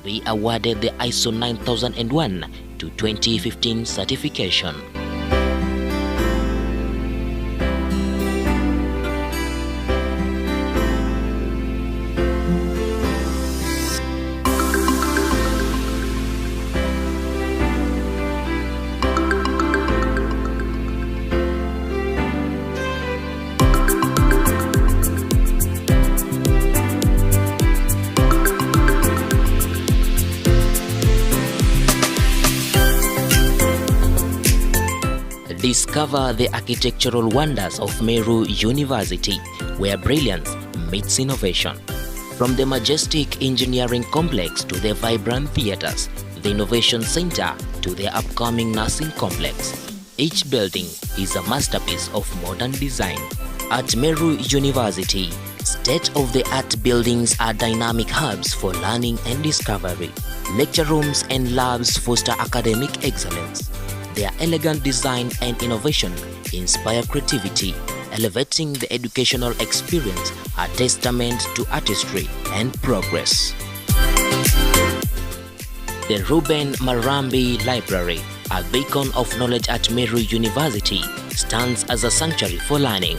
be awarded the ISO 9001 to 2015 certification. Discover the architectural wonders of Meru University, where brilliance meets innovation. From the majestic engineering complex to the vibrant theaters, the Innovation Center to the upcoming nursing complex, each building is a masterpiece of modern design. At Meru University, state-of-the-art buildings are dynamic hubs for learning and discovery. Lecture rooms and labs foster academic excellence. Their elegant design and innovation inspire creativity, elevating the educational experience, a testament to artistry and progress. The Ruben Marambi Library, a beacon of knowledge at Meru University, stands as a sanctuary for learning.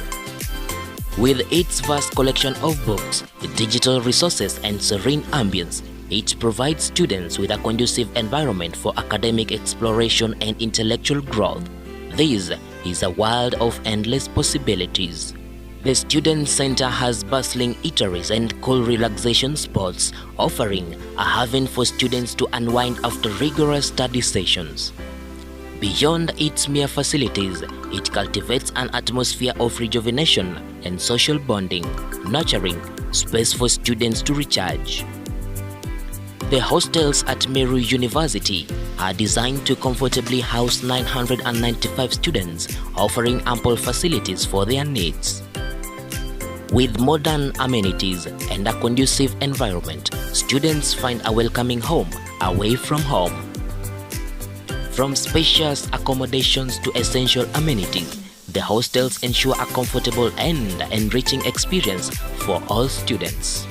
With its vast collection of books, digital resources and serene ambience, it provides students with a conducive environment for academic exploration and intellectual growth. This is a world of endless possibilities. The Student Center has bustling eateries and cool relaxation spots, offering a haven for students to unwind after rigorous study sessions. Beyond its mere facilities, it cultivates an atmosphere of rejuvenation and social bonding, nurturing space for students to recharge. The hostels at Meru University are designed to comfortably house 995 students, offering ample facilities for their needs. With modern amenities and a conducive environment, students find a welcoming home away from home. From spacious accommodations to essential amenities, the hostels ensure a comfortable and enriching experience for all students.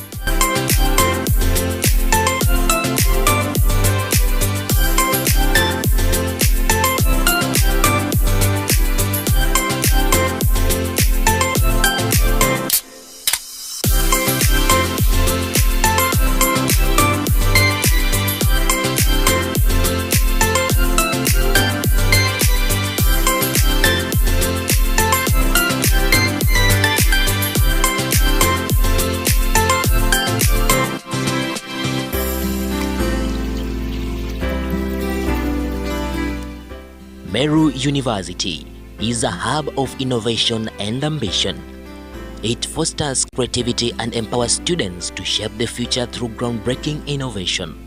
Meru University is a hub of innovation and ambition. It fosters creativity and empowers students to shape the future through groundbreaking innovation.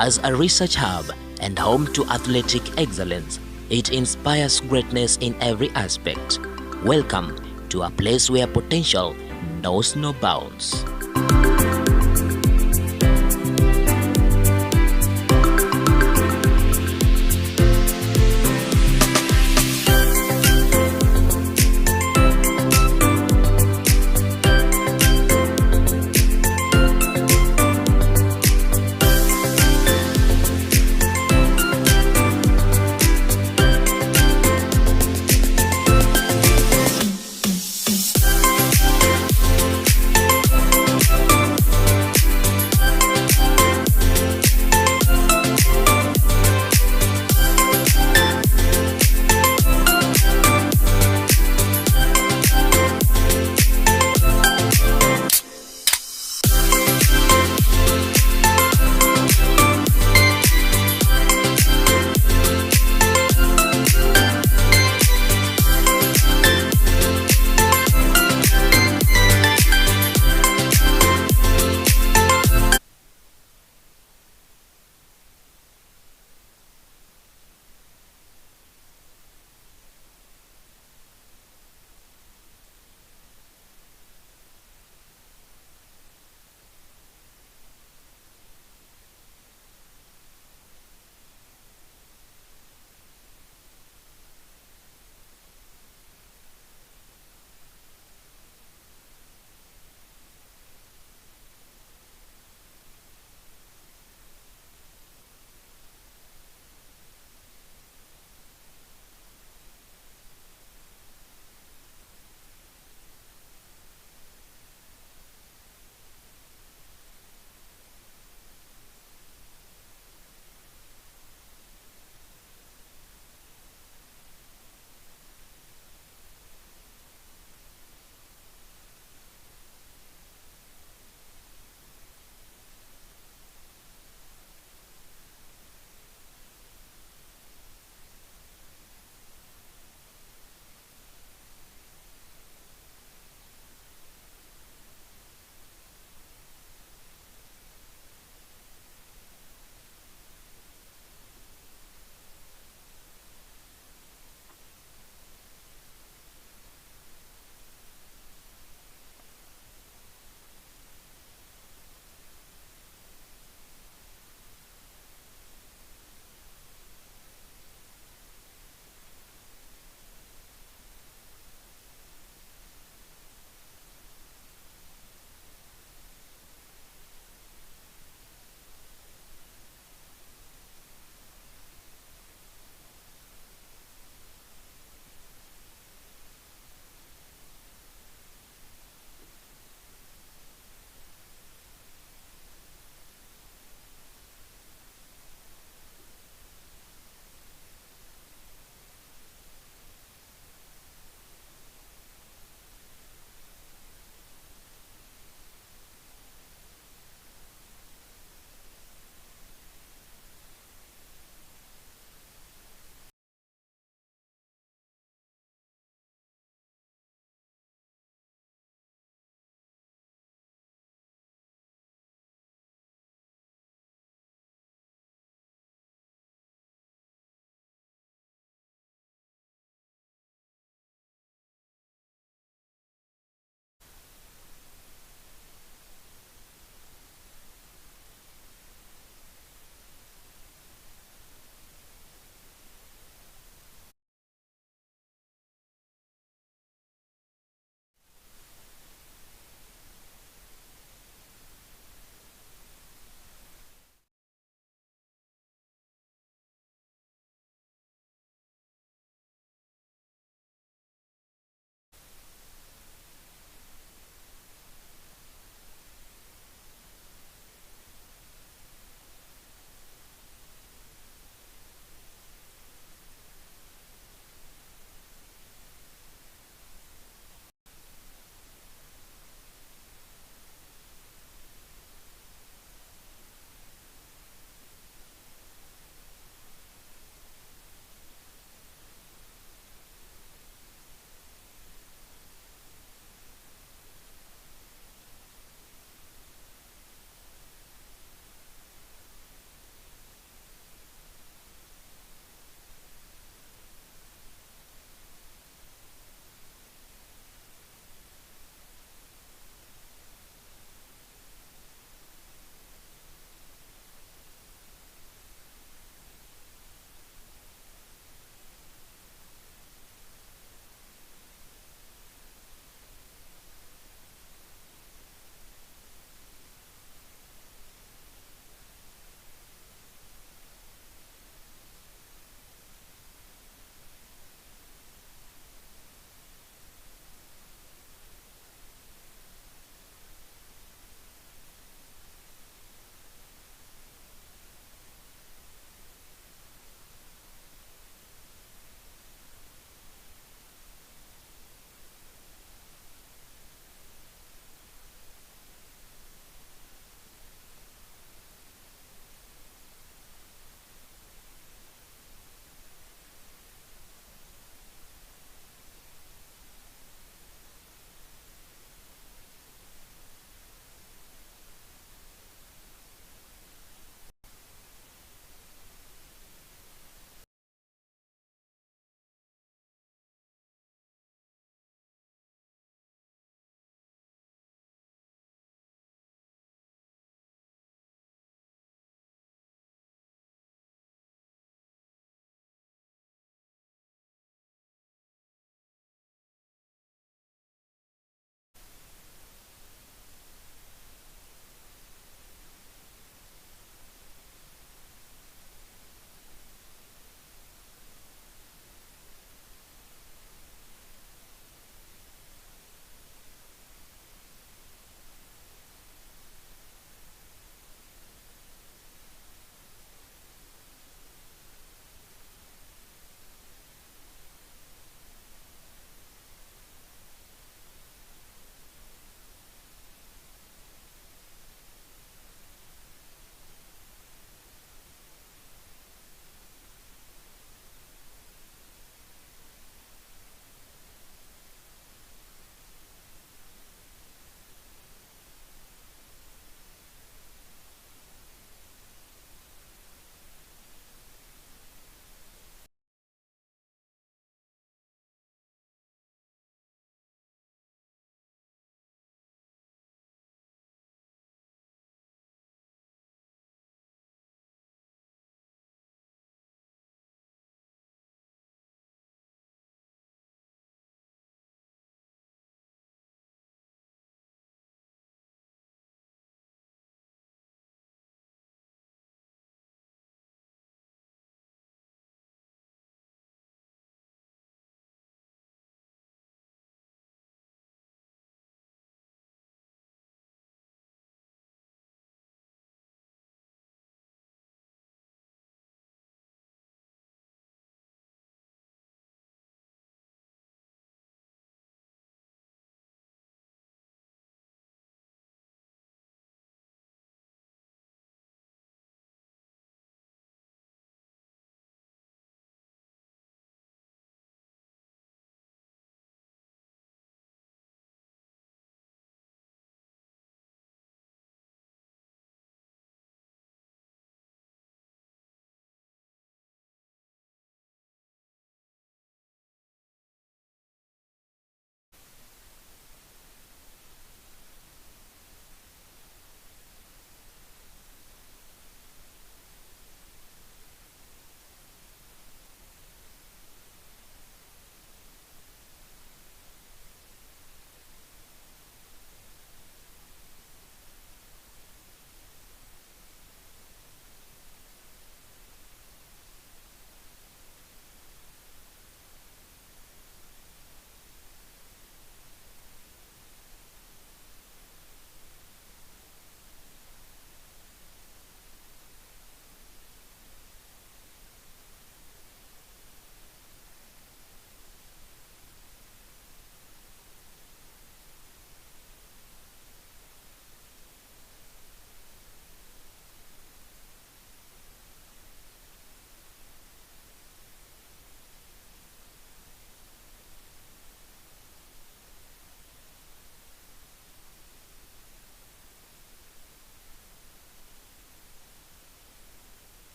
As a research hub and home to athletic excellence, it inspires greatness in every aspect. Welcome to a place where potential knows no bounds.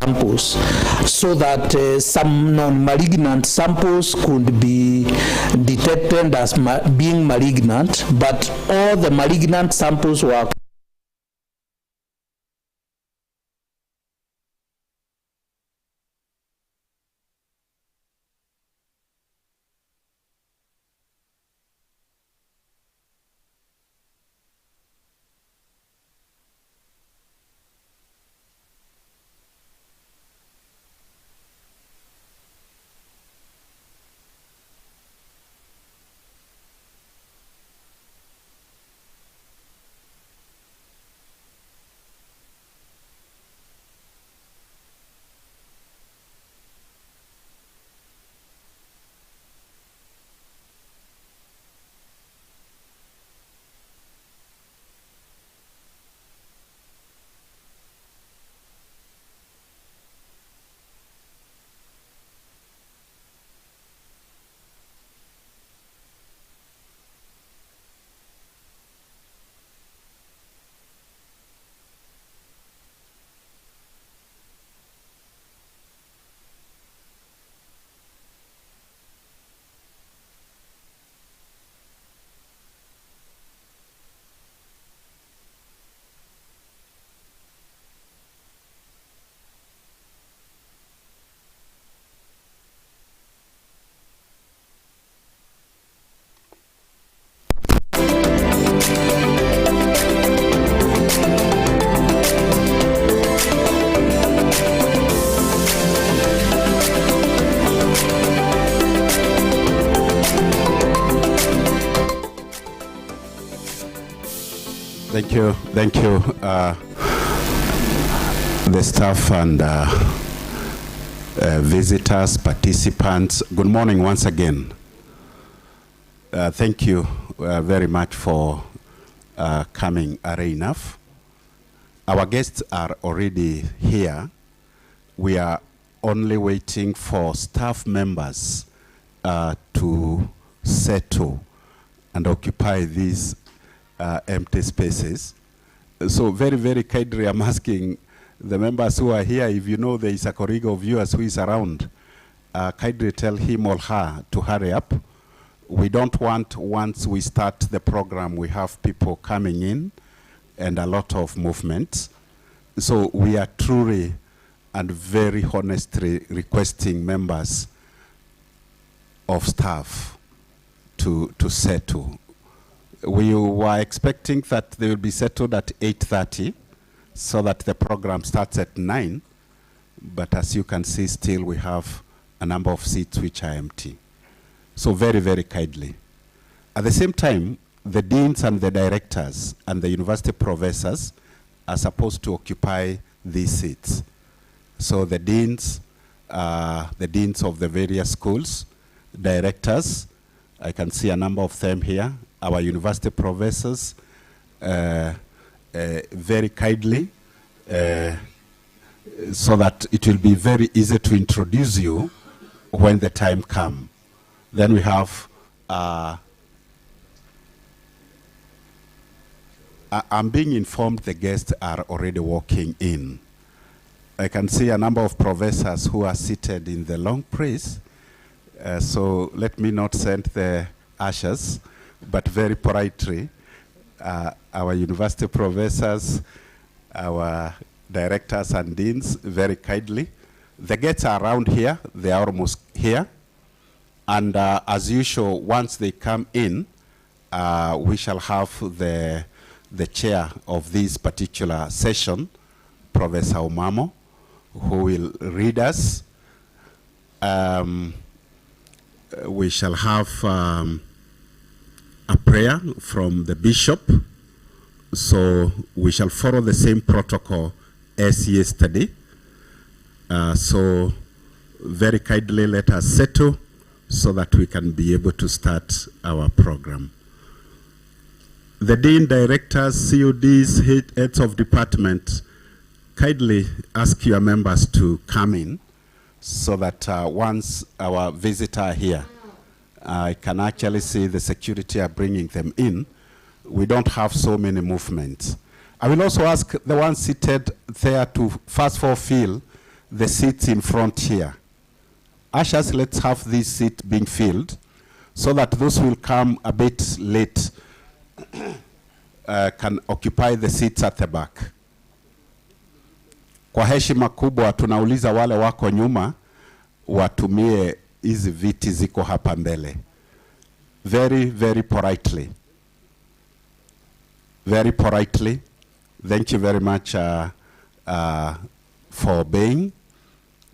samples so that some non-malignant samples could be detected as being malignant, but all the malignant samples were Thank you, the staff and visitors, participants. Good morning once again. Thank you very much for coming early enough. Our guests are already here. We are only waiting for staff members to settle and occupy these empty spaces. So very, very kindly, I'm asking the members who are here, if you know there is a colleague of yours who is around, kindly tell him or her to hurry up. We don't want, once we start the program, we have people coming in and a lot of movement. So we are truly and very honestly requesting members of staff to settle. We were expecting that they will be settled at 8:30 so that the program starts at 9. But as you can see, still we have a number of seats which are empty. So very, very kindly. At the same time, the deans and the directors and the university professors are supposed to occupy these seats. So the deans of the various schools, directors, I can see a number of them here, our university professors, very kindly, so that it will be very easy to introduce you when the time comes. Then we have, I'm being informed the guests are already walking in. I can see a number of professors who are seated in the long praise. So let me not send the ushers, but very politely, our university professors, our directors and deans, very kindly. The gates are around here, they are almost here. And as usual, once they come in, we shall have the chair of this particular session, Professor Omamo, who will read us. We shall have a prayer from the bishop. So we shall follow the same protocol as yesterday. So very kindly let us settle so that we can be able to start our program. The dean, directors, CODs, heads of department, kindly ask your members to come in so that once our visitors are here, I can actually see the security are bringing them in. We don't have so many movements. I will also ask the ones seated there to first of all fill the seats in front here. Ushers, let's have these seats being filled so that those who will come a bit late can occupy the seats at the back. Kwa heshima kubwa tunauliza wale wako nyuma watumie hizi viti ziko hapa mbele. Very, very politely. Very politely. Thank you very much for obeying.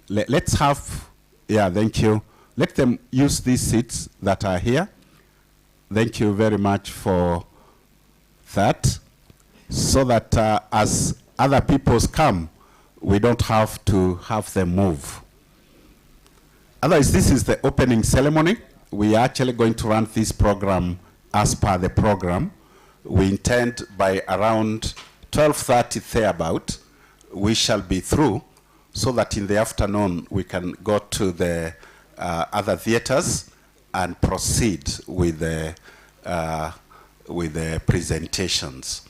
Let's have, yeah, thank you. Let them use these seats that are here. Thank you very much for that. So that as other people's come, we don't have to have them move. Otherwise, this is the opening ceremony. We are actually going to run this program as per the program. We intend by around 12:30 thereabout, we shall be through so that in the afternoon we can go to the other theaters and proceed with the presentations.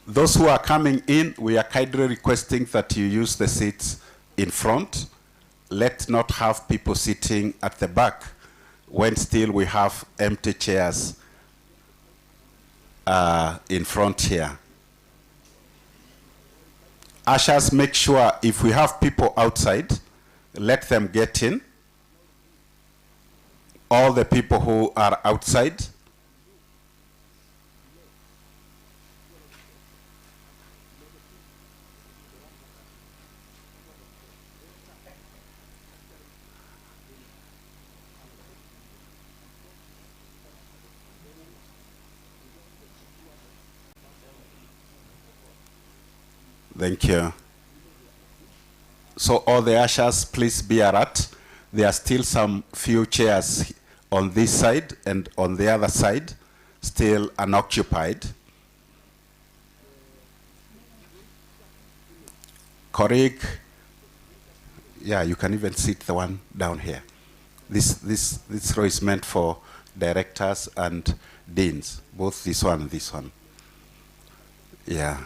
Those who are coming in, we are kindly requesting that you use the seats in front. Let's not have people sitting at the back when still we have empty chairs in front here. Ushers, make sure if we have people outside, let them get in. All the people who are outside. Thank you. So all the ushers, please be alert. There are still some few chairs on this side and on the other side, still unoccupied. Colleague, yeah, you can even sit the one down here. This row is meant for directors and deans, both this one and this one. Yeah.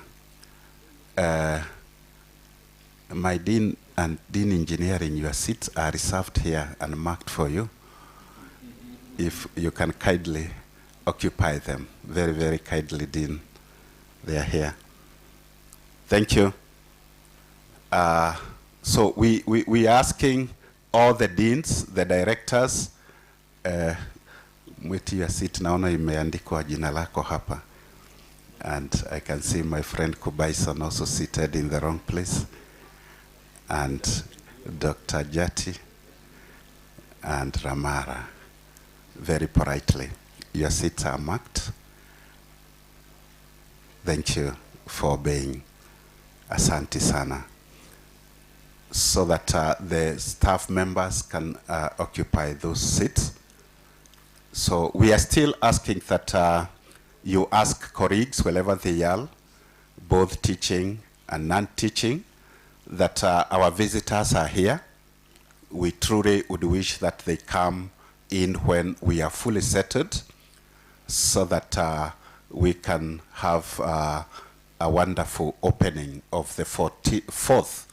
My dean and dean engineering, your seats are reserved here and marked for you. If you can kindly occupy them, very, very kindly, dean. They are here. Thank you. So we are asking all the deans, the directors, mwiti ya seat naona imeandikwa jina lako hapa. And I can see my friend Kubaison also seated in the wrong place. And Dr. Jati and Ramara, very politely. Your seats are marked. Thank you for obeying. Asante sana. So that the staff members can occupy those seats. So we are still asking that you ask colleagues wherever they are, both teaching and non-teaching, that our visitors are here. We truly would wish that they come in when we are fully settled so that we can have a wonderful opening of the fourth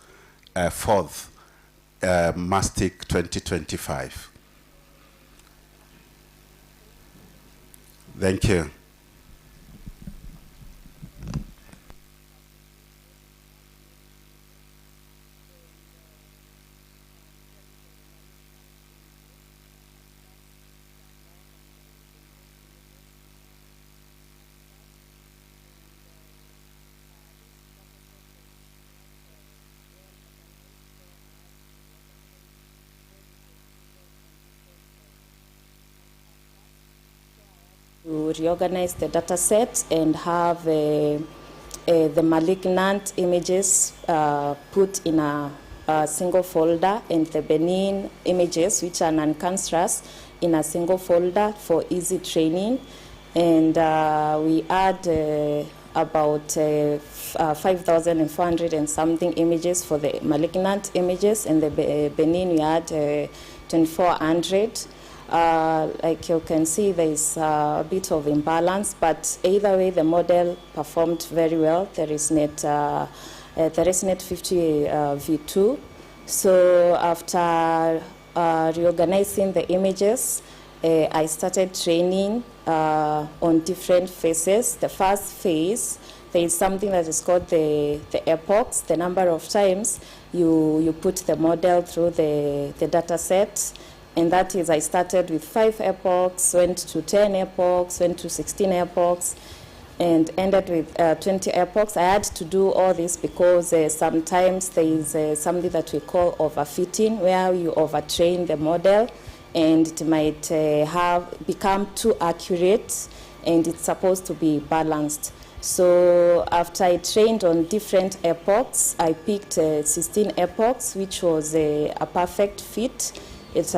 Mustic 2025. Thank you. To reorganize the data set and have the malignant images put in a single folder and the benign images, which are non-cancerous, in a single folder for easy training. And we add about 5,400 and something images for the malignant images, and the benign we add 2,400. Like you can see, there is a bit of imbalance, but either way, the model performed very well. There is net 50 V2 So after reorganizing the images, I started training on different phases. The first phase, there is something that is called the epochs, the number of times you put the model through the data set. And that is, I started with 5 epochs, went to 10 epochs, went to 16 epochs, and ended with 20 epochs. I had to do all this because sometimes there is something that we call overfitting, where you overtrain the model, and it might become too accurate, and it's supposed to be balanced. So after I trained on different epochs, I picked 16 epochs, which was a perfect fit. It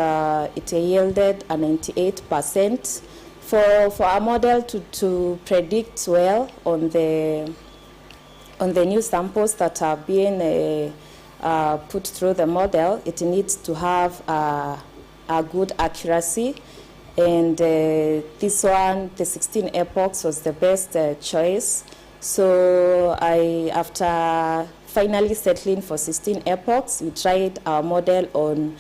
yielded a 98%. For a model to predict well on the new samples that are being put through the model, it needs to have a good accuracy. And this one, the 16 epochs, was the best choice. So after finally settling for 16 epochs, we tried our model on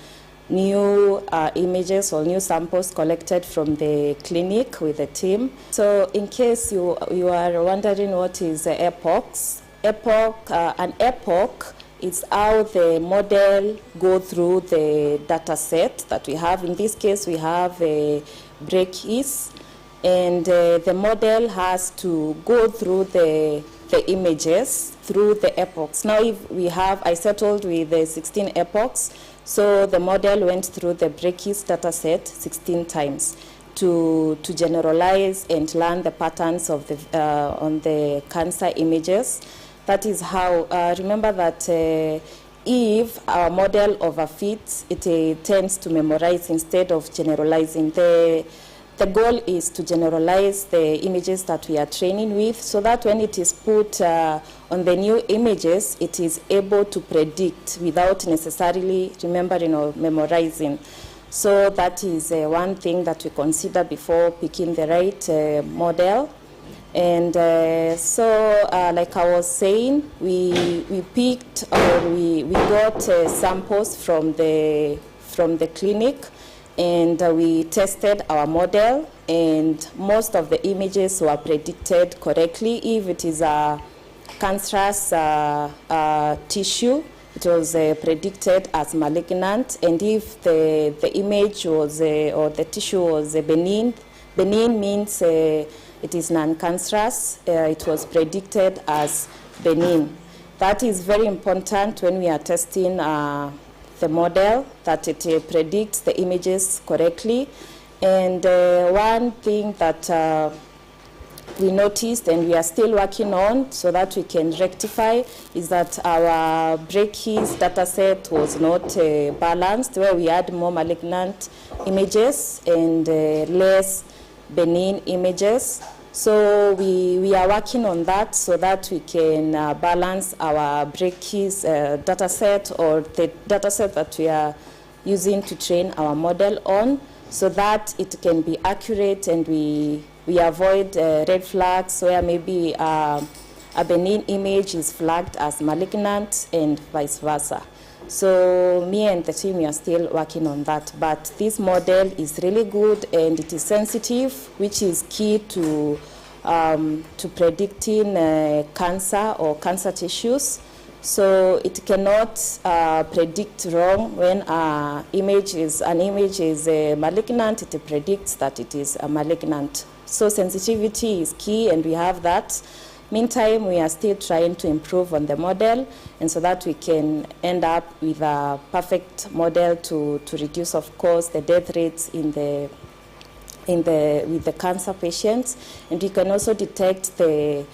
new images or new samples collected from the clinic with the team. So in case you are wondering what is epochs, an epoch is how the model go through the data set that we have. In this case, we have a break-is, and the model has to go through the images through the epochs. Now, if I settled with the 16 epochs, so the model went through the break-is data set 16 times to generalize and learn the patterns of on the cancer images. That is how, remember that if our model overfits, it tends to memorize instead of generalizing. The goal is to generalize the images that we are training with, so that when it is put on the new images, it is able to predict without necessarily remembering or memorizing. So that is one thing that we consider before picking the right model. And so, like I was saying, we picked, or we got samples from the clinic, and we tested our model, and most of the images were predicted correctly. If it is a cancerous tissue, it was predicted as malignant, and if the image was or the tissue was benign means it is non-cancerous, it was predicted as benign. That is very important when we are testing the model, that it predicts the images correctly. And one thing that we noticed, and we are still working on so that we can rectify, is that our break-is data set was not balanced, where we had more malignant images and less benign images. So we are working on that so that we can balance our break-is data set, or the data set that we are using to train our model on, so that it can be accurate, and we avoid red flags where maybe a benign image is flagged as malignant and vice versa. So me and the team, we are still working on that. But this model is really good, and it is sensitive, which is key to predicting cancer or cancer tissues. So it cannot predict wrong. When an image is malignant, it predicts that it is a malignant. So sensitivity is key, and we have that. Meantime, we are still trying to improve on the model, and so that we can end up with a perfect model to reduce, of course, the death rates with the cancer patients. And we can also detect the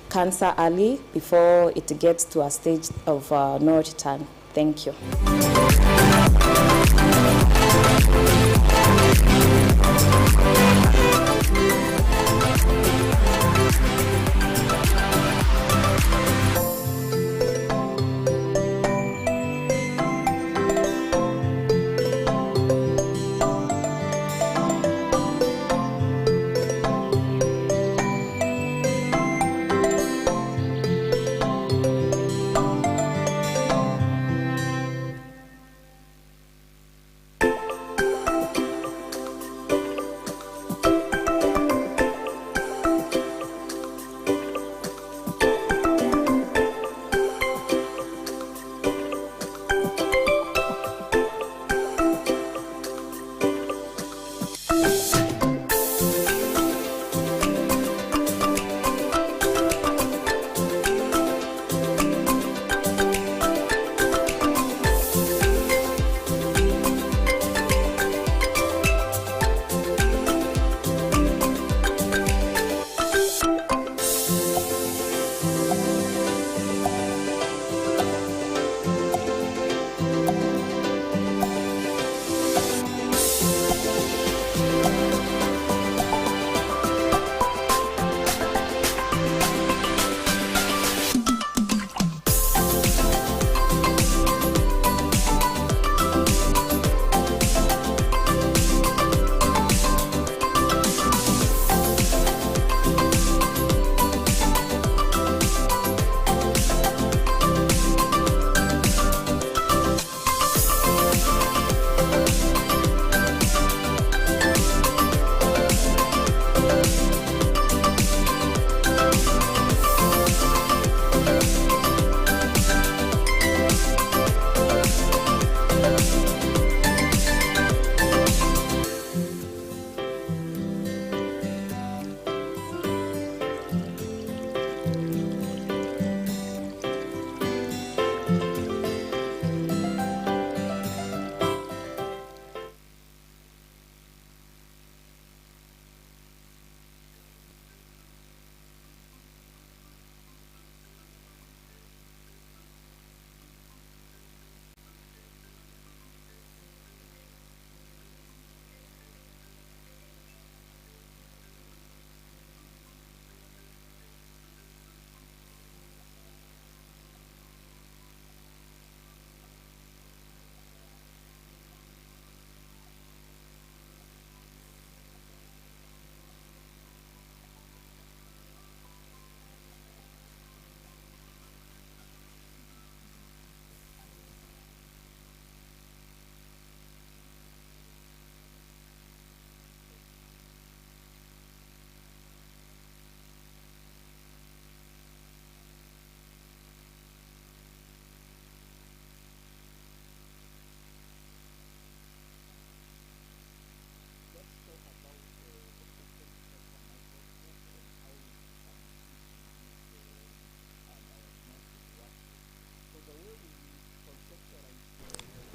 cancer early before it gets to a stage of no return. Thank you.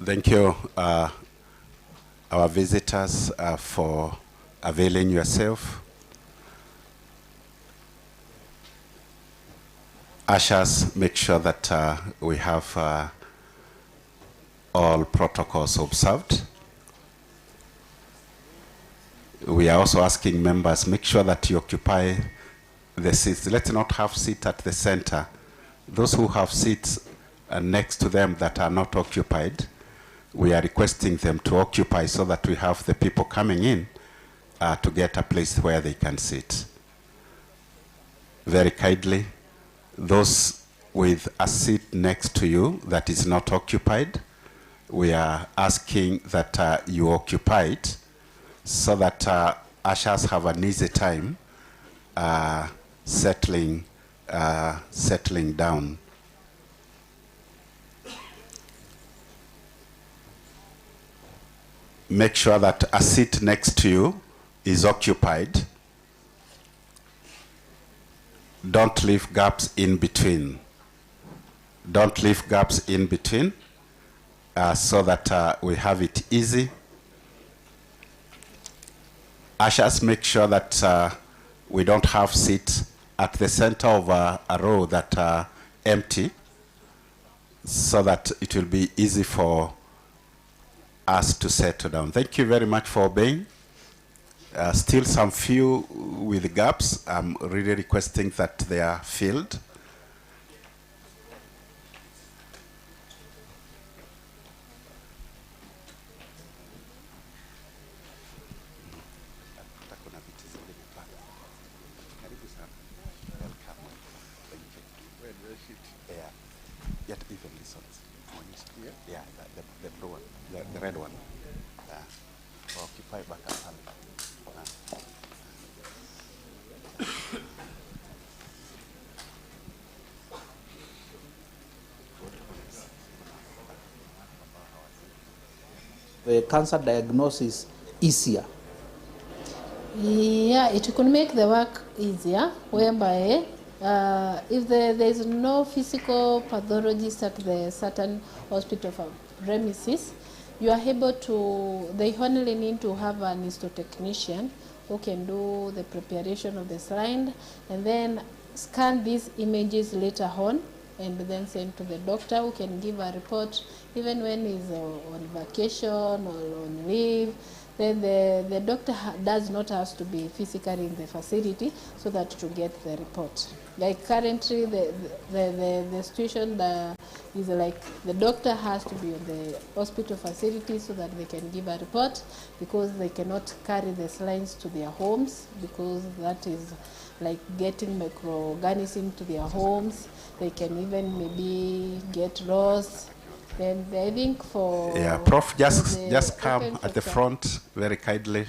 Thank you, our visitors, for availing yourself. Ushers, make sure that we have all protocols observed. We are also asking members, make sure that you occupy the seats. Let's not have seats at the center. Those who have seats next to them that are not occupied, we are requesting them to occupy so that we have the people coming in to get a place where they can sit. Very kindly, those with a seat next to you that is not occupied, we are asking that you occupy it so that ushers have an easy time settling down. Make sure that a seat next to you is occupied. Don't leave gaps in between. Don't leave gaps in between so that we have it easy. Ushers, make sure that we don't have seats at the center of a row that are empty so that it will be easy for us to settle down. Thank you very much for obeying. Still some few with gaps. I'm really requesting that they are filled. Yet evenly sorts. Yeah, the blue one, the red one. Occupy back up. The cancer diagnosis easier. Yeah, it could make the work easier, whereby if there is no physical pathologist at the certain hospital premises, you are able to, they only need to have an histotechnician who can do the preparation of the slide and then scan these images later on and then send to the doctor who can give a report even when he's on vacation or on leave. Then the doctor does not have to be physically in the facility so that to get the report. Like currently the situation is like the doctor has to be on the hospital facility so that they can give a report because they cannot carry the slides to their homes because that is like getting microorganisms to their homes. They can even maybe get lost. Then I think for Prof, just come at the front very kindly.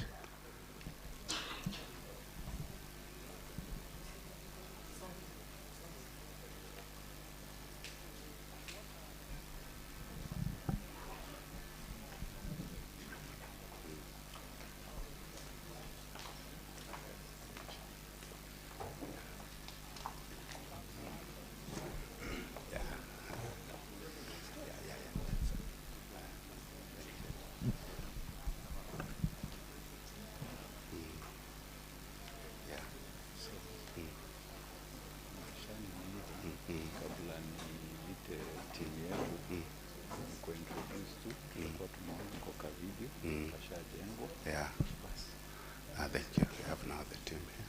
Thank you. We have now the team here.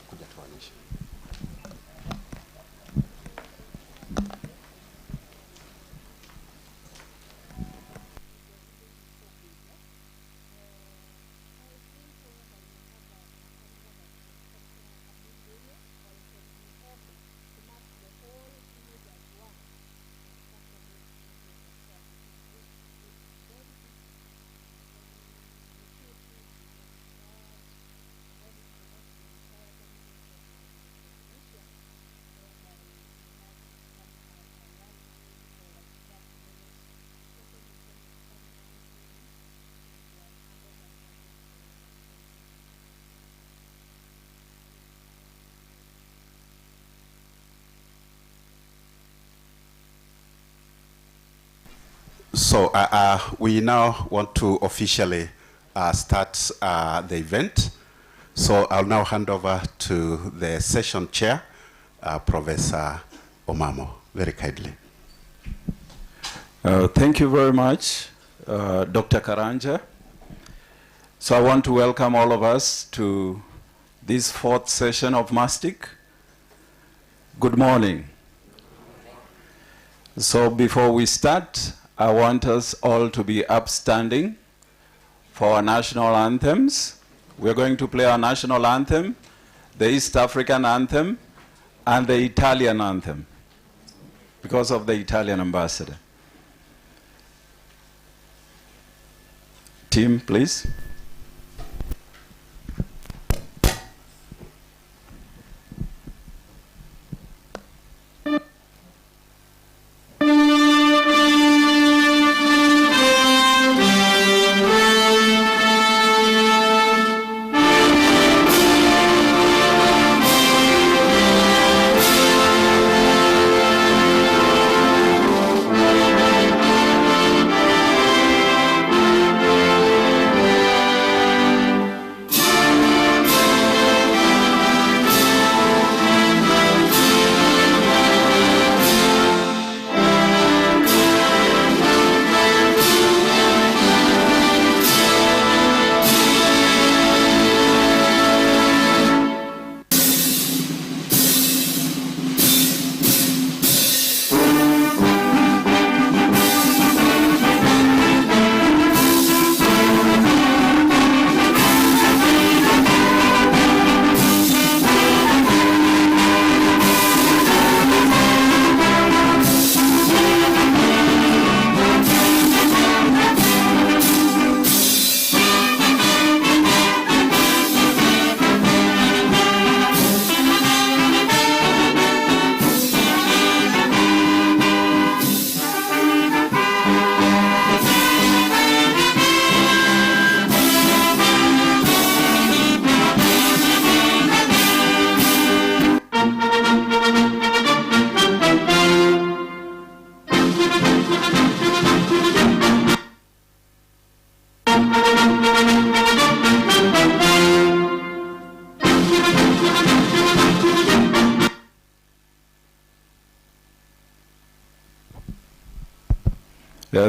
Kuja tuonyeshe. So we now want to officially start the event. So I'll now hand over to the session chair, Professor Omamo, very kindly. Thank you very much, Dr. Karanja. So I want to welcome all of us to this fourth session of Mustic. Good morning. So before we start, I want us all to be upstanding for our national anthems. We're going to play our national anthem, the East African anthem, and the Italian anthem, because of the Italian ambassador. Team, please.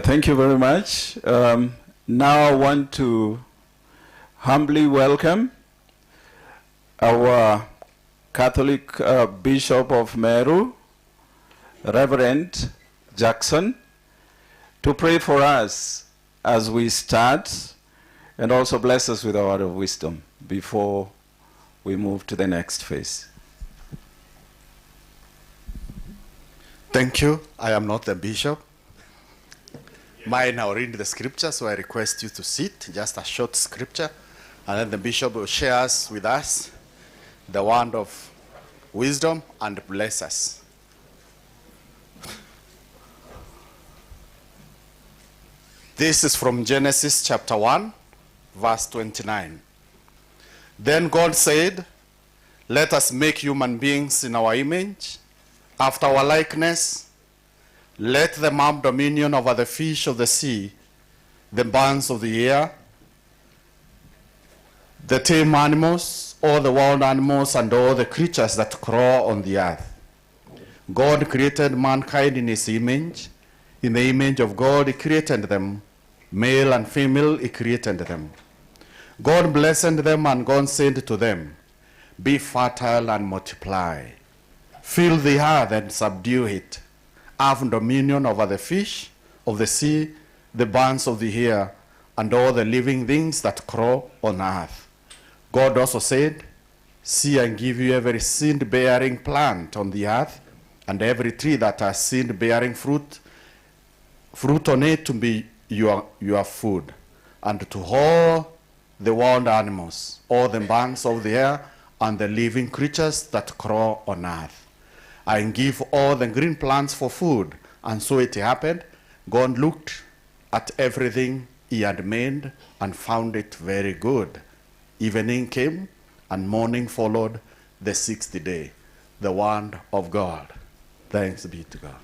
Thank you very much. Now I want to humbly welcome our Catholic Bishop of Meru, Reverend Jackson, to pray for us as we start and also bless us with a word of wisdom before we move to the next phase. Thank you. I am not the bishop. I now read the scripture, so I request you to sit, just a short scripture, and then the bishop will share with us the word of wisdom and bless us. This is from Genesis chapter 1, verse 29. Then God said, "Let us make human beings in our image, after our likeness. Let them have dominion over the fish of the sea, the birds of the air, the tame animals, all the wild animals, and all the creatures that crawl on the earth." God created mankind in his image. In the image of God he created them. Male and female he created them. God blessed them, and God said to them, "Be fertile and multiply. Fill the earth and subdue it. Have dominion over the fish of the sea, the birds of the air, and all the living things that crawl on earth." God also said, "See, I give you every seed-bearing plant on the earth, and every tree that has seed-bearing fruit on it to be your food, and to all the wild animals, all the birds of the air, and the living creatures that crawl on earth. I give all the green plants for food." And so it happened. God looked at everything he had made and found it very good. Evening came and morning followed the sixth day. The word of God. Thanks be to God.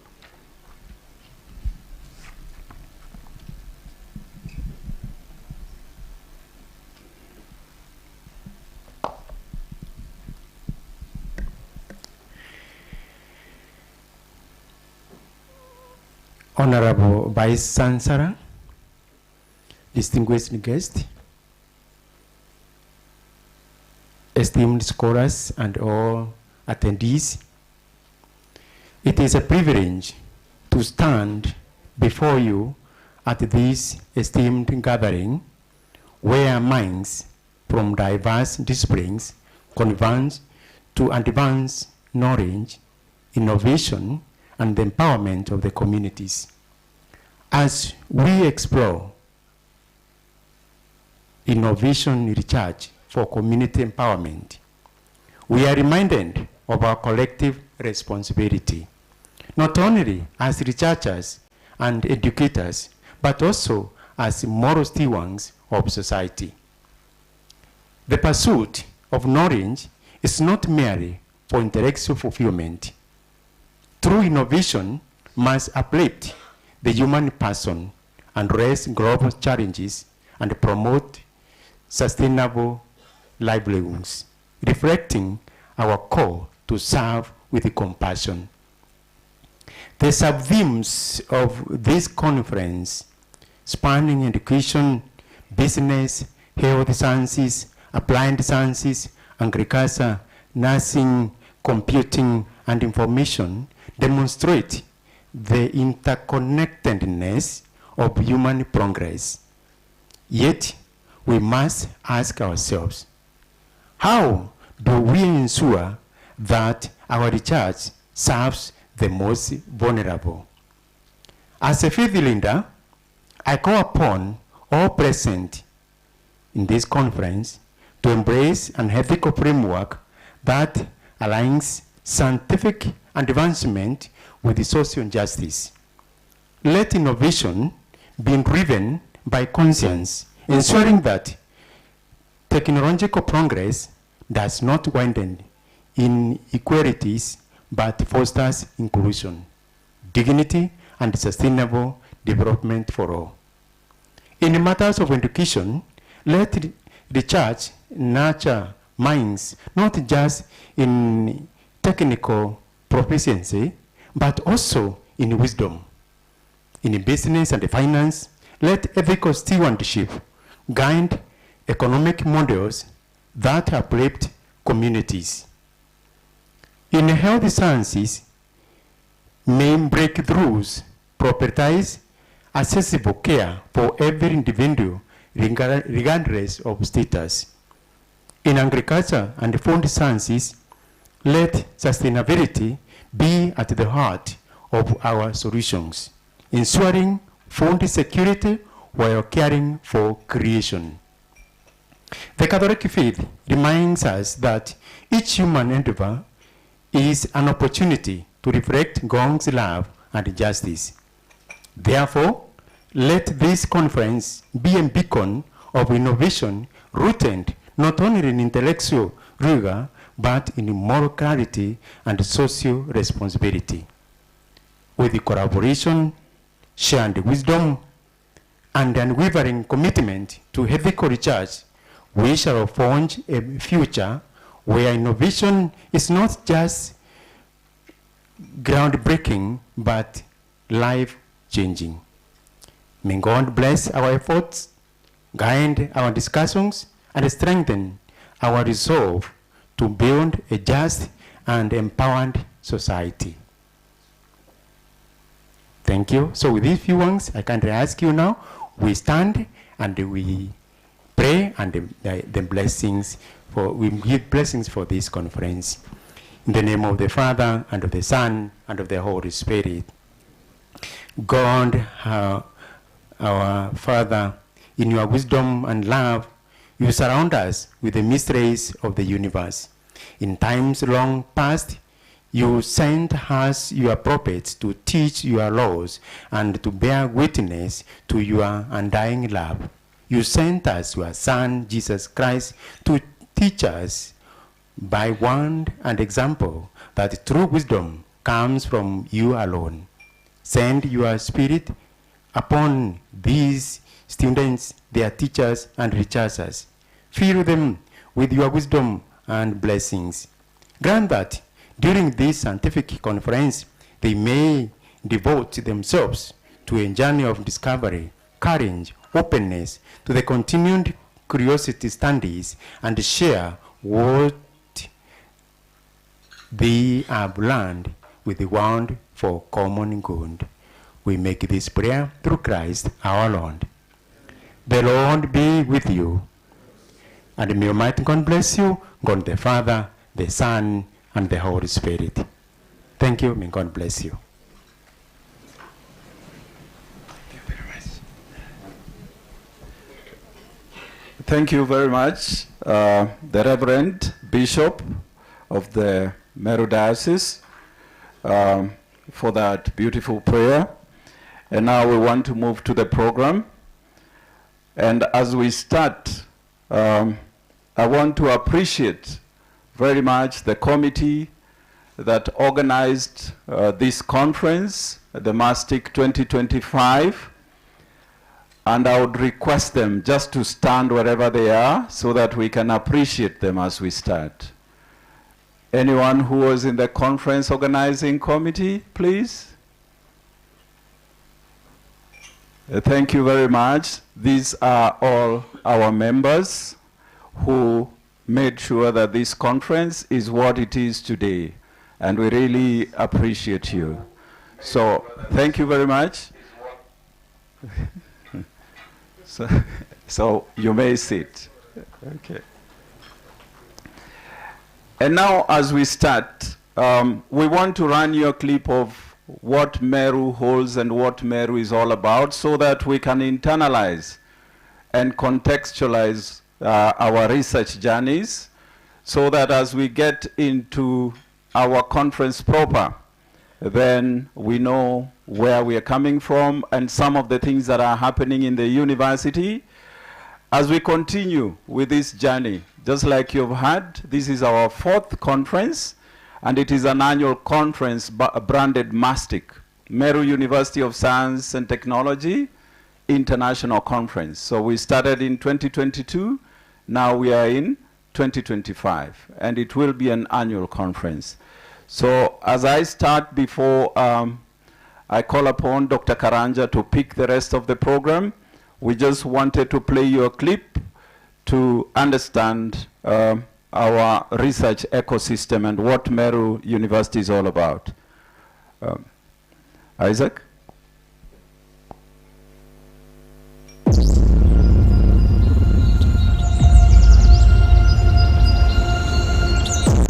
Honorable Vice Chancellor, distinguished guests, esteemed scholars, and all attendees, it is a privilege to stand before you at this esteemed gathering where minds from diverse disciplines converge to advance knowledge, innovation, and the empowerment of the communities. As we explore innovation research for community empowerment, we are reminded of our collective responsibility, not only as researchers and educators, but also as moral stewards of society. The pursuit of knowledge is not merely for intellectual fulfillment. True innovation must uplift the human person and raise global challenges and promote sustainable livelihoods, reflecting our call to serve with compassion. The sub-themes of this conference, spanning education, business, health sciences, applied sciences, agriculture, nursing, computing, and information, demonstrate the interconnectedness of human progress. Yet, we must ask ourselves, how do we ensure that our research serves the most vulnerable? As a faith leader, I call upon all present in this conference to embrace an ethical framework that aligns scientific advancement with social justice. Let innovation be driven by conscience, ensuring that technological progress does not widen inequalities but fosters inclusion, dignity, and sustainable development for all. In matters of education, let the church nurture minds not just in technical proficiency, but also in wisdom. In business and finance, let ethical stewardship guide economic models that uplift communities. In health sciences, may breakthroughs prioritize accessible care for every individual regardless of status. In agriculture and food sciences, let sustainability be at the heart of our solutions, ensuring food security while caring for creation. The Catholic faith reminds us that each human endeavor is an opportunity to reflect God's love and justice. Therefore, let this conference be a beacon of innovation rooted not only in intellectual rigor, but in moral clarity and social responsibility. With the collaboration, shared wisdom, and unwavering commitment to ethical research, we shall forge a future where innovation is not just groundbreaking, but life-changing. May God bless our efforts, guide our discussions, and strengthen our resolve to build a just and empowered society. Thank you. So with these few ones, I can ask you now, we stand and we pray, and the blessings we give blessings for this conference. In the name of the Father, and of the Son, and of the Holy Spirit. God, our Father, in your wisdom and love, you surround us with the mysteries of the universe. In times long past, you sent us your prophets to teach your laws and to bear witness to your undying love. You sent us your Son, Jesus Christ, to teach us by word and example that true wisdom comes from you alone. Send your Spirit upon these students, their teachers, and researchers. Fill them with your wisdom and blessings. Grant that during this scientific conference, they may devote themselves to a journey of discovery, courage, openness, to the continued curiosity studies and share what they have learned with the world for common good. We make this prayer through Christ our Lord. The Lord be with you, and may Almighty God bless you, God the Father, the Son, and the Holy Spirit. Thank you. May God bless you. Thank you very much, the Reverend Bishop of the Meru Diocese, for that beautiful prayer. And now we want to move to the program. And as we start, I want to appreciate very much the committee that organized this conference, the Mustic 2025. And I would request them just to stand wherever they are so that we can appreciate them as we start. Anyone who was in the conference organizing committee, please? Thank you very much. These are all our members who made sure that this conference is what it is today. And we really appreciate you. So, thank you very much. So you may sit. Okay. And now as we start, we want to run you a clip of what Meru holds and what Meru is all about so that we can internalize and contextualize our research journeys so that as we get into our conference proper, then we know where we are coming from and some of the things that are happening in the university. As we continue with this journey, just like you've heard, this is our 4th conference, and it is an annual conference branded Mustic, Meru University of Science and Technology International Conference. So we started in 2022, now we are in 2025, and it will be an annual conference. So as I start, before I call upon Dr. Karanja to pick the rest of the program, we just wanted to play you a clip to understand our research ecosystem and what Meru University is all about. Isaac?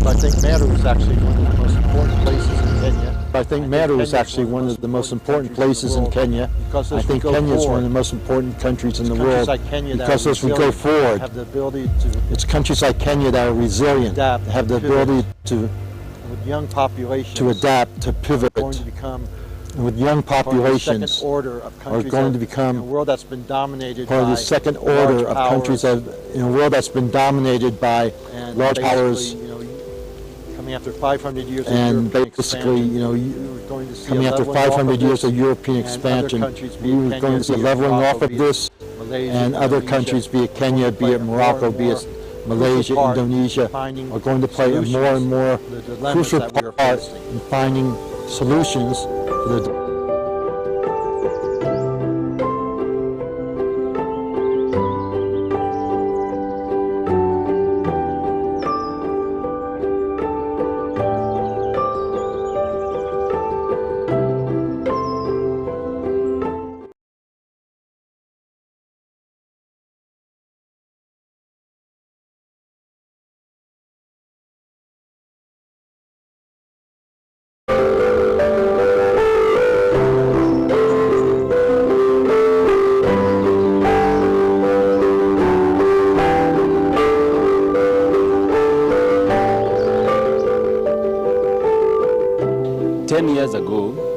I think Meru is actually one of the most important places in Kenya. I think Meru is actually one of the most important places in Kenya. I think Kenya is one of the most important countries in the world. Because as we go forward, it's countries like Kenya that are resilient, have the ability to adapt, to pivot. And with young populations are going to become part of the second order of countries in a world that's been dominated by large powers. After 500 years and basically, coming after 500 years of European expansion, we were going to see a leveling off of this, and other countries, be it Kenya, be it Morocco, be it Malaysia, Indonesia, are going to play a more and more crucial part in finding solutions to the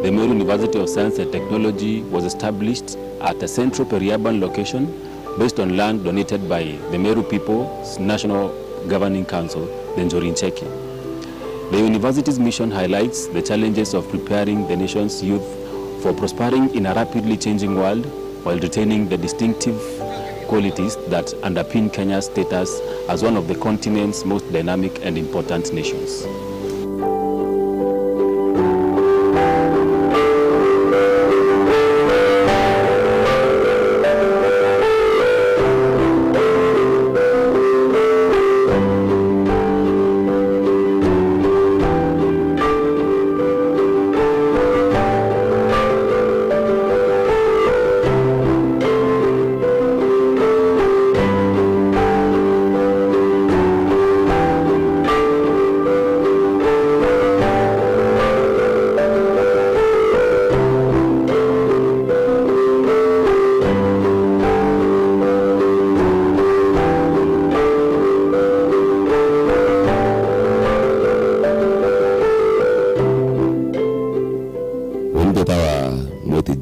The Meru University of Science and Technology was established at a central peri-urban location based on land donated by the Meru People's National Governing Council, the Njorincheki. The university's mission highlights the challenges of preparing the nation's youth for prospering in a rapidly changing world while retaining the distinctive qualities that underpin Kenya's status as one of the continent's most dynamic and important nations.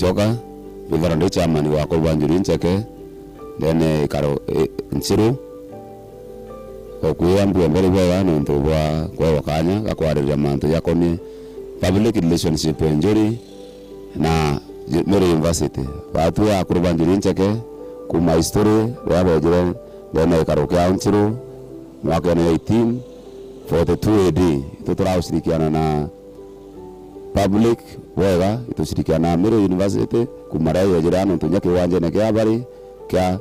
choka bivara ndo chairman wa ko banjuri ncheke then karo nsiru okuya mbu mbere bwa no ndo bwa kwa wakanya gakwarira mantu yakoni public relationship njuri na Meru University watu ya kurubanjuri ncheke kuma history wabo jire then karo kwa nsiru mwaka 18 42 AD tutora ushirikiana na public wega itushirikiana na Meru University kumarayo jirano tunya kiwanja na kia bari kia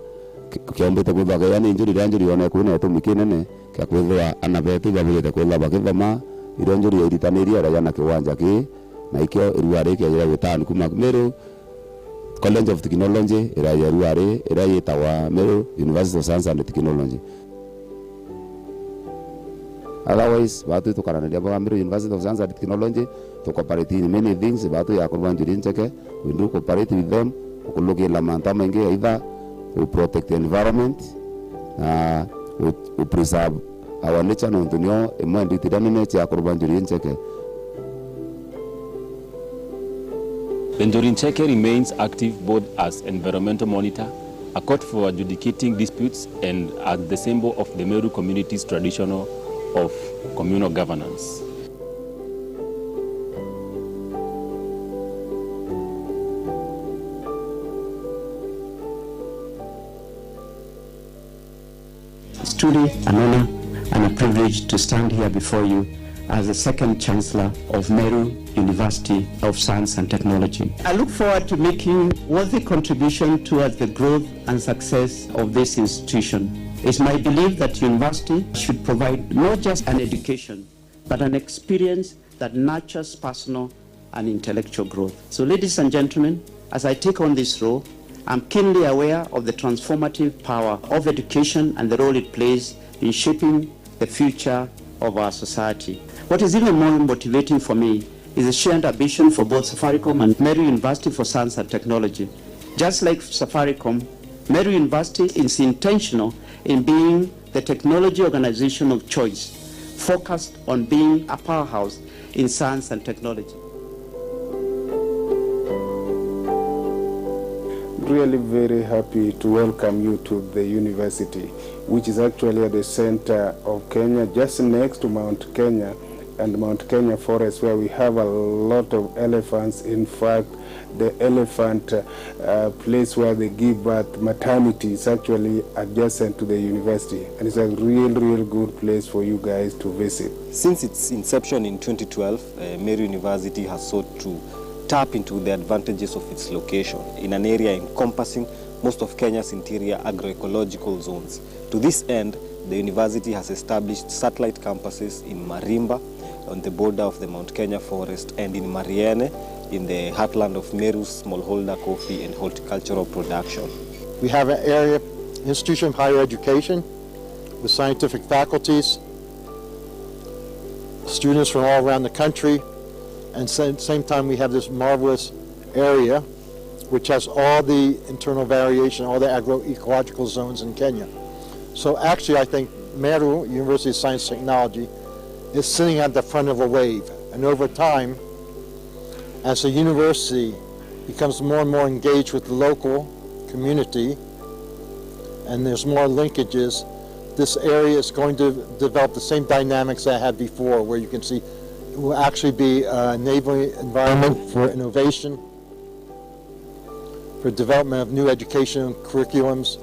kiombete kuthaka yani injuri one kuina utumikinene kia kwithwa anabetu babulite kwitha bakithoma irio njuri iritaniria ra yana kiwanja ki na ikio iruari kia jira gutani kuma Meru College of Technology ira iruari ira yitawa Meru University of Science and Technology. Otherwise, batu tukaranira ba Meru University of Science and Technology to cooperate in many things. Batu ya kurbanjuri ncheke, we do cooperate with them. Ukuluki la manta mengi either we protect the environment, we preserve our nature na untunyo emo ndi tidani nature ya kurbanjuri ncheke. Njuri Ncheke remains active both as environmental monitor, a court for adjudicating disputes, and as the symbol of the Meru community's traditional of communal governance. It's truly an honor and a privilege to stand here before you as the second Chancellor of Meru University of Science and Technology. I look forward to making worthy contribution towards the growth and success of this institution. It's my belief that university should provide not just an education, but an experience that nurtures personal and intellectual growth. So ladies and gentlemen, as I take on this role, I'm keenly aware of the transformative power of education and the role it plays in shaping the future of our society. What is even more motivating for me is a shared ambition for both Safaricom and Meru University for Science and Technology. Just like Safaricom, Meru University is intentional in being the technology organization of choice, focused on being a powerhouse in science and technology. Really very happy to welcome you to the university, which is actually at the center of Kenya, just next to Mount Kenya and Mount Kenya Forest, where we have a lot of elephants. In fact, the elephant place where they give birth, maternity, is actually adjacent to the university, and it's a real good place for you guys to visit. Since its inception in 2012, Meru University has sought to tap into the advantages of its location in an area encompassing most of Kenya's interior agroecological zones. To this end, the university has established satellite campuses in Marimba, on the border of the Mount Kenya forest, and in Mariene, in the heartland of Meru's smallholder coffee and horticultural production. We have an area institution of higher education with scientific faculties, students from all around the country, and at the same time we have this marvelous area which has all the internal variation, all the agroecological zones in Kenya. So actually I think Meru, University of Science and Technology, is sitting at the front of a wave. And over time, as the university becomes more and more engaged with the local community, and there's more linkages, this area is going to develop the same dynamics that I had before, where you can see it will actually be an enabling environment for innovation, for development of new educational curriculums.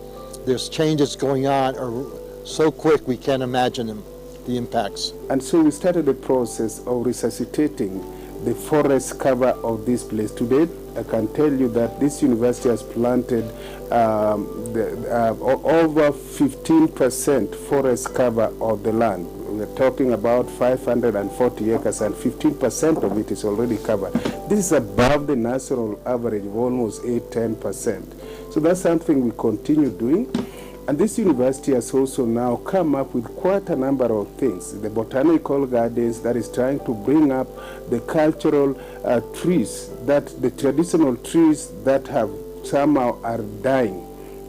There's changes going on are so quick we can't imagine them, the impacts. And so we started the process of resuscitating the forest cover of this place. Today, I can tell you that this university has planted over 15% forest cover of the land. We're talking about 540 acres, and 15% of it is already covered. This is above the national average of almost 8–10%. So that's something we continue doing. And this university has also now come up with quite a number of things. The botanical gardens that is trying to bring up the cultural trees, that the traditional trees that have somehow are dying.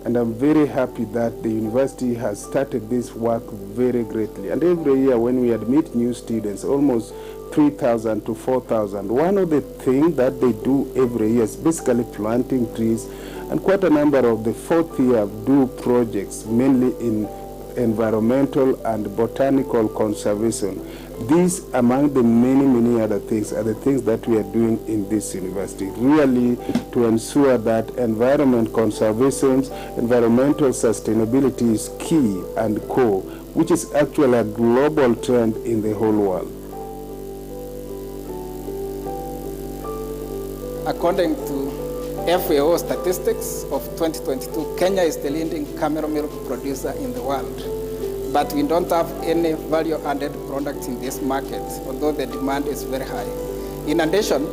And I'm very happy that the university has started this work very greatly. And every year when we admit new students, almost 3,000 to 4,000, one of the things that they do every year is basically planting trees. And quite a number of the fourth year do projects, mainly in environmental and botanical conservation. These, among the many, many other things, are the things that we are doing in this university, really to ensure that environment conservation, environmental sustainability is key and core, which is actually a global trend in the whole world. According to FAO statistics of 2022, Kenya is the leading camel milk producer in the world. But we don't have any value-added products in this market, although the demand is very high. In addition,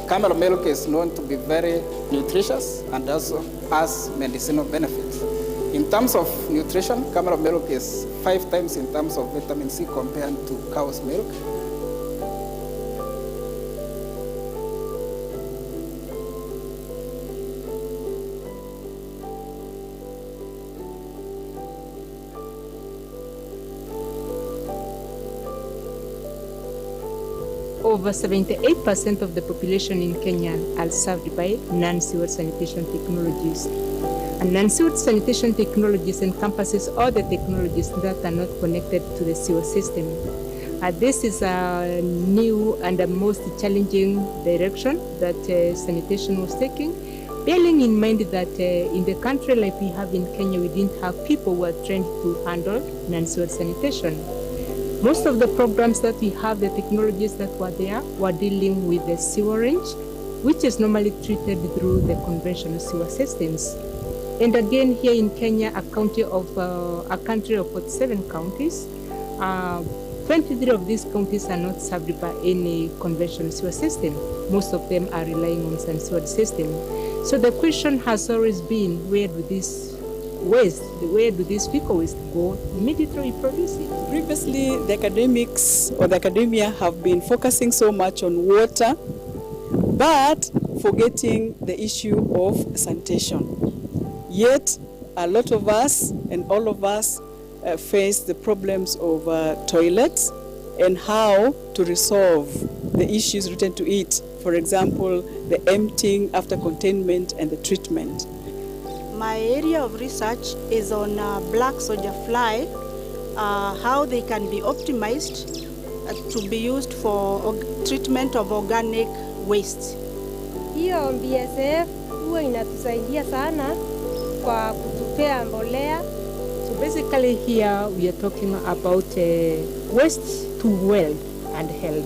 camel milk is known to be very nutritious and also has medicinal benefits. In terms of nutrition, camel milk is 5 times in terms of vitamin C compared to cow's milk. Over 78% of the population in Kenya are served by non-sewage sanitation technologies. And non-sewage sanitation technologies encompasses all the technologies that are not connected to the sewer system. This is a new and a most challenging direction that sanitation was taking, bearing in mind that in the country like we have in Kenya, we didn't have people who are trained to handle non-sewage sanitation. Most of the programs that we have, the technologies that were there, were dealing with the sewerage, which is normally treated through the conventional sewer systems. And again, here in Kenya, a country of 47 counties, 23 of these counties are not served by any conventional sewer system. Most of them are relying on some sewage system. So the question has always been, where do these fecal waste go? Immediately we produce it. Previously, the academics or the academia have been focusing so much on water, but forgetting the issue of sanitation. Yet, a lot of us and all of us face the problems of toilets and how to resolve the issues related to it. For example, the emptying after containment and the treatment. My area of research is on black soldier fly, how they can be optimized to be used for treatment of organic waste. Hiyo BSF huwa inatusaidia sana kwa kutupea mbolea. So basically here we are talking about waste to wealth and health.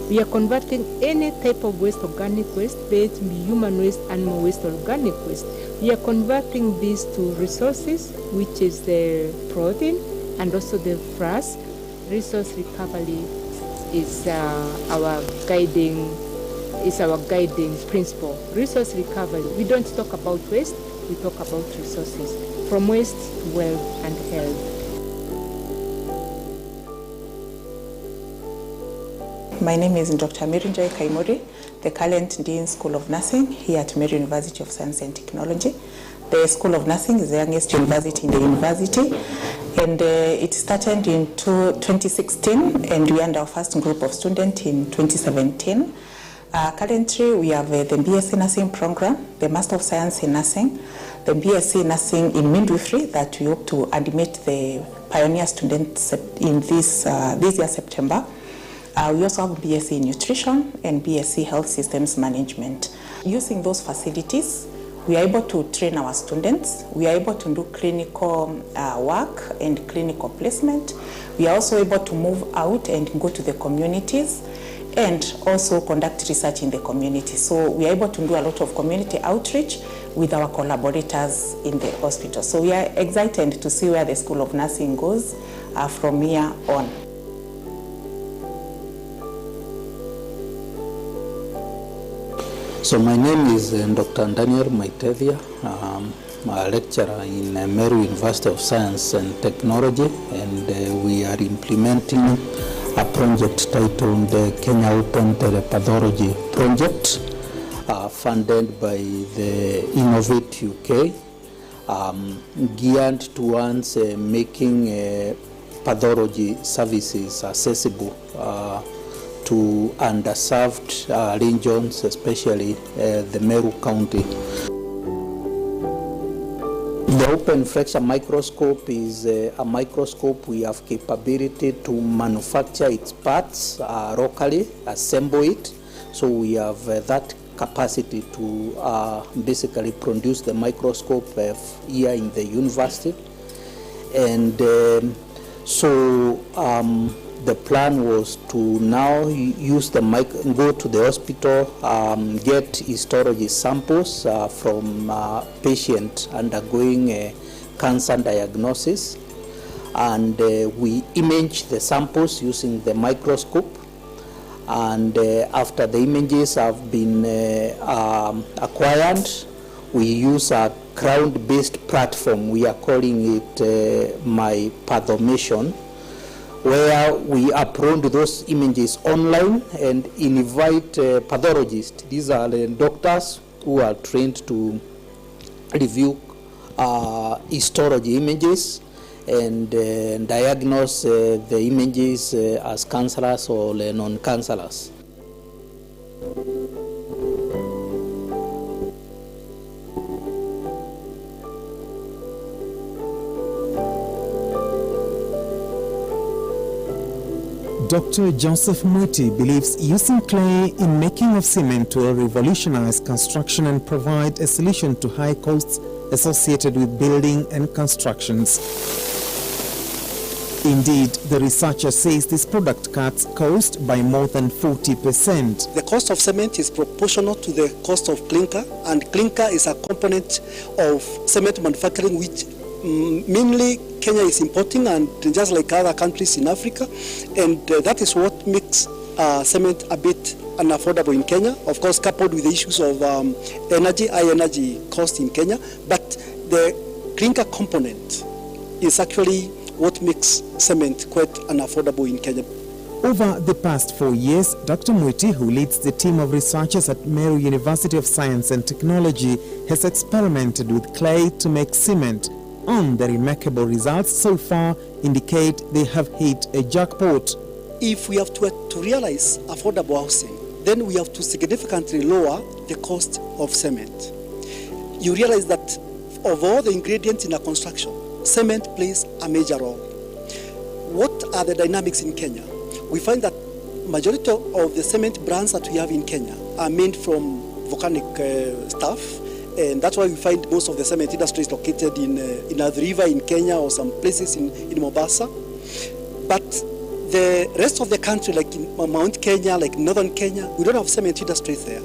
We are converting any type of waste, organic waste, be it human waste, animal waste, or organic waste. We are converting these to resources, which is the protein and also the frass. Resource recovery is our guiding principle. Resource recovery. We don't talk about waste, we talk about resources. From waste to wealth and health. My name is Dr. Meru the current Dean School of Nursing here at Meru University of Science and Technology. The School of Nursing is the youngest university in the university, and it started in 2016, and we had our first group of students in 2017. Currently, we have the BSc Nursing program, the Master of Science in Nursing, the BSc Nursing in Midwifery that we hope to admit the pioneer students in this year, September. We also have BSc in Nutrition and BSc Health Systems Management. Using those facilities, we are able to train our students. We are able to do clinical work and clinical placement. We are also able to move out and go to the communities and also conduct research in the community. So we are able to do a lot of community outreach with our collaborators in the hospital. So we are excited to see where the School of Nursing goes from here on. So my name is Dr. Daniel Maitethia. I'm a lecturer in Meru University of Science and Technology, and we are implementing a project titled the Kenya Open Telepathology Project, funded by the Innovate UK. geared towards making pathology services accessible to underserved regions, especially the Meru County. The open fracture microscope is a microscope we have capability to manufacture its parts locally, assemble it. So we have that capacity to basically produce the microscope here in the university. And the plan was to now use the go to the hospital, get histology samples from patients undergoing cancer diagnosis, and we image the samples using the microscope. And after the images have been acquired, we use a cloud-based platform. We are calling it My Pathomation, where we upload those images online and invite pathologists. These are the doctors who are trained to review histology images and diagnose the images as cancerous or non-cancerous. Dr. Joseph Mwiti believes using clay in making of cement will revolutionize construction and provide a solution to high costs associated with building and constructions. Indeed, the researcher says this product cuts cost by more than 40%. The cost of cement is proportional to the cost of clinker, and clinker is a component of cement manufacturing which mainly Kenya is importing, and just like other countries in Africa, and that is what makes cement a bit unaffordable in Kenya, of course coupled with the issues of high energy cost in Kenya. But the clinker component is actually what makes cement quite unaffordable in Kenya. Over the past 4 years, Dr. Mwiti, who leads the team of researchers at Meru University of Science and Technology, has experimented with clay to make cement. And the remarkable results so far indicate they have hit a jackpot. If we have to realize affordable housing, then we have to significantly lower the cost of cement. You realize that of all the ingredients in a construction, cement plays a major role. What are the dynamics in Kenya? We find that majority of the cement brands that we have in Kenya are made from volcanic stuff. And that's why we find most of the cement industry is located in Athi River in Kenya or some places in Mombasa. But the rest of the country, like in Mount Kenya, like northern Kenya, we don't have cement industries there.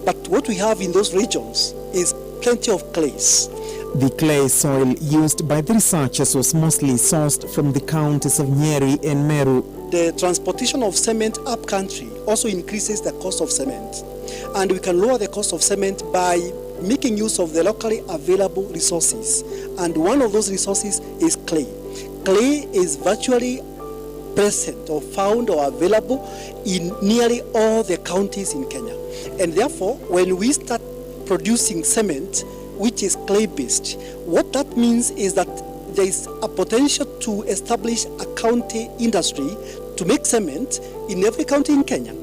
But what we have in those regions is plenty of clays. The clay soil used by the researchers was mostly sourced from the counties of Nyeri and Meru. The transportation of cement up country also increases the cost of cement. And we can lower the cost of cement by making use of the locally available resources. And one of those resources is clay. Clay is virtually present or found or available in nearly all the counties in Kenya. And therefore, when we start producing cement, which is clay-based, what that means is that there is a potential to establish a county industry to make cement in every county in Kenya.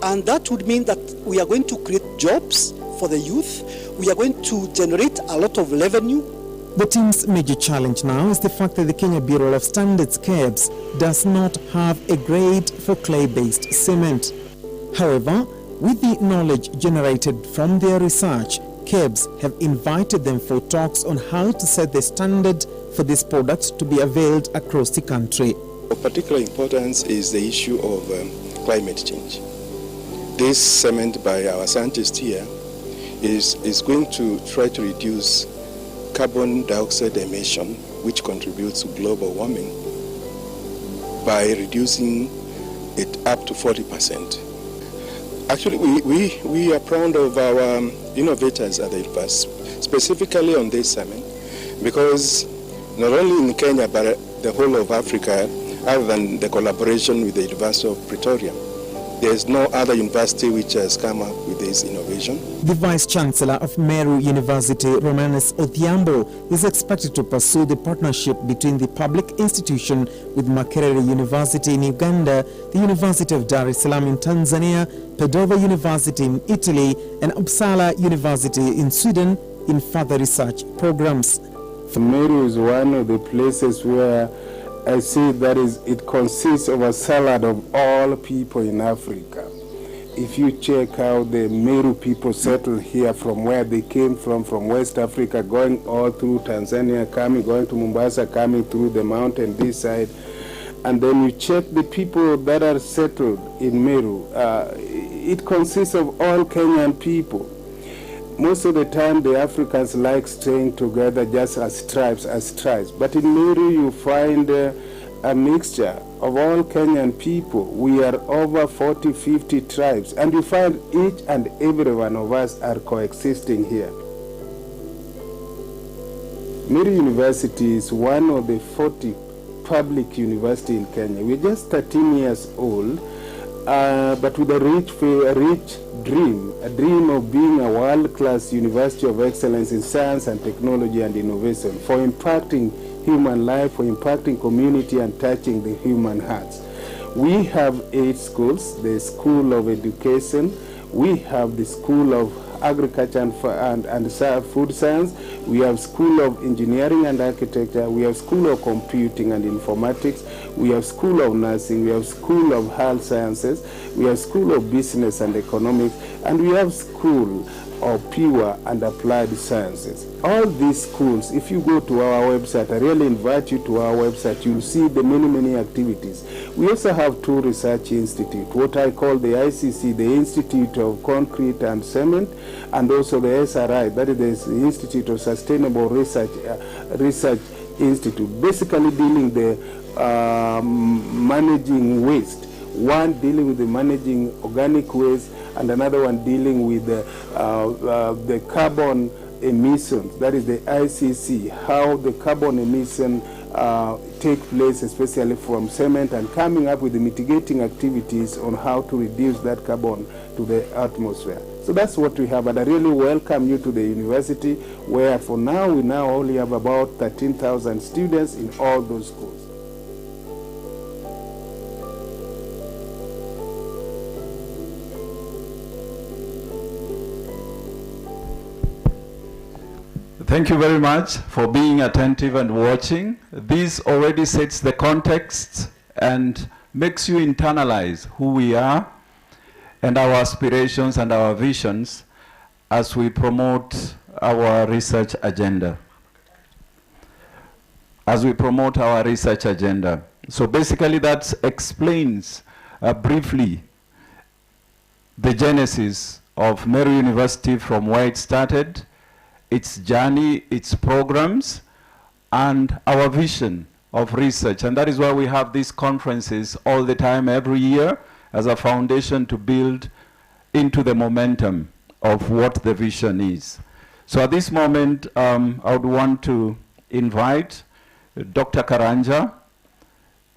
And that would mean that we are going to create jobs for the youth. We are going to generate a lot of revenue. The team's major challenge now is the fact that the Kenya Bureau of Standards, KEBS, does not have a grade for clay-based cement. However, with the knowledge generated from their research, KEBS have invited them for talks on how to set the standard for this product to be availed across the country. Of particular importance is the issue of climate change. This cement by our scientists here is going to try to reduce carbon dioxide emission, which contributes to global warming, by reducing it up to 40%. Actually, we are proud of our innovators at the university, specifically on this cement, because not only in Kenya, but the whole of Africa, other than the collaboration with the University of Pretoria, there's no other university which has come up with this innovation. The Vice-Chancellor of Meru University, Romanus Odhiambo, is expected to pursue the partnership between the public institution with Makerere University in Uganda, the University of Dar es Salaam in Tanzania, Padova University in Italy, and Uppsala University in Sweden in further research programs. Meru is one of the places where I see that it consists of a salad of all people in Africa. If you check out the Meru people settled here from where they came from West Africa, going all through Tanzania, going to Mombasa, coming through the mountain this side, and then you check the people that are settled in Meru, it consists of all Kenyan people. Most of the time, the Africans like staying together just as tribes, But in Meru, you find a mixture of all Kenyan people. We are over 40, 50 tribes, and you find each and every one of us are coexisting here. Meru University is one of the 40 public universities in Kenya. We're just 13 years old, but with a rich dream, a dream of being a world-class university of excellence in science and technology and innovation, for impacting human life, for impacting community and touching the human hearts. We have 8 schools: the School of Education, we have the School of Agriculture and Food Science, we have School of Engineering and Architecture, we have School of Computing and Informatics, we have School of Nursing, we have School of Health Sciences, we have School of Business and Economics, and we have School of Pure and Applied Sciences. All these schools, if you go to our website, I really invite you to our website, you'll see the many activities. We also have 2 research institutes, what I call the ICC, the Institute of Concrete and Cement, and also the SRI, that is the Institute of Sustainable Research Institute, basically dealing the managing waste. One dealing with the managing organic waste, and another one dealing with the carbon emissions. That is the ICC, how the carbon emission take place, especially from cement, and coming up with the mitigating activities on how to reduce that carbon to the atmosphere. So that's what we have, and I really welcome you to the university, where for now we now only have about 13,000 students in all those schools. Thank you very much for being attentive and watching. This already sets the context and makes you internalize who we are and our aspirations and our visions as we promote our research agenda. So basically that explains briefly the genesis of Meru University, from where it started, its journey, its programs, and our vision of research. And that is why we have these conferences all the time, every year, as a foundation to build into the momentum of what the vision is. So at this moment, I would want to invite Dr. Karanja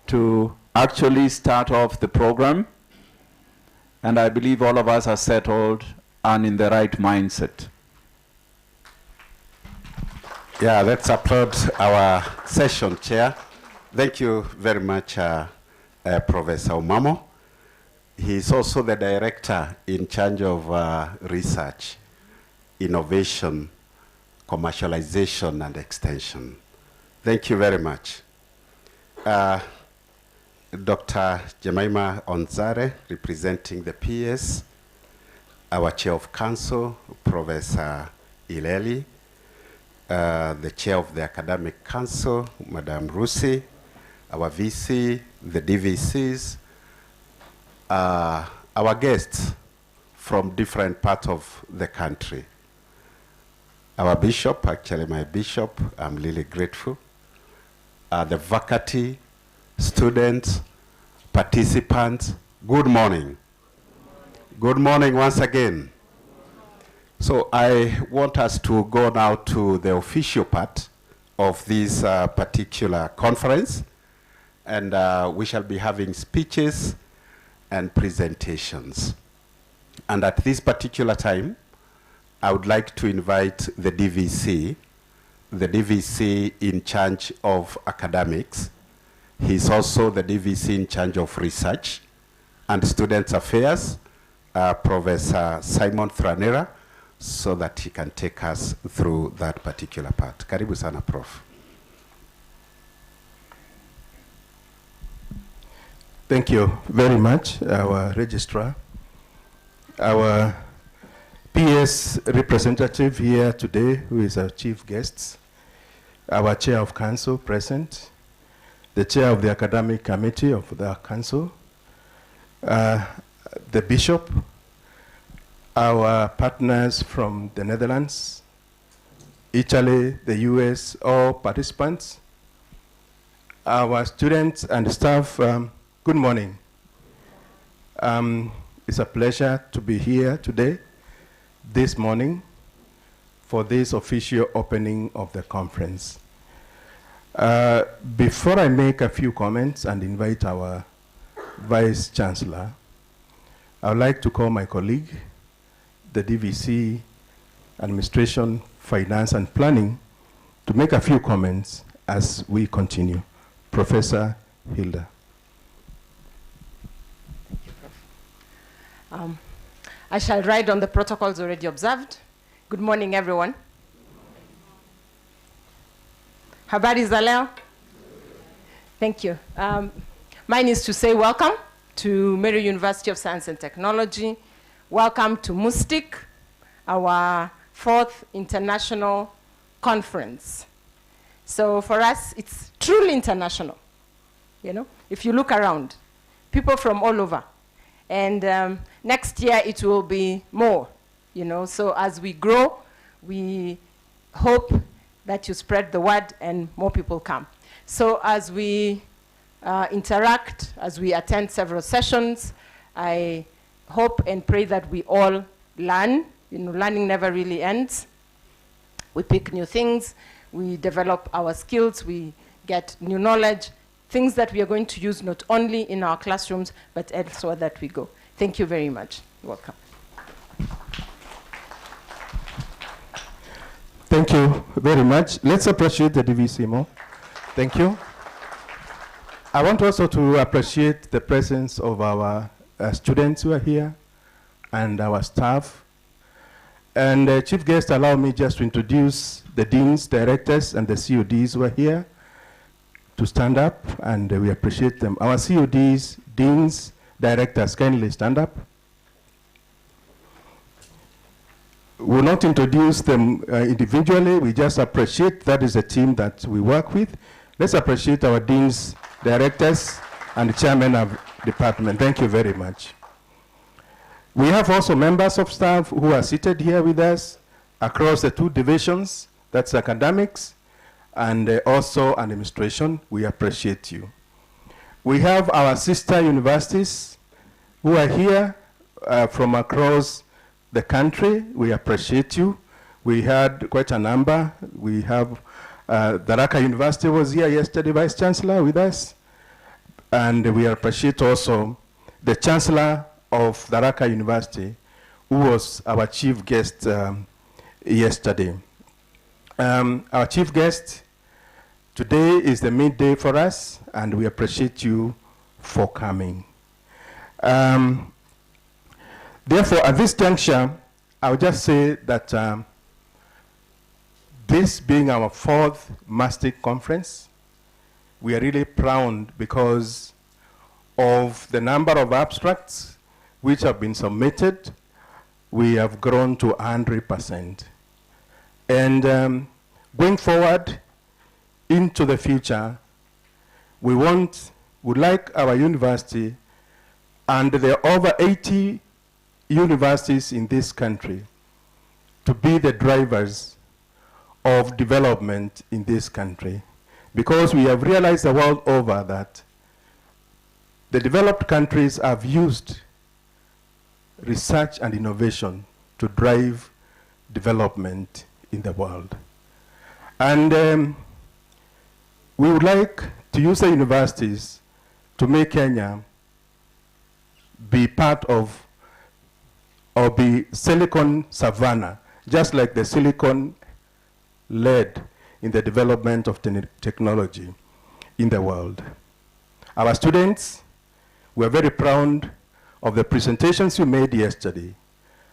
to actually start off the program. And I believe all of us are settled and in the right mindset. Yeah, let's applaud our session chair. Thank you very much, Professor Omamo. He is also the director in charge of research, innovation, commercialization, and extension. Thank you very much. Dr. Jemima Onzare, representing the PS, our chair of council, Professor Ileli, the chair of the academic council, Madam Rusi, our VC, the DVCs, our guests from different parts of the country. Our bishop, actually my bishop, I'm really grateful. The faculty, students, participants, good morning. Good morning once again. So I want us to go now to the official part of this particular conference, and we shall be having speeches and presentations. And at this particular time, I would like to invite the DVC in charge of academics. He's also the DVC in charge of research and student affairs, Professor Simon Thranera, so that he can take us through that particular part. Karibu sana, Prof. Thank you very much, our registrar. Our PS representative here today, who is our chief guest, our chair of council present, the chair of the academic committee of the council, the bishop, our partners from the Netherlands, Italy, the US, all participants, our students and staff, good morning. It's a pleasure to be here today, this morning, for this official opening of the conference. Before I make a few comments and invite our Vice Chancellor, I would like to call my colleague, the DVC Administration, Finance and Planning, to make a few comments as we continue. Professor Hilda. I shall ride on the protocols already observed. Good morning, everyone. Habari za leo? Thank you. Mine is to say welcome to Meru University of Science and Technology. Welcome to Mustic, our 4th international conference. So for us, it's truly international. You know, if you look around, people from all over. And next year it will be more, you know. So as we grow, we hope that you spread the word and more people come. So as we interact, as we attend several sessions, I hope and pray that we all learn. You know, learning never really ends. We pick new things, we develop our skills, we get new knowledge, things that we are going to use not only in our classrooms, but elsewhere that we go. Thank you very much. Welcome. Thank you very much. Let's appreciate the DVC more. Thank you. I want also to appreciate the presence of our students who are here and our staff. And Chief Guest, allow me just to introduce the deans, directors, and the CODs who are here to stand up, and we appreciate them. Our CODs, deans, directors, kindly stand up. We'll not introduce them individually, we just appreciate that is a team that we work with. Let's appreciate our deans, directors, and chairman of department. Thank you very much. We have also members of staff who are seated here with us across the 2 divisions, that's academics, and also administration. We appreciate you. We have our sister universities who are here from across the country. We appreciate you. We had quite a number. We have Tharaka University was here yesterday, Vice Chancellor, with us. And we appreciate also the Chancellor of Tharaka University, who was our chief guest yesterday. Our chief guest today is the midday for us, and we appreciate you for coming. Therefore, at this juncture, I would just say that this being our 4th Mustic conference, we are really proud because of the number of abstracts which have been submitted. We have grown to 100%. And going forward into the future, we would like our university and the over 80 universities in this country to be the drivers of development in this country, because we have realized the world over that the developed countries have used research and innovation to drive development in the world. And we would like to use the universities to make Kenya be part of or be silicon savannah, just like the silicon led in the development of technology in the world. Our students were very proud of the presentations you made yesterday,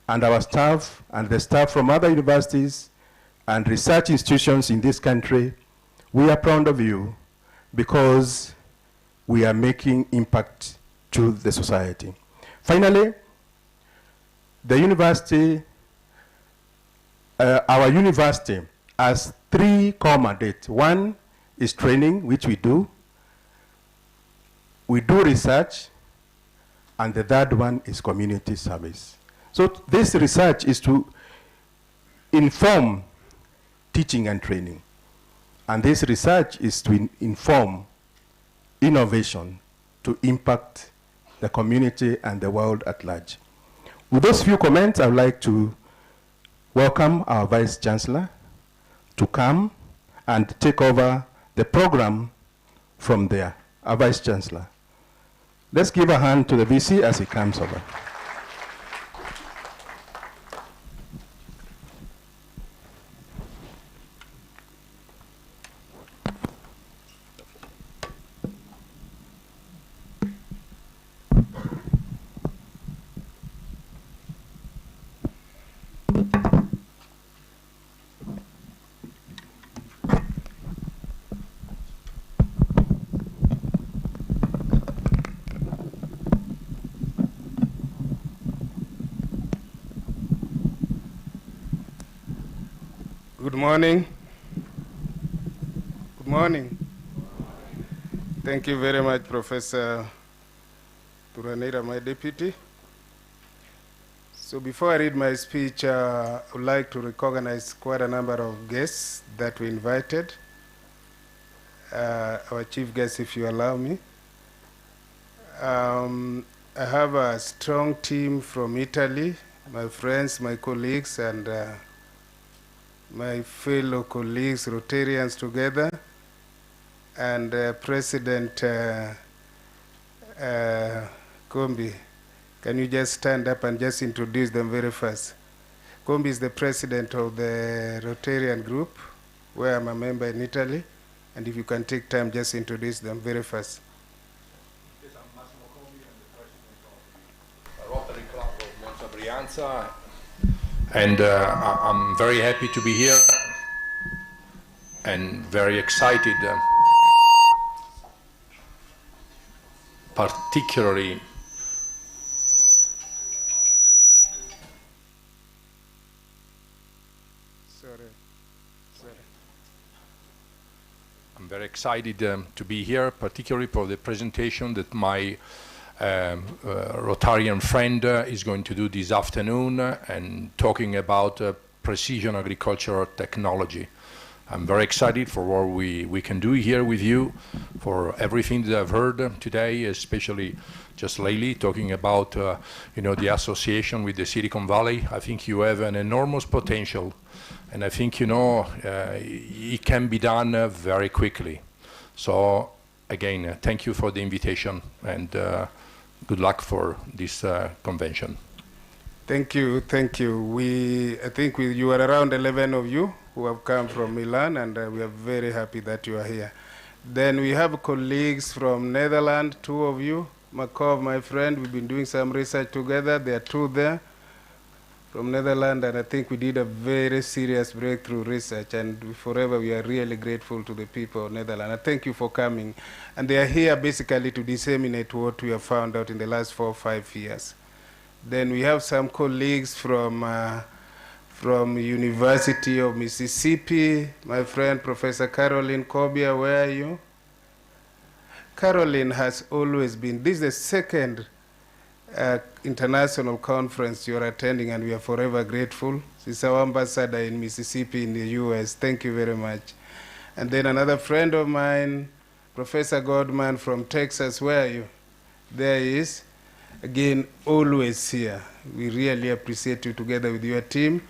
and our staff and the staff from other universities and research institutions in this country, we are proud of you because we are making impact to the society. Finally, the university, our university has 3 core mandates. One is training, which we do. We do research, and the third one is community service. So this research is to inform teaching and training. And this research is to inform innovation to impact the community and the world at large. With those few comments, I would like to welcome our Vice Chancellor to come and take over the program from there. Our Vice Chancellor. Let's give a hand to the VC as he comes over. Good morning. Good morning. Thank you very much, Professor Turanira, my deputy. So before I read my speech, I would like to recognize quite a number of guests that we invited. Our chief guest, if you allow me. I have a strong team from Italy, my friends, my colleagues, and my fellow colleagues, Rotarians together, and President Kombi. Can you just stand up and just introduce them very fast? Kombi is the president of the Rotarian group, where I'm a member in Italy, and if you can take time, just introduce them very fast. Yes, I'm Massimo Kombi, I'm the president of the Rotary Club of Monza Brianza. And I'm very happy to be here and very excited, particularly I'm very excited to be here, particularly for the presentation that my Rotarian friend is going to do this afternoon and talking about precision agricultural technology. I'm very excited for what we can do here with you, for everything that I've heard today, especially just lately talking about the association with the Silicon Valley. I think you have an enormous potential, and I think it can be done very quickly. So again, thank you for the invitation, and good luck for this convention. Thank you, thank you. I think you are around 11 of you who have come from Milan, and we are very happy that you are here. Then we have colleagues from Netherlands, 2 of you. Makov, my friend, we've been doing some research together. There are 2 there from Netherlands, and I think we did a very serious breakthrough research, and forever we are really grateful to the people of Netherlands. And thank you for coming. And they are here basically to disseminate what we have found out in the last 4 or 5 years. Then we have some colleagues from University of Mississippi. My friend, Professor Caroline Kobia, where are you? Caroline has always been, this is the second international conference you're attending, and we are forever grateful. She's our ambassador in Mississippi in the US. Thank you very much. And then another friend of mine, Professor Godman from Texas. Where are you? There he is. Again, always here. We really appreciate you together with your team.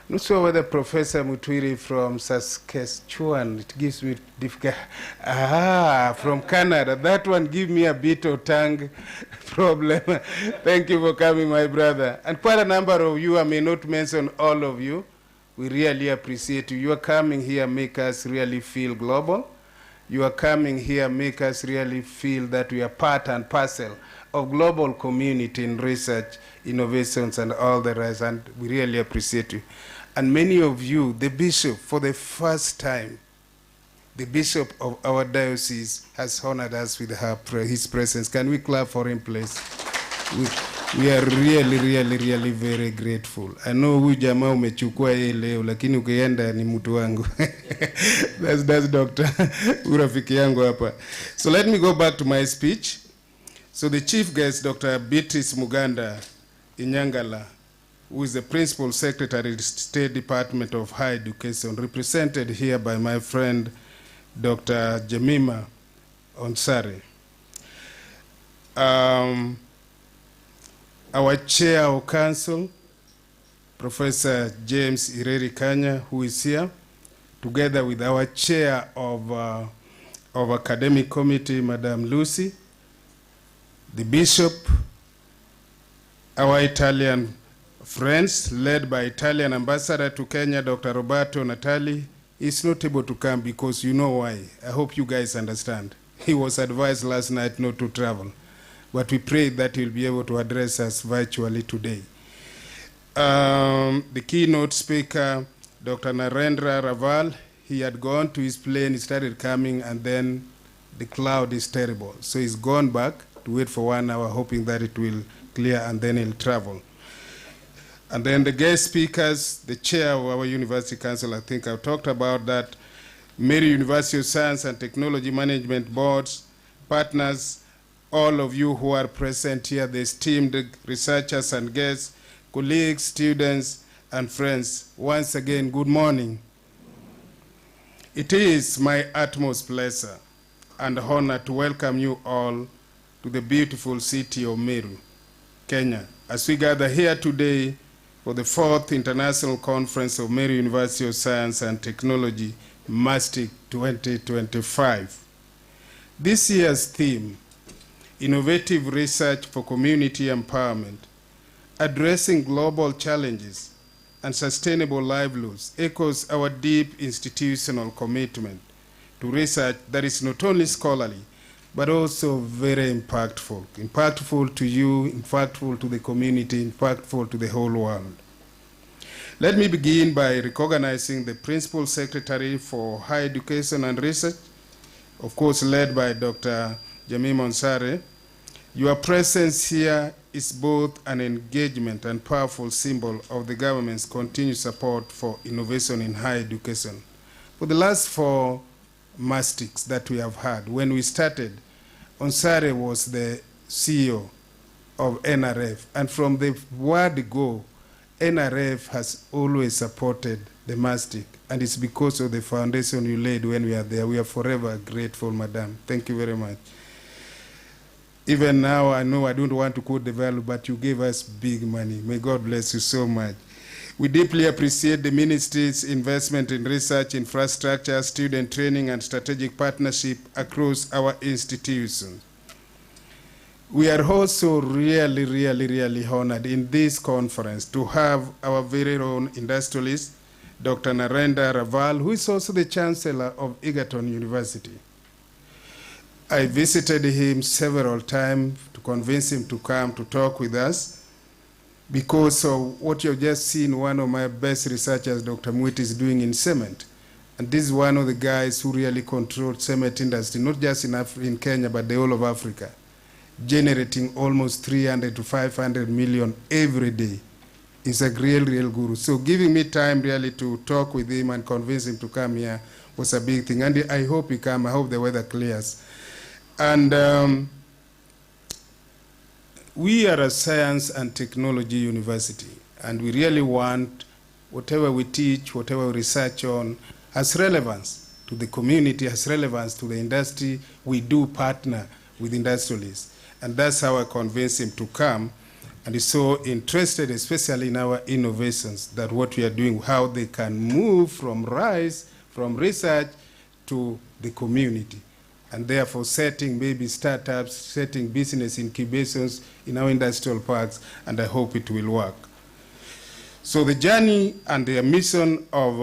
Not sure whether Professor Mutwiri from Saskatchewan, it gives me difficult. From Canada. That one give me a bit of tongue problem. Thank you for coming, my brother. And quite a number of you, I may not mention all of you. We really appreciate you. You are coming here, make us really feel global. You are coming here, make us really feel that we are part and parcel of global community in research, innovations, and all the rest, and we really appreciate you. And many of you, the bishop, for the first time, the bishop of our diocese has honored us with his presence. Can we clap for him, please? We are really, really, really very grateful. I know huyu jamaa umechukua yeye leo, lakini ukienda ni mtu wangu. That's Dr. urafiki yangu hapa. So let me go back to my speech. So the chief guest, Dr. Beatrice Muganda Inyangala, who is the Principal Secretary of the State Department of Higher Education, represented here by my friend, Dr. Jemima Onsare. Our Chair of Council, Professor James Ireri Kanya, who is here, together with our Chair of Academic Committee, Madam Lucy, the Bishop, our Italian friends, led by Italian Ambassador to Kenya, Dr. Roberto Natali, is not able to come because you know why. I hope you guys understand. He was advised last night not to travel, but we pray that he'll be able to address us virtually today. The keynote speaker, Dr. Narendra Raval, he had gone to his plane, he started coming, and then the cloud is terrible. So he's gone back to wait for 1 hour, hoping that it will clear, and then he'll travel. And then the guest speakers, the chair of our University Council, I think I've talked about that, Meru University of Science and Technology Management Boards, partners, all of you who are present here, the esteemed researchers and guests, colleagues, students, and friends, once again, good morning. It is my utmost pleasure and honor to welcome you all to the beautiful city of Meru, Kenya, as we gather here today for the 4th International Conference of Meru University of Science and Technology, Mustic 2025. This year's theme, Innovative Research for Community Empowerment, Addressing Global Challenges and Sustainable Livelihoods, echoes our deep institutional commitment to research that is not only scholarly, but also very impactful. Impactful to you, impactful to the community, impactful to the whole world. Let me begin by recognizing the Principal Secretary for Higher Education and Research, of course led by Dr. Jemima Onsare. Your presence here is both an engagement and powerful symbol of the government's continued support for innovation in higher education. For the last 4 Mustics that we have had, when we started, Onsare was the CEO of NRF, and from the word go, NRF has always supported the Mustic, and it's because of the foundation you laid when we are there. We are forever grateful, Madam. Thank you very much. Even now, I know I don't want to quote the value, but you gave us big money. May God bless you so much. We deeply appreciate the Ministry's investment in research, infrastructure, student training, and strategic partnership across our institutions. We are also really, really, really honored in this conference to have our very own industrialist, Dr. Narendra Raval, who is also the Chancellor of Egerton University. I visited him several times to convince him to come to talk with us because of what you've just seen one of my best researchers, Dr. Mwiti, is doing in cement. And this is one of the guys who really controlled cement industry, not just in Kenya, but the whole of Africa, generating almost 300 to 500 million every day. He's a real guru. So giving me time really to talk with him and convince him to come here was a big thing. And I hope he comes. I hope the weather clears. And we are a science and technology university, and we really want whatever we teach, whatever we research on, has relevance to the community, has relevance to the industry. We do partner with industrialists. And that's how I convinced him to come. and is so interested, especially in our innovations, that what we are doing, how they can move from research to the community, and therefore setting maybe startups, setting business incubations in our industrial parks, and I hope it will work. So the journey and the mission of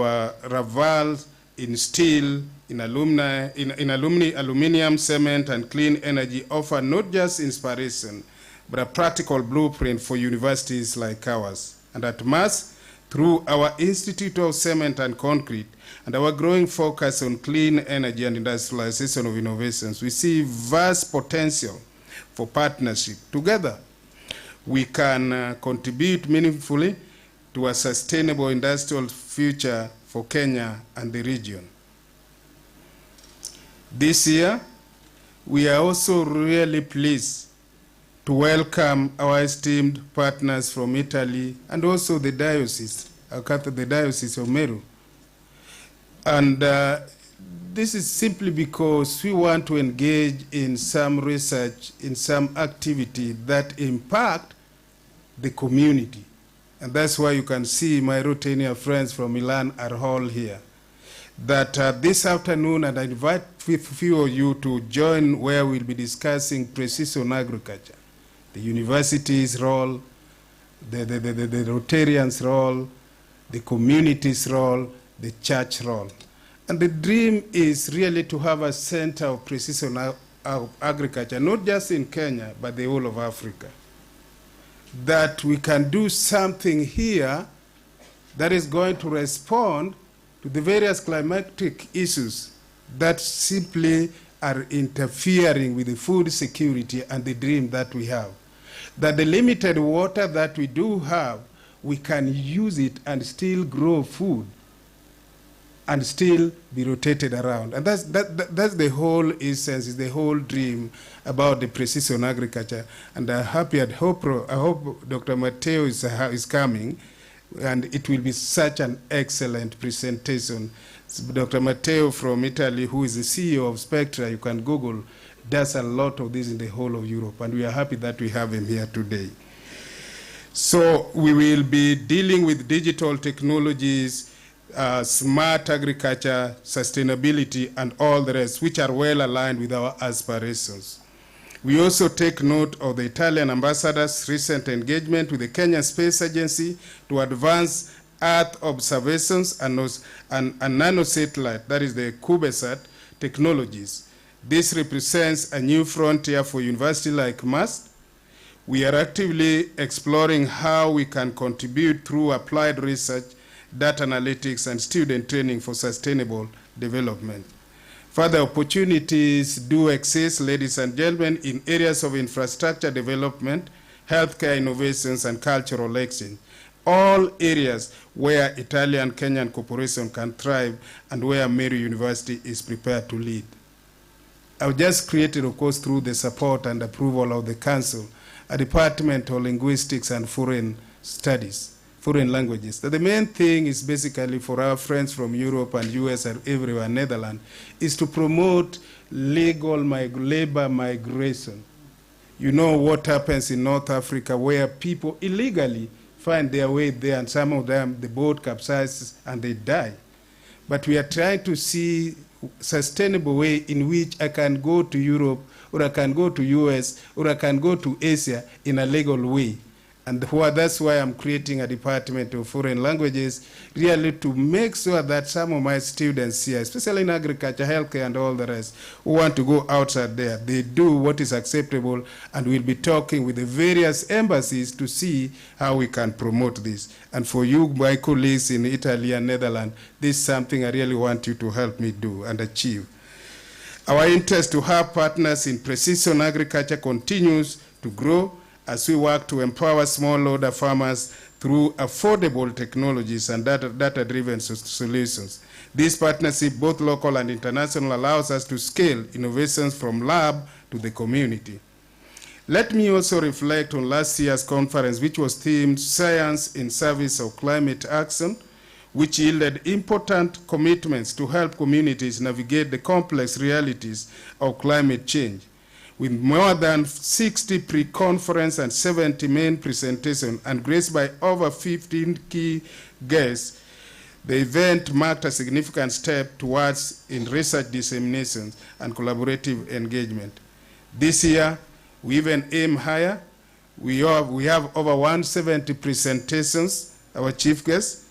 Raval in steel, in aluminum, cement, and clean energy offer not just inspiration, but a practical blueprint for universities like ours. And at MAS, through our Institute of Cement and Concrete and our growing focus on clean energy and industrialization of innovations, we see vast potential for partnership. Together, we can contribute meaningfully to a sustainable industrial future for Kenya and the region. This year, we are also really pleased to welcome our esteemed partners from Italy and also the diocese of Meru. And this is simply because we want to engage in some research, in some activity that impact the community. And that's why you can see my Rotania friends from Milan are all here. That this afternoon, and I invite a few of you to join where we'll be discussing precision agriculture, the university's role, the Rotarians' role, the community's role, the church role. And the dream is really to have a center of precision agriculture, not just in Kenya, but the whole of Africa. That we can do something here that is going to respond to the various climatic issues that simply are interfering with the food security and the dream that we have. That the limited water that we do have, we can use it and still grow food and still be rotated around. And that's the whole essence, is the whole dream about the precision agriculture. And I hope Dr. Matteo is coming, and it will be such an excellent presentation. Dr. Matteo from Italy, who is the CEO of Spectra, you can Google, does a lot of this in the whole of Europe, and we are happy that we have him here today. So we will be dealing with digital technologies, smart agriculture, sustainability, and all the rest, which are well aligned with our aspirations. We also take note of the Italian ambassador's recent engagement with the Kenya Space Agency to advance Earth observations and nanosatellite, that is the CubeSat technologies. This represents a new frontier for a university like MAS. We are actively exploring how we can contribute through applied research, data analytics, and student training for sustainable development. Further opportunities do exist, ladies and gentlemen, in areas of infrastructure development, healthcare innovations, and cultural exchange. All areas where Italian-Kenyan cooperation can thrive and where Meru University is prepared to lead. I've just created, of course, through the support and approval of the Council, a Department of Linguistics and Foreign Studies, foreign languages. The main thing is basically for our friends from Europe and US and everywhere, Netherlands, is to promote legal labor migration. You know what happens in North Africa, where people illegally find their way there, and some of them, the boat capsizes and they die. But we are trying to see sustainable way in which I can go to Europe, or I can go to US, or I can go to Asia in a legal way. And that's why I'm creating a Department of Foreign Languages, really to make sure that some of my students here, especially in agriculture, healthcare, and all the rest, who want to go outside there, they do what is acceptable, and we'll be talking with the various embassies to see how we can promote this. And for you, my colleagues in Italy and Netherlands, this is something I really want you to help me do and achieve. Our interest to have partners in precision agriculture continues to grow as we work to empower smallholder farmers through affordable technologies and data-driven solutions. This partnership, both local and international, allows us to scale innovations from lab to the community. Let me also reflect on last year's conference, which was themed Science in Service of Climate Action, which yielded important commitments to help communities navigate the complex realities of climate change. with more than 60 pre-conference and 70 main presentations and graced by over 15 key guests. The event marked a significant step towards in research dissemination and collaborative engagement. This year, we even aim higher. We have over 170 presentations, our chief guests,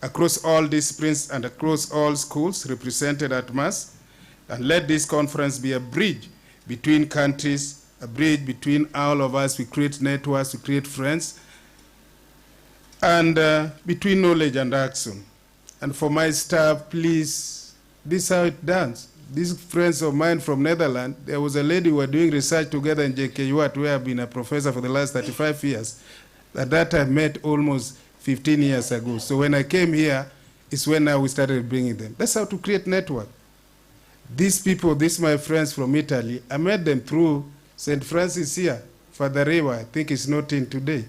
across all disciplines and across all schools represented at Mass. And let this conference be a bridge between countries, a bridge between all of us. We create networks, we create friends, and between knowledge and action. And for my staff, please, this is how it done. These friends of mine from Netherlands, there was a lady who were doing research together in JKU, where I've been a professor for the last 35 years. That I met almost 15 years ago. So when I came here, it's when now we started bringing them. That's how to create network. These people, these my friends from Italy, I met them through St. Francis here, Father Rewa, I think it's not in today.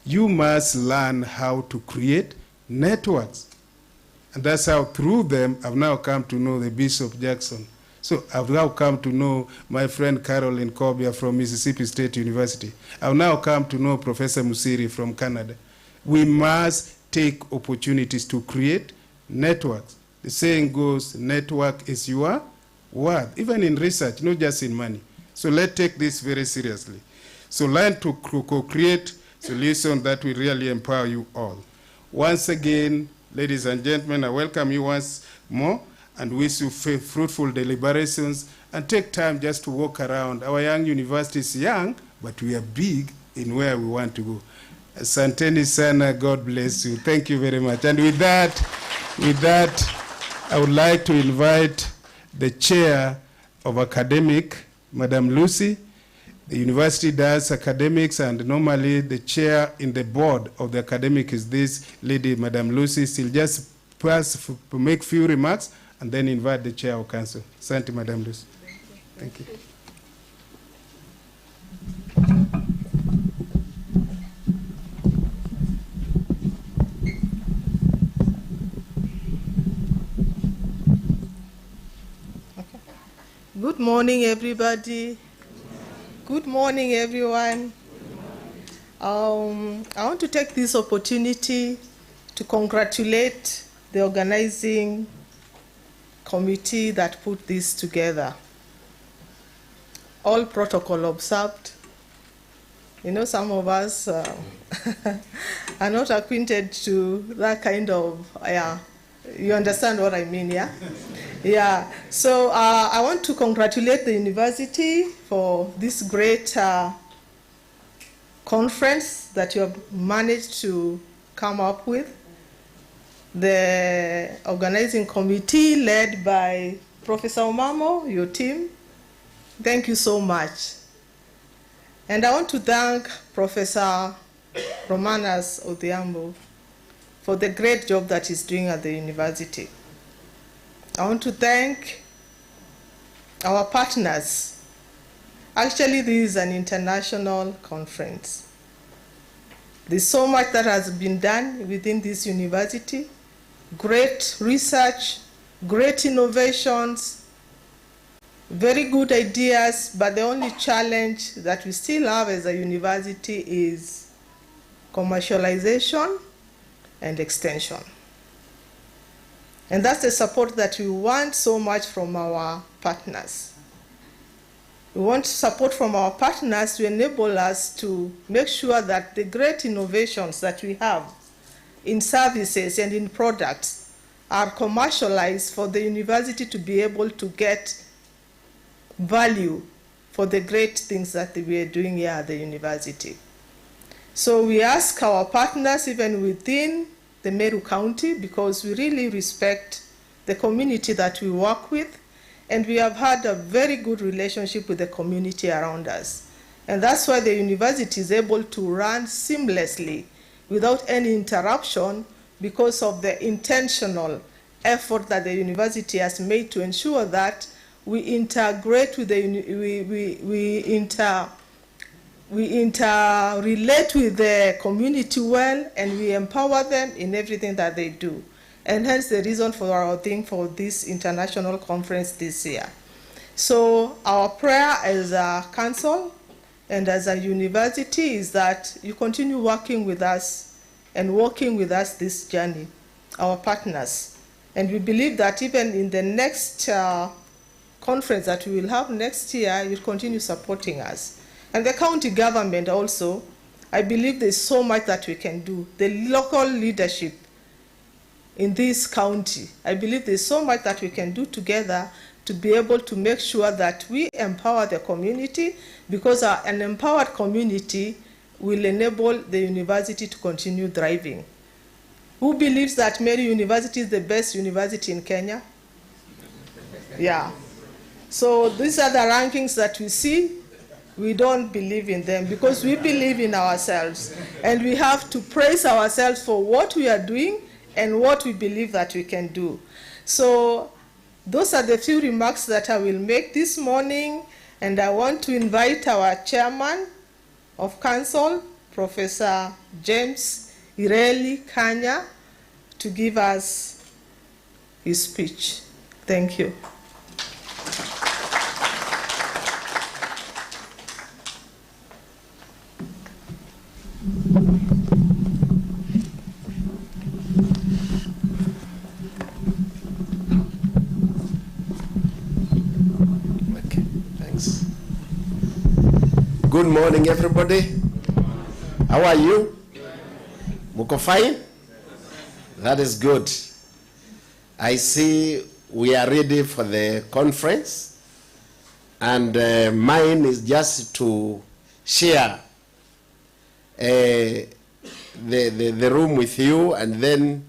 You must learn how to create networks. And that's how, through them, I've now come to know the Bishop Jackson. So I've now come to know my friend Caroline Corbia from Mississippi State University. I've now come to know Professor Musiri from Canada. We must take opportunities to create networks. The saying goes, network is your worth, even in research, not just in money. So let's take this very seriously. So learn to co-create solutions that will really empower you all. Once again, ladies and gentlemen, I welcome you once more and wish you fruitful deliberations, and take time just to walk around. Our young university is young, but we are big in where we want to go. Asanteni sana, God bless you. Thank you very much. And with that, I would like to invite the chair of academic, Madam Lucy. The university does academics, and normally the chair in the board of the academic is this lady, Madam Lucy. She'll just make few remarks and then invite the chair of council. Asante, Madam Lucy. Thank you. Good morning, everybody. Good morning, everyone. I want to take this opportunity to congratulate the organizing committee that put this together. All protocol observed. You know, some of us are not acquainted to that kind of, you understand what I mean, yeah? Yeah, so I want to congratulate the university for this great conference that you have managed to come up with. The organizing committee led by Professor Omamo, your team, thank you so much. And I want to thank Professor Romanas Odhiambo for the great job that he's doing at the university. I want to thank our partners. Actually, this is an international conference. There's so much that has been done within this university. Great research, great innovations, very good ideas, but the only challenge that we still have as a university is commercialization and extension. And that's the support that we want so much from our partners. We want support from our partners to enable us to make sure that the great innovations that we have in services and in products are commercialized for the university to be able to get value for the great things that we are doing here at the university. So we ask our partners, even within the Meru County, because we really respect the community that we work with, and we have had a very good relationship with the community around us. And that's why the university is able to run seamlessly without any interruption, because of the intentional effort that the university has made to ensure that we integrate with the we interrelate with the community well, and we empower them in everything that they do. And hence the reason for our thing for this international conference this year. So our prayer as a council and as a university is that you continue working with us and walking with us this journey, our partners. And we believe that even in the next conference that we will have next year, you'll continue supporting us. And the county government also, I believe there's so much that we can do. The local leadership in this county, I believe there's so much that we can do together to be able to make sure that we empower the community, because an empowered community will enable the university to continue thriving. Who believes that Meru University is the best university in Kenya? Yeah. So these are the rankings that we see. We don't believe in them because we believe in ourselves. And we have to praise ourselves for what we are doing and what we believe that we can do. So those are the few remarks that I will make this morning. And I want to invite our chairman of council, Professor James Ireli Kanya, to give us his speech. Thank you. Okay, thanks. Good morning, everybody. How are you? Muko fine? That is good. I see we are ready for the conference, and mine is just to share the room with you, and then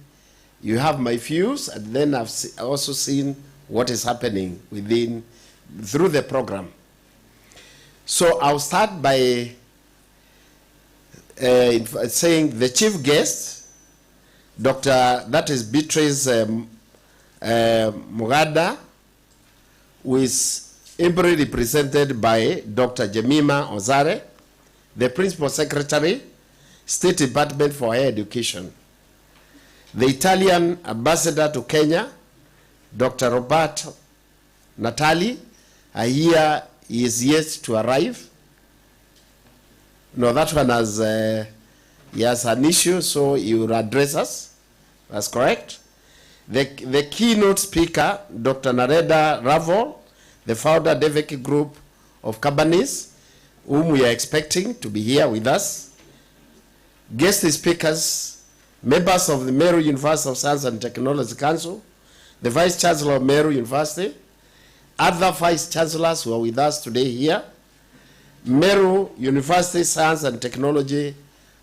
you have my views, and then I've also seen what is happening within through the program. So I'll start by saying the chief guest, that is Beatrice Mugada, who is ably represented by Dr. Jemima Ozare, the Principal Secretary, State Department for Higher Education. The Italian Ambassador to Kenya, Dr. Roberto Natali, I hear he is yet to arrive. No, that one has, he has an issue, so he will address us. That's correct. The keynote speaker, Dr. Nareda Raval, the founder of Deveki Group of companies, whom we are expecting to be here with us. Guest speakers, members of the Meru University of Science and Technology Council, the Vice Chancellor of Meru University, other Vice Chancellors who are with us today here, Meru University Science and Technology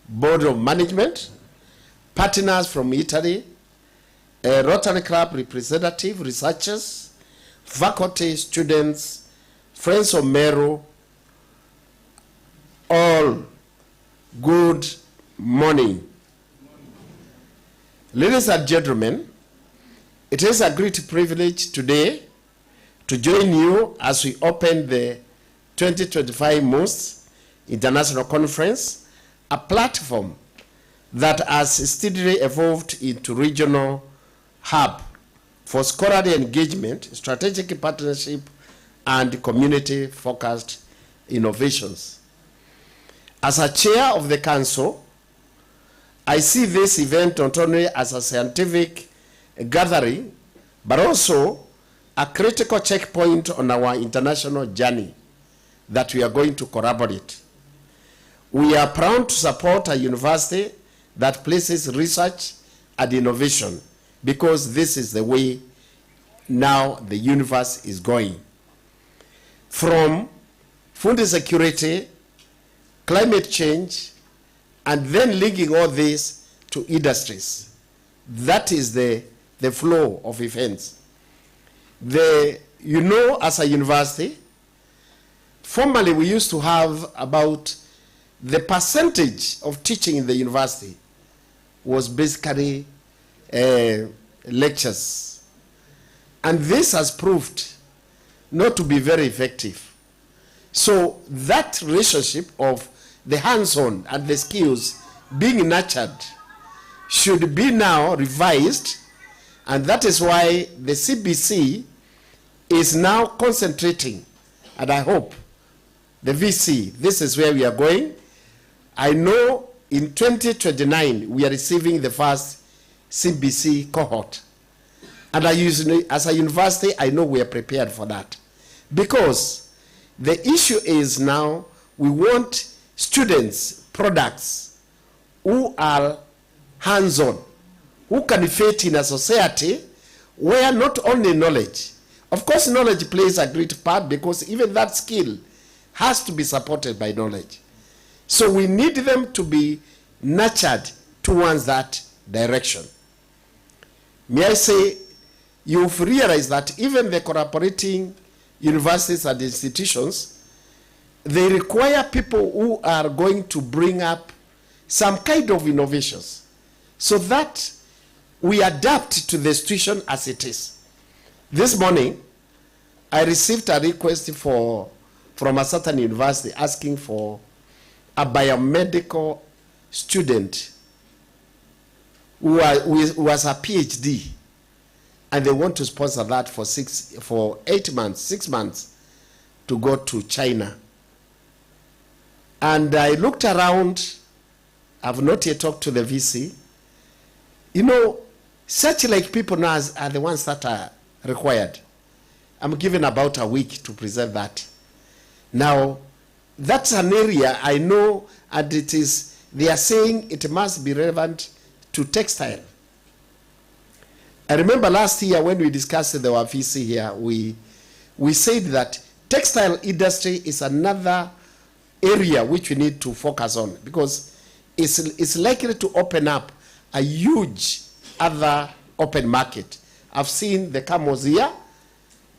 Board of Management, partners from Italy, Rotary Club representative, researchers, faculty, students, friends of Meru, all good morning. Ladies and gentlemen, it is a great privilege today to join you as we open the 2025 MUST International Conference, a platform that has steadily evolved into regional hub for scholarly engagement, strategic partnership, and community-focused innovations. As a chair of the council, I see this event not only as a scientific gathering, but also a critical checkpoint on our international journey that we are going to collaborate. We are proud to support a university that places research and innovation, because this is the way now the universe is going. From food security, climate change, and then linking all this to industries. That is the flow of events. You know, as a university, formerly we used to have about the percentage of teaching in the university was basically lectures. And this has proved not to be very effective. So that relationship of the hands-on and the skills being nurtured should be now revised, and that is why the CBC is now concentrating, and I hope the VC, this is where we are going. I know in 2029 we are receiving the first CBC cohort. And as a university, I know we are prepared for that. Because the issue is now we want students, products, who are hands-on, who can fit in a society where not only knowledge, of course knowledge plays a great part because even that skill has to be supported by knowledge. So we need them to be nurtured towards that direction. May I say, you've realized that even the cooperating universities and institutions, they require people who are going to bring up some kind of innovations so that we adapt to the situation as it is. This morning, I received a request from a certain university asking for a biomedical student who was a PhD, and they want to sponsor that for 6 months to go to China. And I looked around. I've not yet talked to the VC. You know, such like people now are the ones that are required. I'm given about a week to present that. Now, that's an area I know, and they are saying it must be relevant to textile. I remember last year when we discussed the VC here, we said that textile industry is another area which we need to focus on because it's likely to open up a huge other open market. I've seen the camels here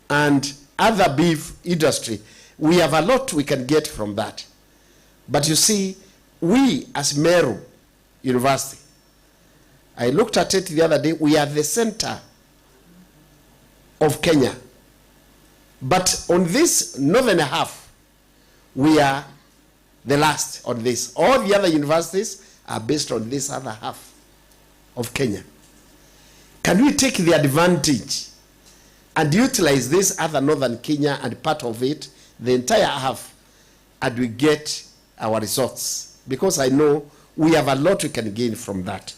and other beef industry. We have a lot we can get from that. But you see, we as Meru University, I looked at it the other day, we are the center of Kenya. But on this northern half, we are the last on this. All the other universities are based on this other half of Kenya. Can we take the advantage and utilize this other northern Kenya and part of it, the entire half, and we get our results? Because I know we have a lot we can gain from that.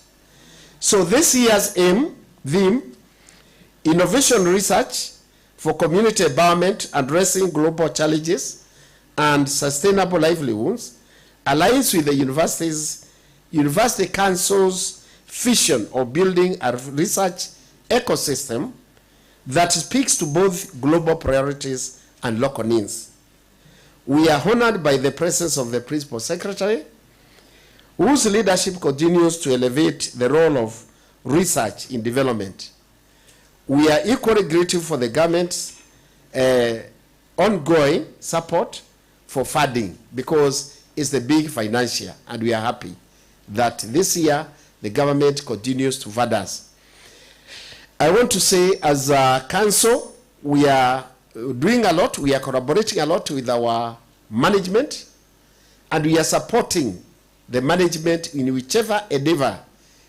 So this year's theme, innovation research for community empowerment, addressing global challenges and sustainable livelihoods, aligns with the University Council's vision of building a research ecosystem that speaks to both global priorities and local needs. We are honored by the presence of the Principal Secretary, whose leadership continues to elevate the role of research in development. We are equally grateful for the government's ongoing support for funding because it's the big financier, and we are happy that this year the government continues to fund us. I want to say, as a council, we are doing a lot, we are collaborating a lot with our management, and we are supporting the management in whichever endeavor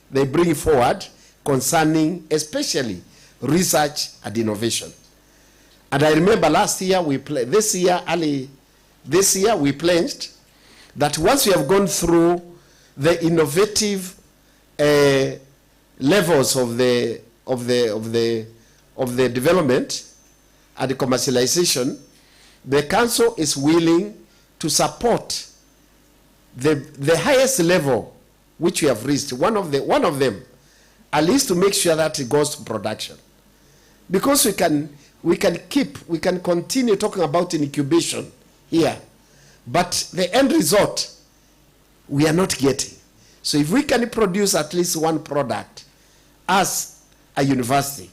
they bring forward concerning especially research and innovation. And I remember last year, this year we pledged that once we have gone through the innovative levels of the development and the commercialization, the council is willing to support the highest level which we have reached, one of them, at least to make sure that it goes to production. Because we can continue talking about incubation here, but the end result we are not getting. So if we can produce at least one product as a university,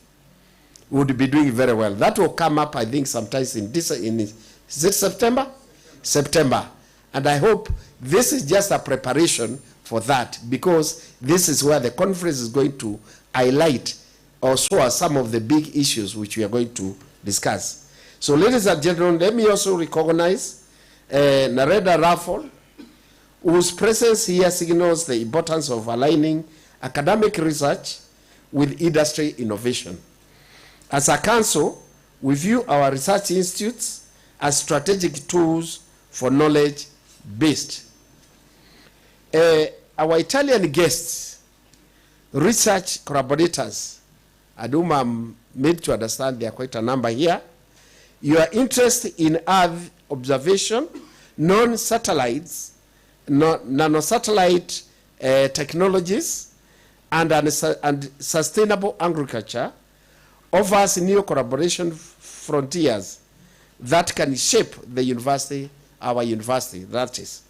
we would be doing very well. That will come up, I think, sometimes is it September? September. And I hope this is just a preparation for that, because this is where the conference is going to highlight also some of the big issues which we are going to discuss. So ladies and gentlemen, let me also recognize Nareda Raffle, whose presence here signals the importance of aligning academic research with industry innovation. As a council, We view our research institutes as strategic tools for knowledge-based. Our Italian guests, research collaborators, and whom I'm made to understand there are quite a number here, your interest in Earth observation, non-satellites, nanosatellite technologies, and sustainable agriculture offers new collaboration frontiers that can shape the university, our university, that is.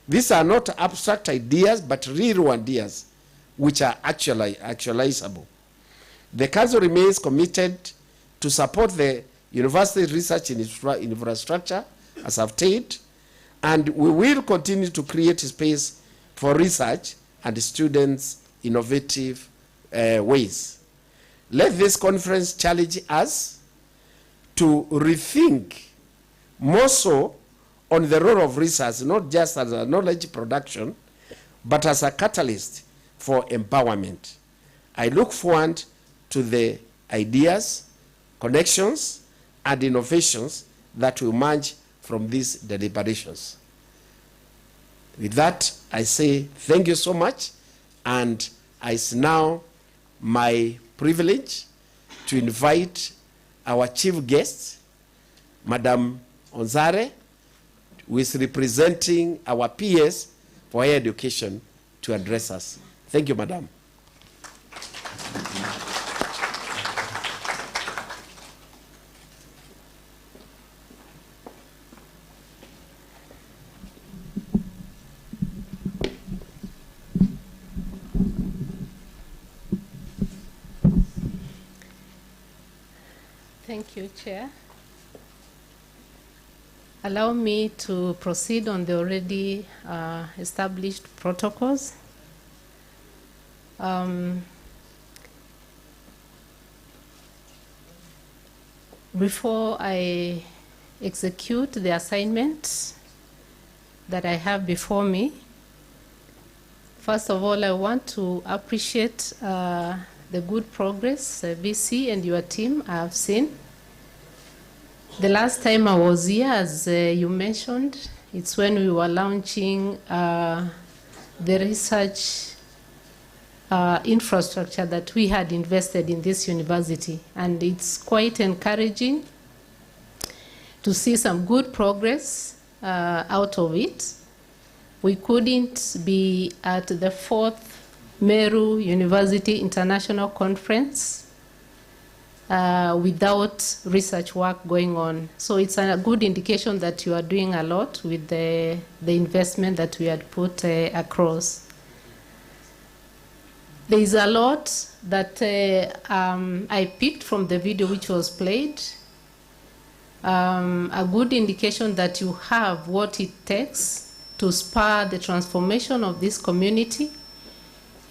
These are not abstract ideas, but real ideas, which are actualizable. The Council remains committed to support the university research infrastructure, as I've stated, and we will continue to create space for research and students' innovative ways. Let this conference challenge us to rethink more so on the role of research, not just as a knowledge production, but as a catalyst for empowerment. I look forward to the ideas, connections, and innovations that will emerge from these deliberations. With that, I say thank you so much, and it's now my privilege to invite our chief guest, Madam Onzare, who is representing our PS for higher education, to address us. Thank you, Madam. Thank you, Chair. Allow me to proceed on the already established protocols. Before I execute the assignment that I have before me, first of all, I want to appreciate the good progress VC and your team have seen. The last time I was here, as you mentioned, it's when we were launching the research infrastructure that we had invested in this university. And it's quite encouraging to see some good progress out of it. We couldn't be at the 4th Meru University International Conference without research work going on. So it's a good indication that you are doing a lot with the investment that we had put across. There is a lot that I picked from the video which was played. A good indication that you have what it takes to spur the transformation of this community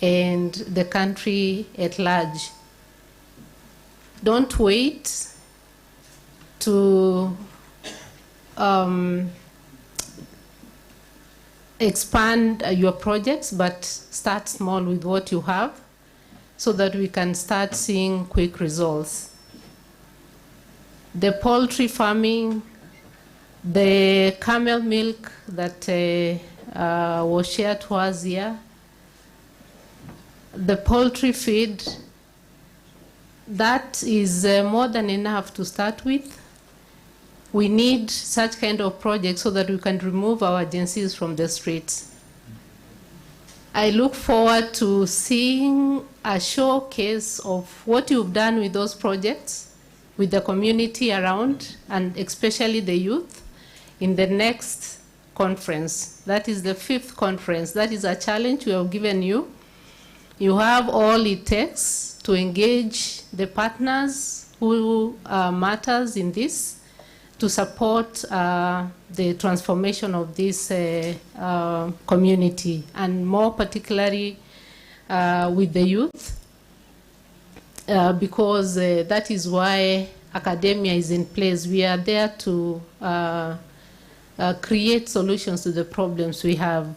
and the country at large. Don't wait to expand your projects, but start small with what you have so that we can start seeing quick results. The poultry farming, the camel milk that was shared to us here, the poultry feed, that is more than enough to start with. We need such kind of projects so that we can remove our agencies from the streets. I look forward to seeing a showcase of what you've done with those projects, with the community around, and especially the youth, in the next conference. That is the 5th conference. That is a challenge we have given you. You have all it takes to engage the partners who matters in this, to support the transformation of this community, and more particularly with the youth, because that is why academia is in place. We are there to create solutions to the problems we have.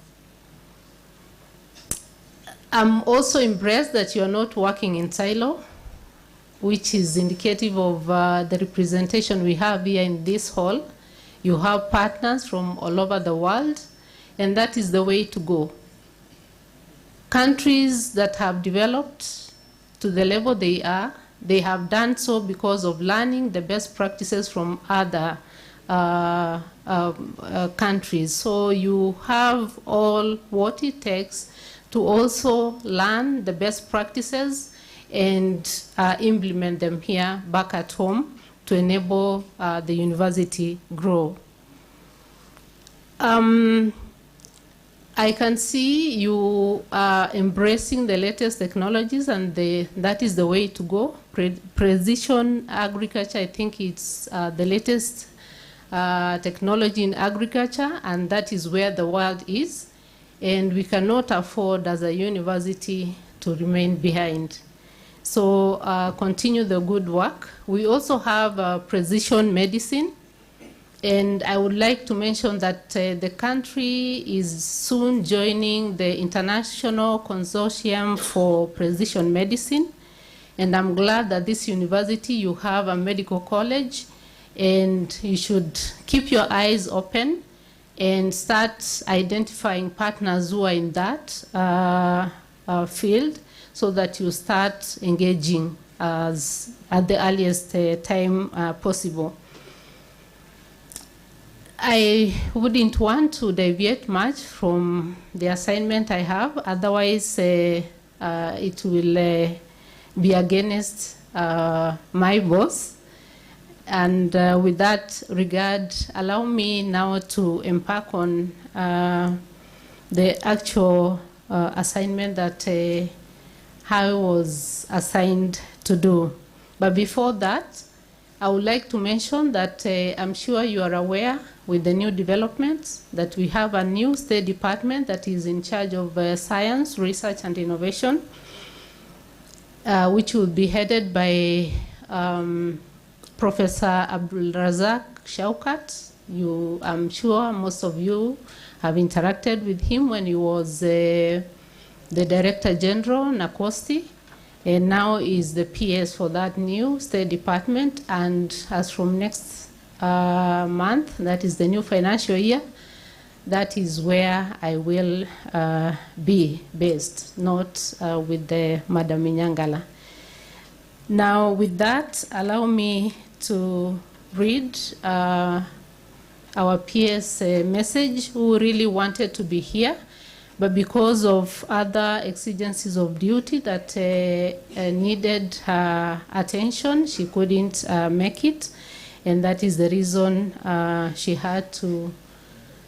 I'm also impressed that you're not working in silo. which is indicative of the representation we have here in this hall. You have partners from all over the world, and that is the way to go. Countries that have developed to the level they are, they have done so because of learning the best practices from other countries. So you have all what it takes to also learn the best practices and implement them here back at home to enable the university grow. I can see you are embracing the latest technologies, and that is the way to go. Precision agriculture, I think it's the latest technology in agriculture, and that is where the world is. And we cannot afford as a university to remain behind. So continue the good work. We also have precision medicine. And I would like to mention that the country is soon joining the International Consortium for Precision Medicine. And I'm glad that this university, you have a medical college, and you should keep your eyes open and start identifying partners who are in that field so that you start engaging at the earliest time possible. I wouldn't want to deviate much from the assignment I have, otherwise it will be against my boss. And with that regard, allow me now to embark on the actual assignment that I was assigned to do. But before that, I would like to mention that I'm sure you are aware with the new developments that we have a new state department that is in charge of science, research, and innovation, which will be headed by Professor Abdulrazak Shaukat. I'm sure most of you have interacted with him when he was the Director General, Nakosti, and now is the PS for that new State Department. And as from next month, that is the new financial year, that is where I will be based, not with the Madam Inyangala. Now with that, allow me to read our PS message, who really wanted to be here, but because of other exigencies of duty that needed her attention, she couldn't make it. And that is the reason she had to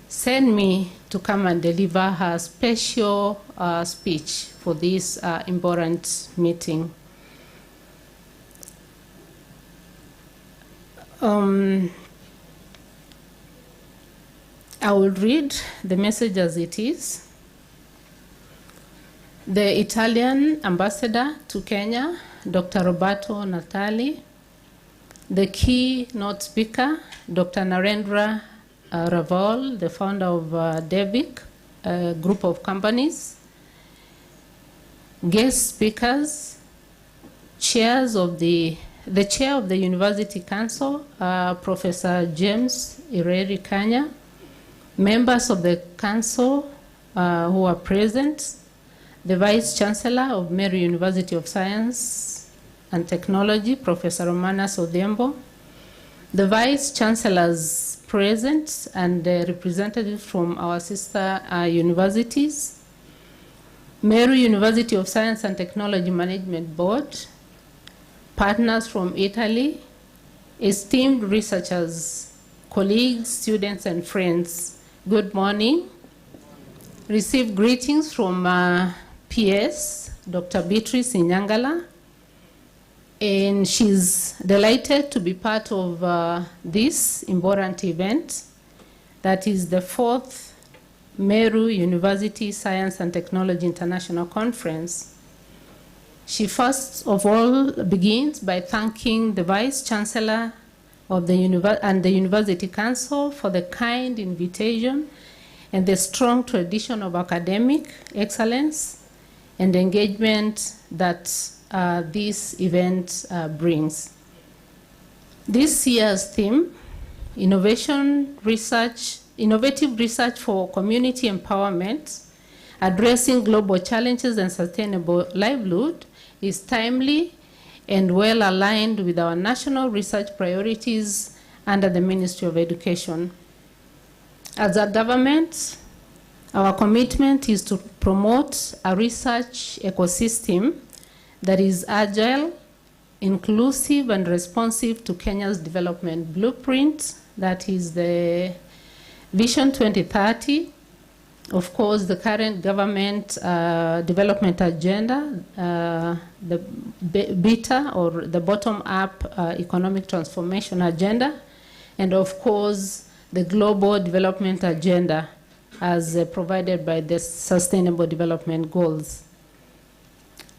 send me to come and deliver her special speech for this important meeting. I will read the message as it is. The Italian ambassador to Kenya, Dr. Roberto Natali, the keynote speaker, Dr. Narendra Raval, the founder of DEVIC, a group of companies, guest speakers, chairs of the chair of the University Council, Professor James Ireri Kanya, members of the council who are present, the Vice Chancellor of Meru University of Science and Technology, Professor Romanas Odhiambo, the Vice Chancellors present, and representatives from our sister universities, Meru University of Science and Technology Management Board, partners from Italy, esteemed researchers, colleagues, students, and friends, good morning. Receive greetings from PS, Dr. Beatrice Inyangala, and she's delighted to be part of this important event that is the 4th Meru University Science and Technology International Conference. She first of all begins by thanking the Vice Chancellor of the University Council for the kind invitation and the strong tradition of academic excellence and engagement that this event brings. This year's theme, innovative research for community empowerment, addressing global challenges and sustainable livelihood, is timely and well aligned with our national research priorities under the Ministry of Education. As a government, our commitment is to promote a research ecosystem that is agile, inclusive, and responsive to Kenya's development blueprint, that is the Vision 2030. Of course, the current government development agenda, the BETA, or the bottom-up economic transformation agenda, and of course, the global development agenda as provided by the Sustainable Development Goals.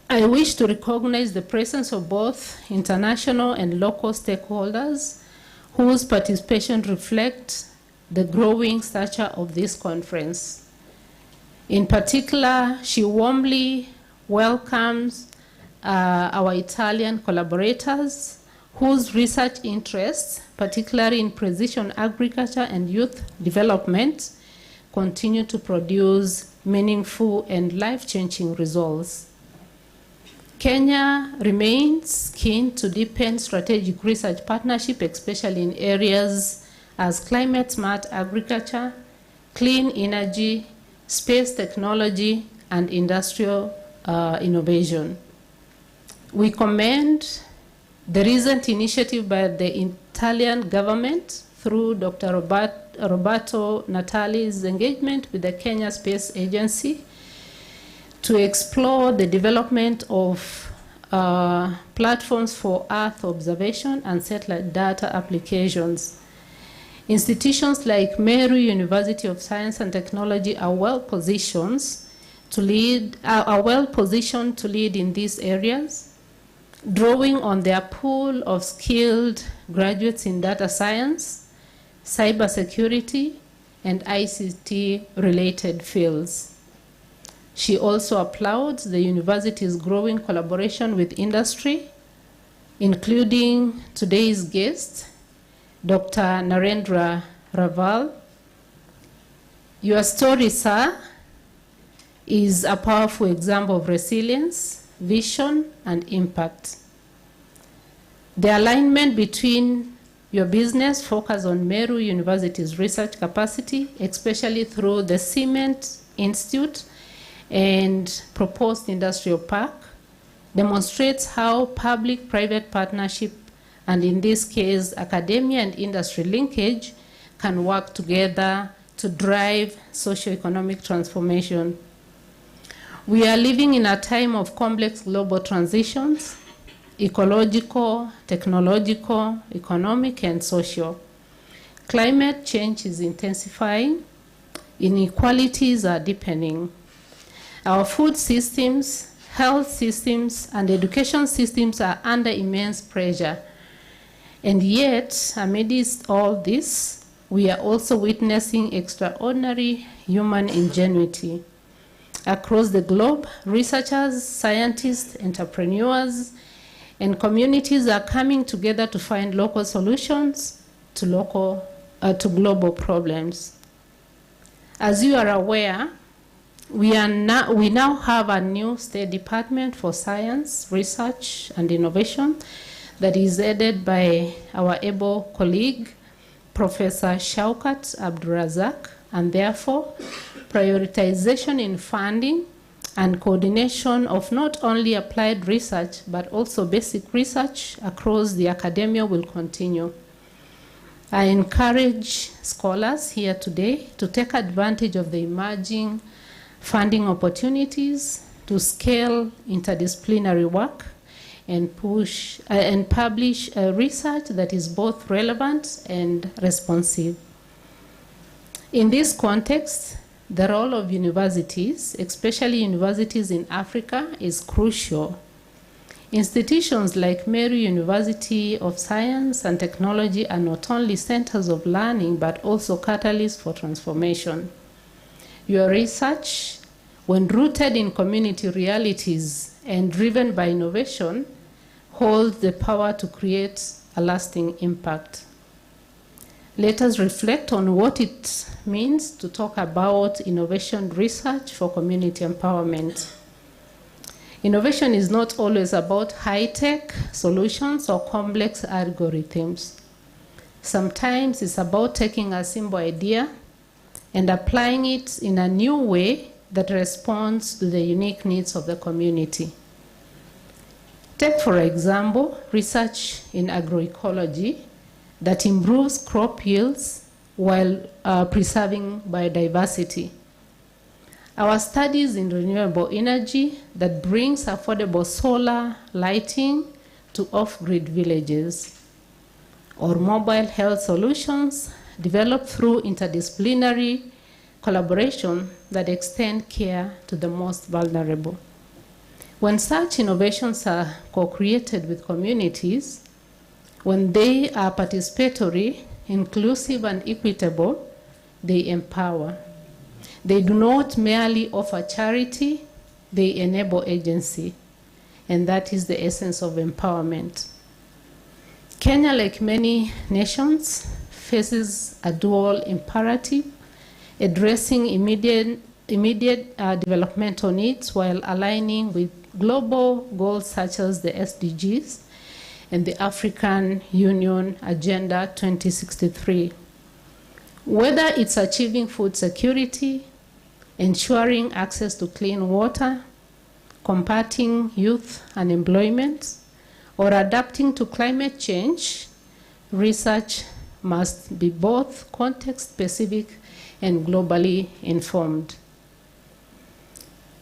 I wish to recognize the presence of both international and local stakeholders whose participation reflects the growing stature of this conference. In particular, she warmly welcomes our Italian collaborators whose research interests, particularly in precision agriculture and youth development, continue to produce meaningful and life-changing results. Kenya remains keen to deepen strategic research partnership, especially in areas as climate-smart agriculture, clean energy, space technology, and industrial innovation. We commend the recent initiative by the Italian government through Dr. Roberto Natali's engagement with the Kenya Space Agency to explore the development of platforms for Earth observation and satellite data applications. Institutions like Meru University of Science and Technology are well positioned to lead in these areas, drawing on their pool of skilled graduates in data science, cybersecurity, and ICT-related fields. She also applauds the university's growing collaboration with industry, including today's guest, Dr. Narendra Raval. Your story, sir, is a powerful example of resilience, vision, and impact. The alignment between your business focus on Meru University's research capacity, especially through the Cement Institute and proposed industrial park, demonstrates how public-private partnership, and in this case, academia and industry linkage, can work together to drive socio-economic transformation. We are living in a time of complex global transitions, ecological, technological, economic, and social. Climate change is intensifying, inequalities are deepening. Our food systems, health systems, and education systems are under immense pressure. And yet, amidst all this, we are also witnessing extraordinary human ingenuity. Across the globe, researchers, scientists, entrepreneurs, and communities are coming together to find local solutions to global problems. As you are aware, we now have a new State Department for Science, Research, and Innovation that is headed by our able colleague, Professor Shaukat Abdurazak, and therefore, prioritization in funding and coordination of not only applied research, but also basic research across the academia will continue. I encourage scholars here today to take advantage of the emerging funding opportunities to scale interdisciplinary work and push and publish research that is both relevant and responsive. In this context, the role of universities, especially universities in Africa, is crucial. Institutions like Meru University of Science and Technology are not only centers of learning, but also catalysts for transformation. Your research when rooted in community realities and driven by innovation, hold the power to create a lasting impact. Let us reflect on what it means to talk about innovation research for community empowerment. Innovation is not always about high-tech solutions or complex algorithms. Sometimes it's about taking a simple idea and applying it in a new way that responds to the unique needs of the community. Take, for example, research in agroecology that improves crop yields while preserving biodiversity. Our studies in renewable energy that brings affordable solar lighting to off-grid villages, or mobile health solutions developed through interdisciplinary collaboration that extend care to the most vulnerable. When such innovations are co-created with communities, when they are participatory, inclusive, and equitable, they empower. They do not merely offer charity, they enable agency. And that is the essence of empowerment. Kenya, like many nations, faces a dual imperative, addressing immediate developmental needs while aligning with global goals such as the SDGs and the African Union Agenda 2063. Whether it's achieving food security, ensuring access to clean water, combating youth unemployment, or adapting to climate change, research must be both context-specific and globally informed.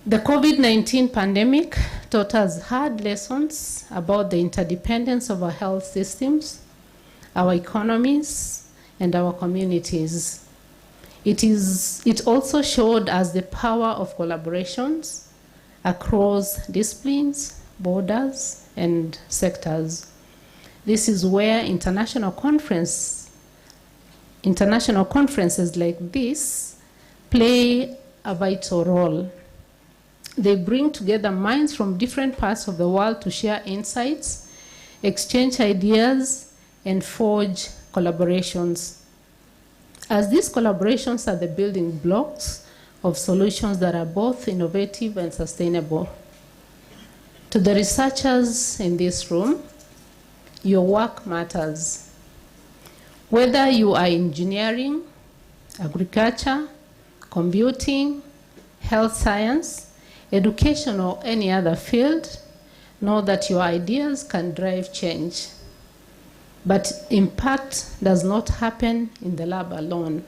The COVID-19 pandemic taught us hard lessons about the interdependence of our health systems, our economies, and our communities. It also showed us the power of collaborations across disciplines, borders, and sectors. This is where international conferences like this play a vital role. They bring together minds from different parts of the world to share insights, exchange ideas, and forge collaborations. As these collaborations are the building blocks of solutions that are both innovative and sustainable. To the researchers in this room, your work matters. Whether you are engineering, agriculture, computing, health science, education, or any other field, know that your ideas can drive change. But impact does not happen in the lab alone.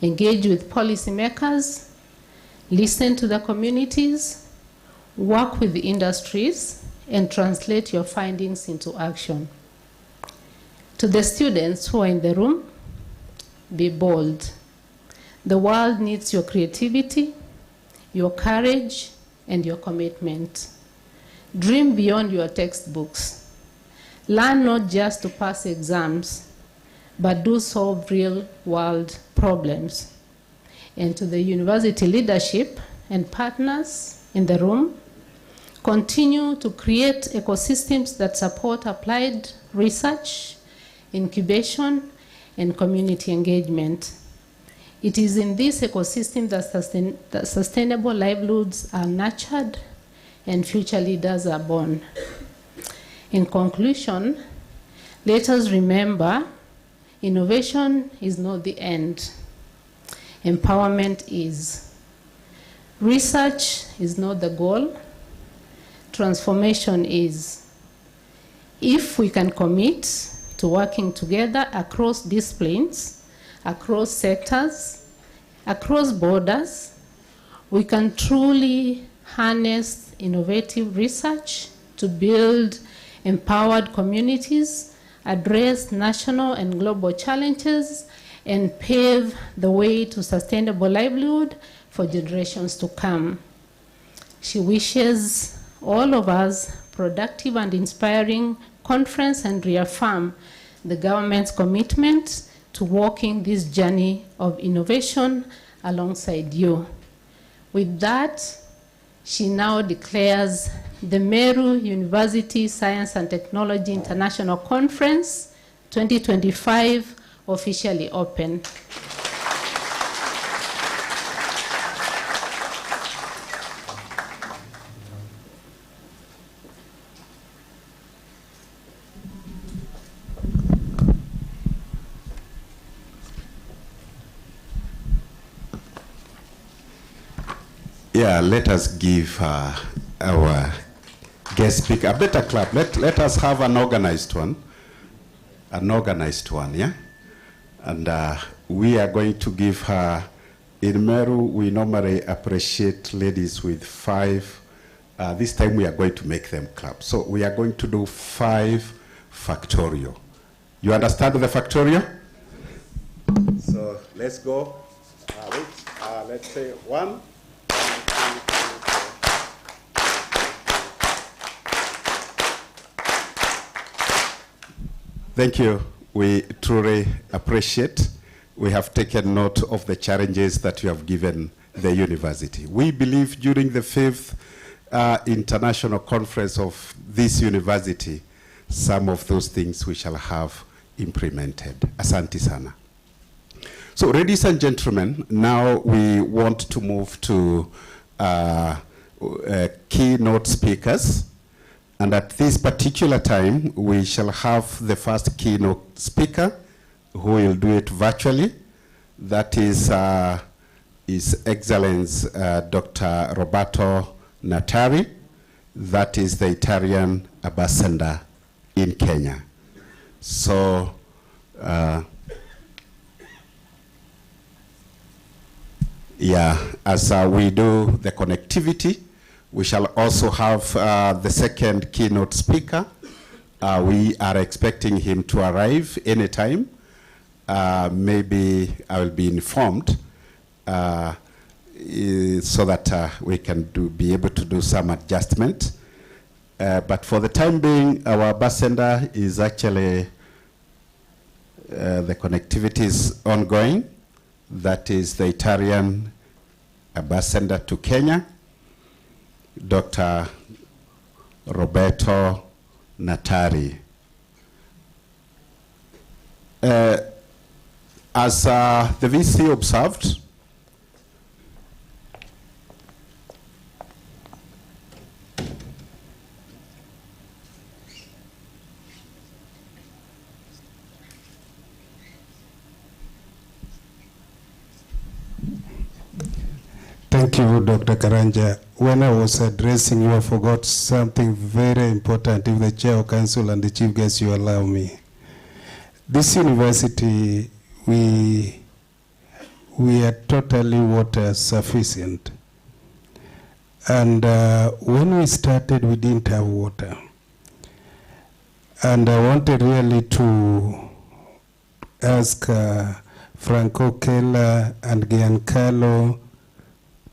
Engage with policymakers, listen to the communities, work with the industries, and translate your findings into action. To the students who are in the room, be bold. The world needs your creativity, your courage, and your commitment. Dream beyond your textbooks. Learn not just to pass exams, but do solve real-world problems. And to the university leadership and partners in the room, continue to create ecosystems that support applied research, incubation, and community engagement. It is in this ecosystem that sustainable livelihoods are nurtured and future leaders are born. In conclusion, let us remember, innovation is not the end. Empowerment is. Research is not the goal. Transformation is. If we can commit to working together across disciplines, across sectors, across borders, we can truly harness innovative research to build empowered communities, address national and global challenges, and pave the way to sustainable livelihood for generations to come. She wishes all of us productive and inspiring conference and reaffirm the government's commitment to walking this journey of innovation alongside you. With that, she now declares the Meru University Science and Technology International Conference 2025 officially open. Yeah, let us give our guest speaker a better clap. Let us have an organized one. An organized one, yeah? And we are going to give her, in Meru, we normally appreciate ladies with 5. This time we are going to make them clap. So we are going to do 5 factorial. You understand the factorial? So let's go. Let's say 1. Thank you. We truly appreciate. We have taken note of the challenges that you have given the university. We believe during the 5th international conference of this university, some of those things we shall have implemented. Asante sana. So, ladies and gentlemen, now we want to move to keynote speakers. And at this particular time, we shall have the first keynote speaker who will do it virtually. That is His Excellency Dr. Roberto Natari. That is the Italian ambassador in Kenya. So, as we do the connectivity, we shall also have the second keynote speaker. We are expecting him to arrive anytime. Maybe I will be informed so that we can be able to do some adjustment. But for the time being, our ambassador is actually, the connectivity is ongoing. That is the Italian ambassador to Kenya, Dr. Roberto Natari. As the VC observed, Thank you, Dr. Karanja. When I was addressing you, I forgot something very important. If the Chair of Council and the Chief Guest, you allow me. This university, we are totally water sufficient. And when we started, we didn't have water. And I wanted really to ask Franco Kela and Giancarlo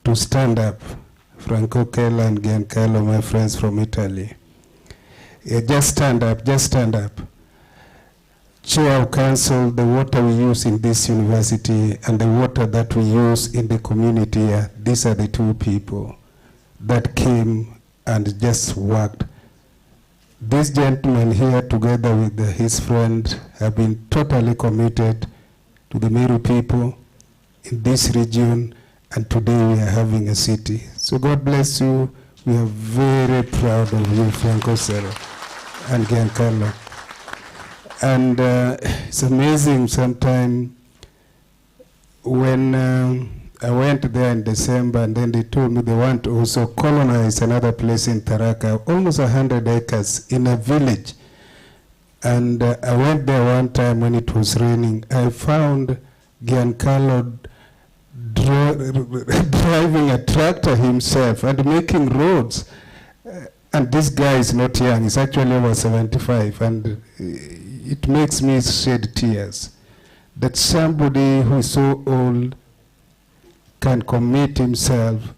to stand up. Franco Kela and Giancarlo, my friends from Italy. Yeah, just stand up, just stand up. Chair of Council, the water we use in this university and the water that we use in the community, these are the two people that came and just worked. This gentleman here, together with his friend, have been totally committed to the Meru people in this region, and today we are having a city. So God bless you. We are very proud of you, Franco Sero and Giancarlo. And it's amazing sometimes when I went there in December, and then they told me they want to also colonize another place in Tharaka, almost 100 acres in a village. And I went there one time when it was raining. I found Giancarlo driving a tractor himself and making roads. And this guy is not young, he's actually over 75, and it makes me shed tears that somebody who is so old can commit himself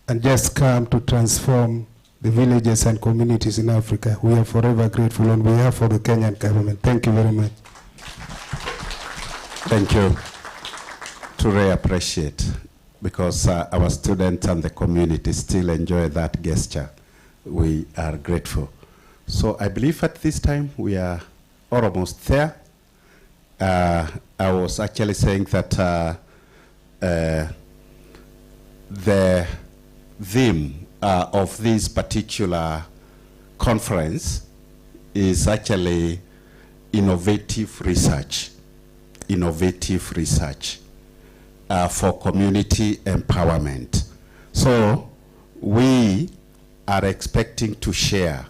and just come to transform the villages and communities in Africa. We are forever grateful on behalf of the Kenyan government. Thank you very much. Thank you. Truly appreciate. because our students and the community still enjoy that gesture. We are grateful. So I believe at this time we are almost there. I was actually saying that the theme of this particular conference is actually innovative research for community empowerment. So we are expecting to share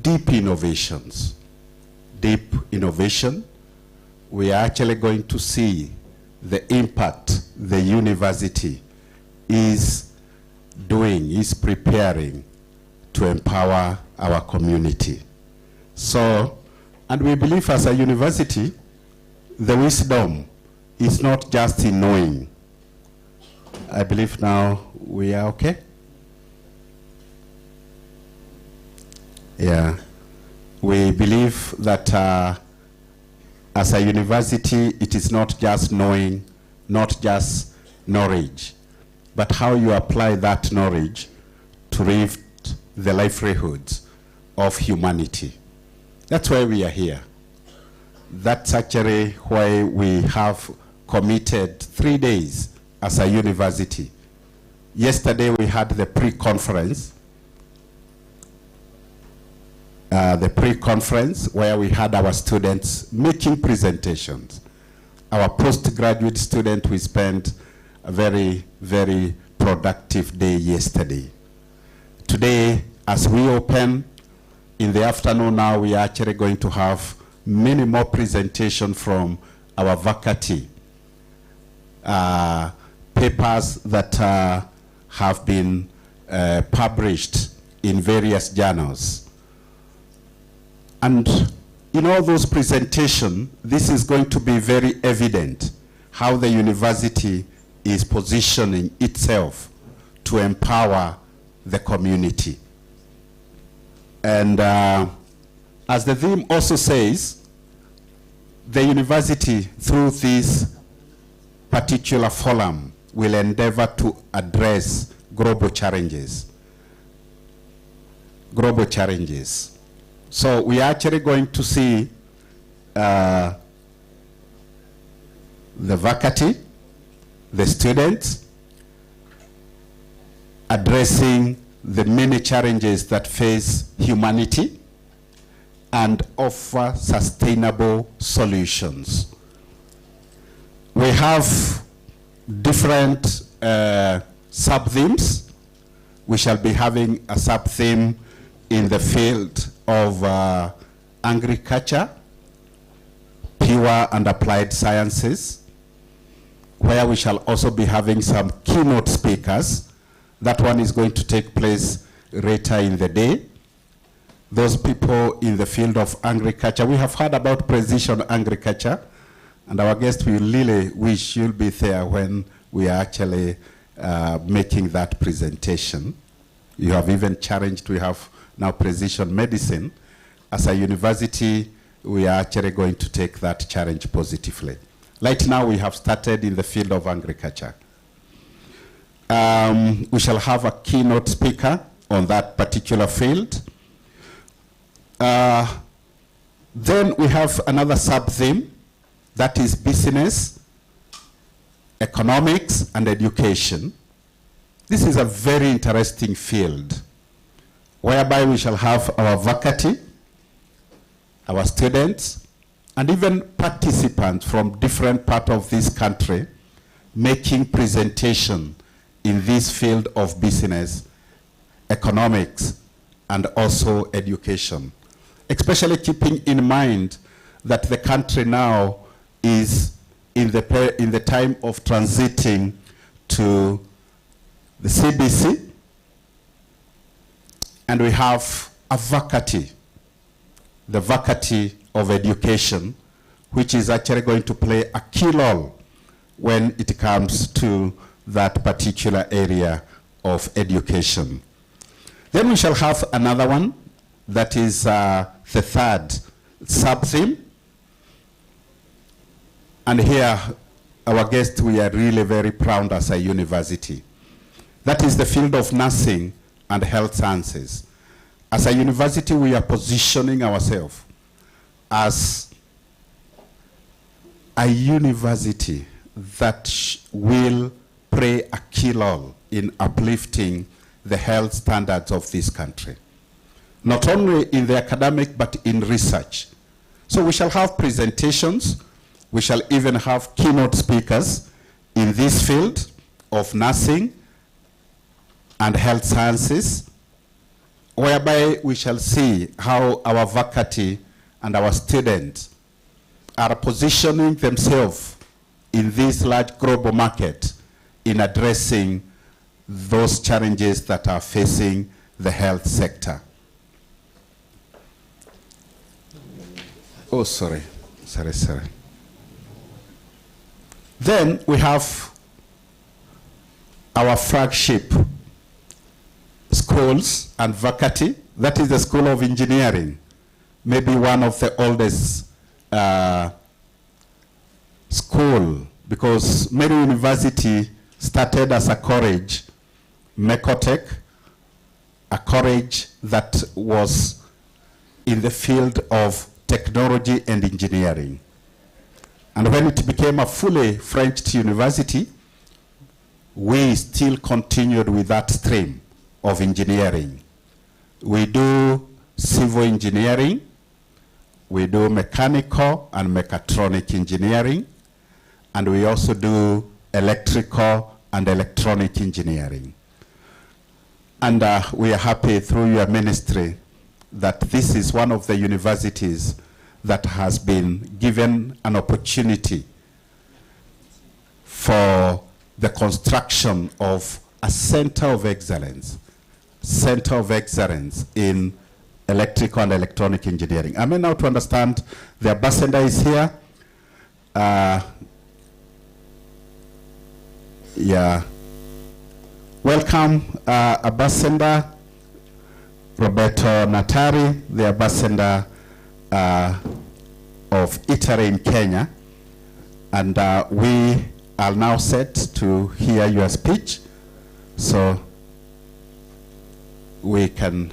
deep innovation. We are actually going to see the impact the university is preparing to empower our community. So, and we believe as a university, the wisdom is not just in knowing. I believe now we are okay. Yeah. We believe that as a university, it is not just knowing, not just knowledge, but how you apply that knowledge to live the livelihoods of humanity. That's why we are here. That's actually why we have committed 3 days as a university. Yesterday we had the pre-conference, where we had our students making presentations. Our postgraduate student, we spent a very, very productive day yesterday. Today, as we open in the afternoon now, we are actually going to have many more presentations from our faculty. Papers that have been published in various journals. And in all those presentations, this is going to be very evident how the university is positioning itself to empower the community. And as the theme also says, the university, through this particular forum, will endeavor to address global challenges. So we are actually going to see the faculty, the students, addressing the many challenges that face humanity and offer sustainable solutions. We have different sub-themes. We shall be having a sub-theme in the field of agriculture, pure and applied sciences, where we shall also be having some keynote speakers. That one is going to take place later in the day. Those people in the field of agriculture, we have heard about precision agriculture, and our guest will really wish you'll be there when we are actually making that presentation. You have even challenged, we have now precision medicine. As a university, we are actually going to take that challenge positively. Right now, we have started in the field of agriculture. We shall have a keynote speaker on that particular field. Then we have another sub-theme, that is business, economics, and education. This is a very interesting field, whereby we shall have our faculty, our students, and even participants from different parts of this country making presentation in this field of business, economics, and also education. Especially keeping in mind that the country now is in the time of transiting to the CBC, and we have a faculty, the faculty of education, which is actually going to play a key role when it comes to that particular area of education. Then we shall have another one, that is the third sub-theme. And here our guest, we are really very proud as a university. That is the field of nursing and health sciences. As a university, we are positioning ourselves as a university that will play a key role in uplifting the health standards of this country, not only in the academic, but in research. So we shall have presentations, we shall even have keynote speakers in this field of nursing and health sciences, whereby we shall see how our faculty and our students are positioning themselves in this large global market in addressing those challenges that are facing the health sector. Oh, sorry. Then we have our flagship schools and faculty. That is the School of Engineering, maybe one of the oldest school, because Meru University started as a college, Mecotech, a college that was in the field of technology and engineering. And when it became a fully French university, we still continued with that stream of engineering. We do civil engineering, we do mechanical and mechatronic engineering, and we also do electrical and electronic engineering. And we are happy through your ministry that this is one of the universities that has been given an opportunity for the construction of a center of excellence in electrical and electronic engineering. I mean, now to understand, the ambassador is here. Yeah. Welcome, Ambassador Roberto Natari, the ambassador of Italy in Kenya. And we are now set to hear your speech. So we can,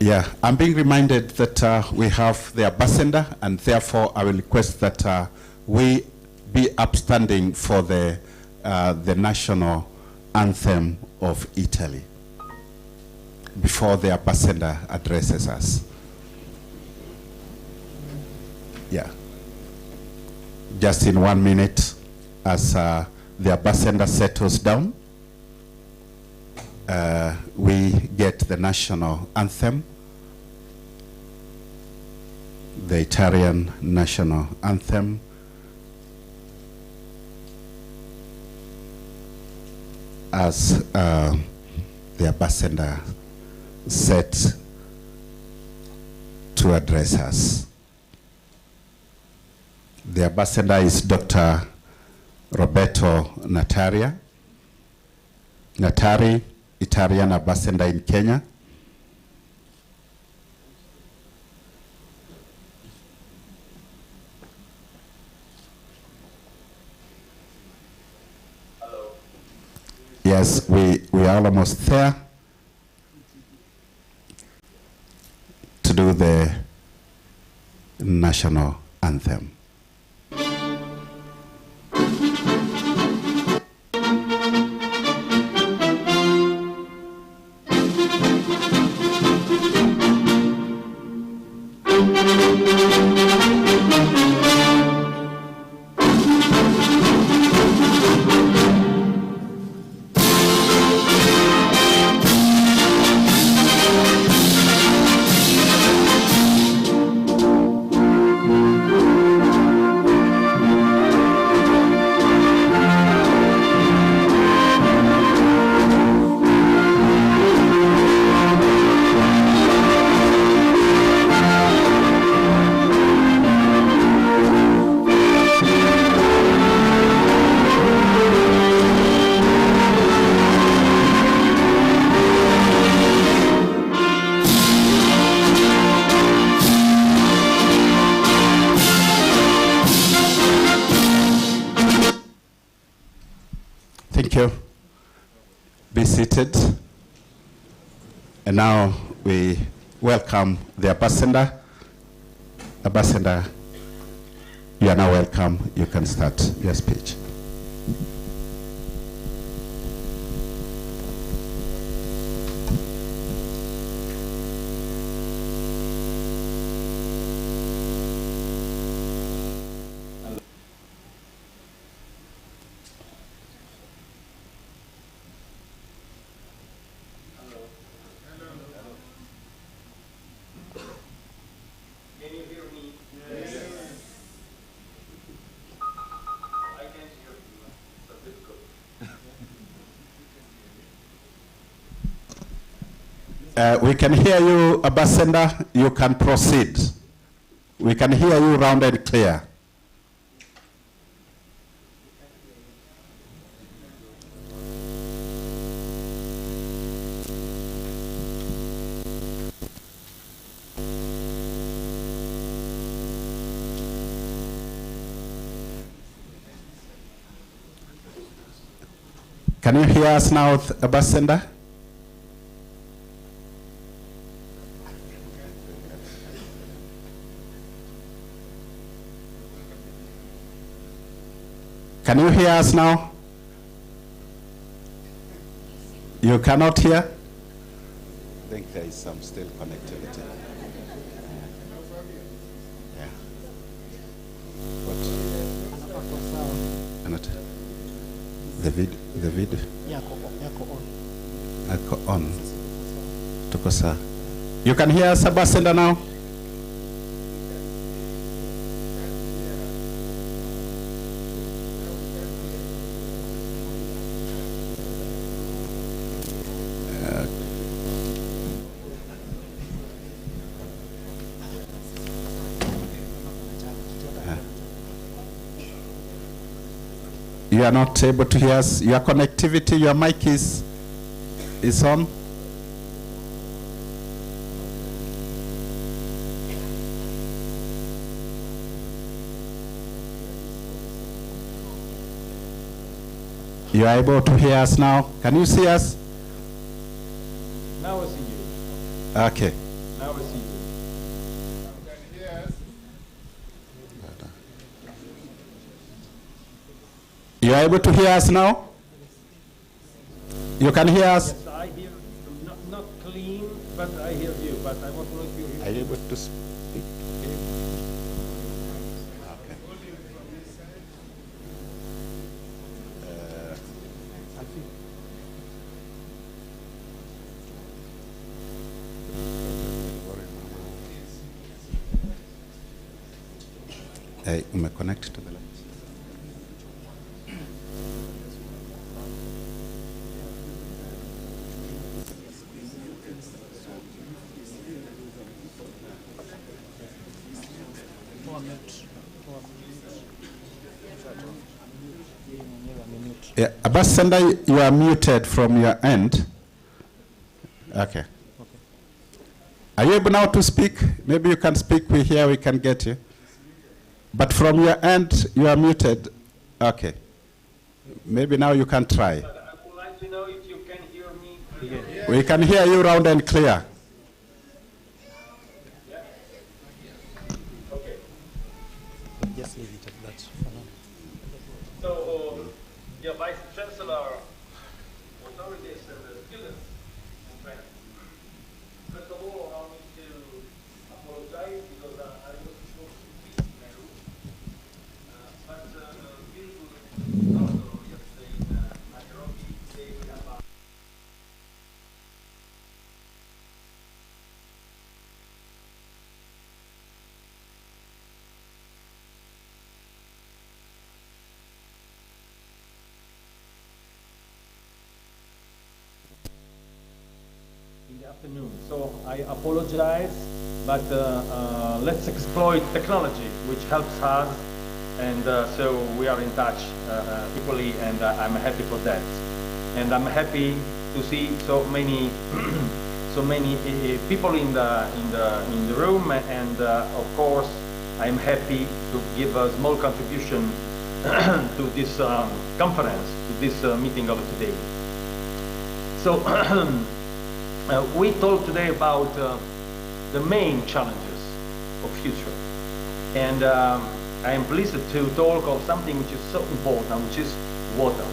yeah, I'm being reminded that we have the ambassador, and therefore I will request that we be upstanding for the national anthem of Italy before the ambassador addresses us. Yeah. Just in 1 minute, as the ambassador settles down, we get the national anthem, the Italian national anthem. As the ambassador set to address us. The ambassador is Dr. Roberto Natari, Italian ambassador in Kenya. Yes, we are almost there to do the national anthem. be seated. And now we welcome the ambassador. Ambassador, you are now welcome. You can start your speech. We can hear you, Ambassador. You can proceed. We can hear you round and clear. Can you hear us now, Ambassador? Can you hear us now? You cannot hear? I think there is some still connectivity. Yeah. What? Cannot. The video? Yako on. Tuko sawa. You can hear us, Ambassador, now? You are not able to hear us. Your connectivity, your mic is on. You are able to hear us now. Can you see us? Now I see you. Okay. Now I see you. You are able to hear us now? You can hear us? Yes, I hear, not clean, but I hear you. But I want to know if you hear. Are you able to speak? Okay. Connect to the left. Yeah, Ambassador, you are muted from your end. Okay. Are you able now to speak? Maybe you can speak. We hear. We can get you. But from your end, you are muted. Okay. Maybe now you can try. I would like to know if you can hear me clearly. We can hear you round and clear. Okay. Just leave it at that for now. So, dear Vice Chancellor, authorities and the students and friends, first of all, allow me to apologize because I was supposed to be in Meru, but people also yesterday in Nairobi, they have in the afternoon. So I apologize, but let's exploit technology, which helps us, and so we are in touch equally, and I'm happy for that. And I'm happy to see so many, so many people in the room, and of course, I'm happy to give a small contribution to this conference, to this meeting of today. So we talk today about the main challenges of future. And I am pleased to talk of something which is so important, which is water.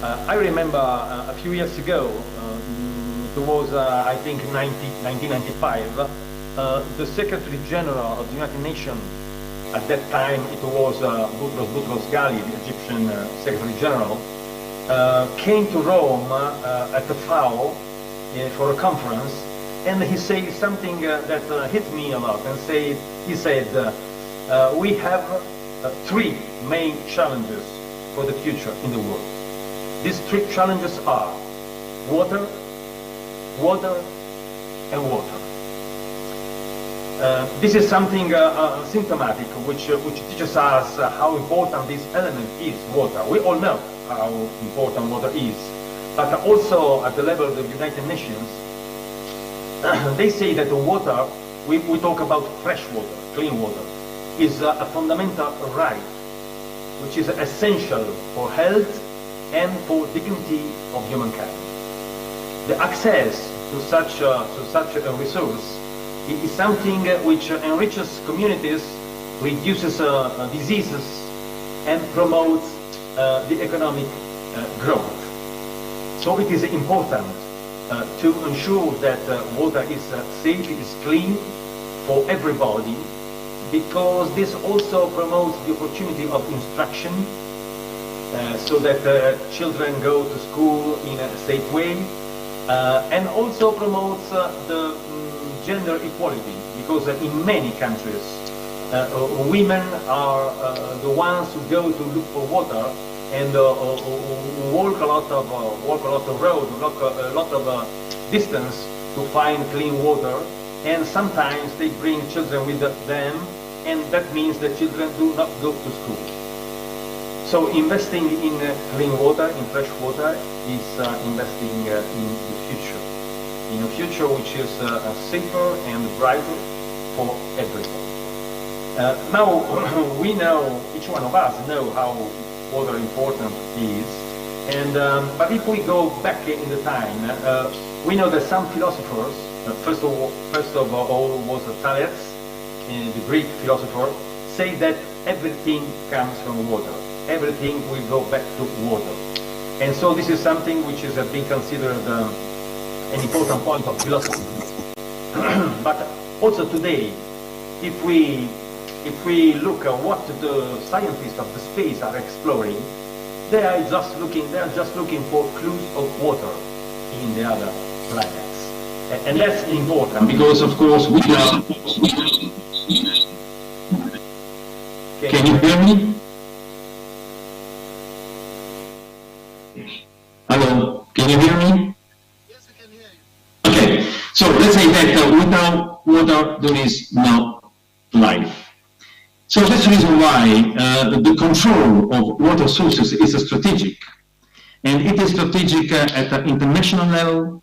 I remember a few years ago, it was, I think, 1995, the Secretary General of the United Nations, at that time it was Boutros Ghali, the Egyptian Secretary General, came to Rome at the FAO for a conference, and he said something that hit me a lot, and he said, we have three main challenges for the future in the world. These three challenges are water, water, and water. This is something symptomatic, which teaches us how important this element is, water. We all know how important water is, but also at the level of the United Nations, they say that the water, we talk about fresh water, clean water, is a fundamental right, which is essential for health and for dignity of humankind. The access to such a resource is something which enriches communities, reduces diseases, and promotes the economic growth. So it is important to ensure that water is safe, it is clean for everybody, because this also promotes the opportunity of instruction, so that children go to school in a safe way, and also promotes the gender equality, because in many countries women are the ones who go to look for water and walk a lot of road, a lot of distance to find clean water, and sometimes they bring children with them, and that means that children do not go to school. So investing in clean water, in fresh water, is investing in the future. In a future which is safer and brighter for everybody. Now, we know, each one of us know how water important is, and but if we go back in the time, we know that some philosophers, first of all was Thales, the Greek philosopher, say that everything comes from water. Everything will go back to water. And so this is something which is being considered an important point of philosophy. But also today, if we look at what the scientists of the space are exploring, they are just looking for clues of water in the other planets. And that's important because, of course, we are... Can you hear me? Hello, can you hear me? Yes, I can hear you. Okay, so let's say that without water there is no life. So that's the reason why the control of water sources is strategic. And it is strategic at the international level,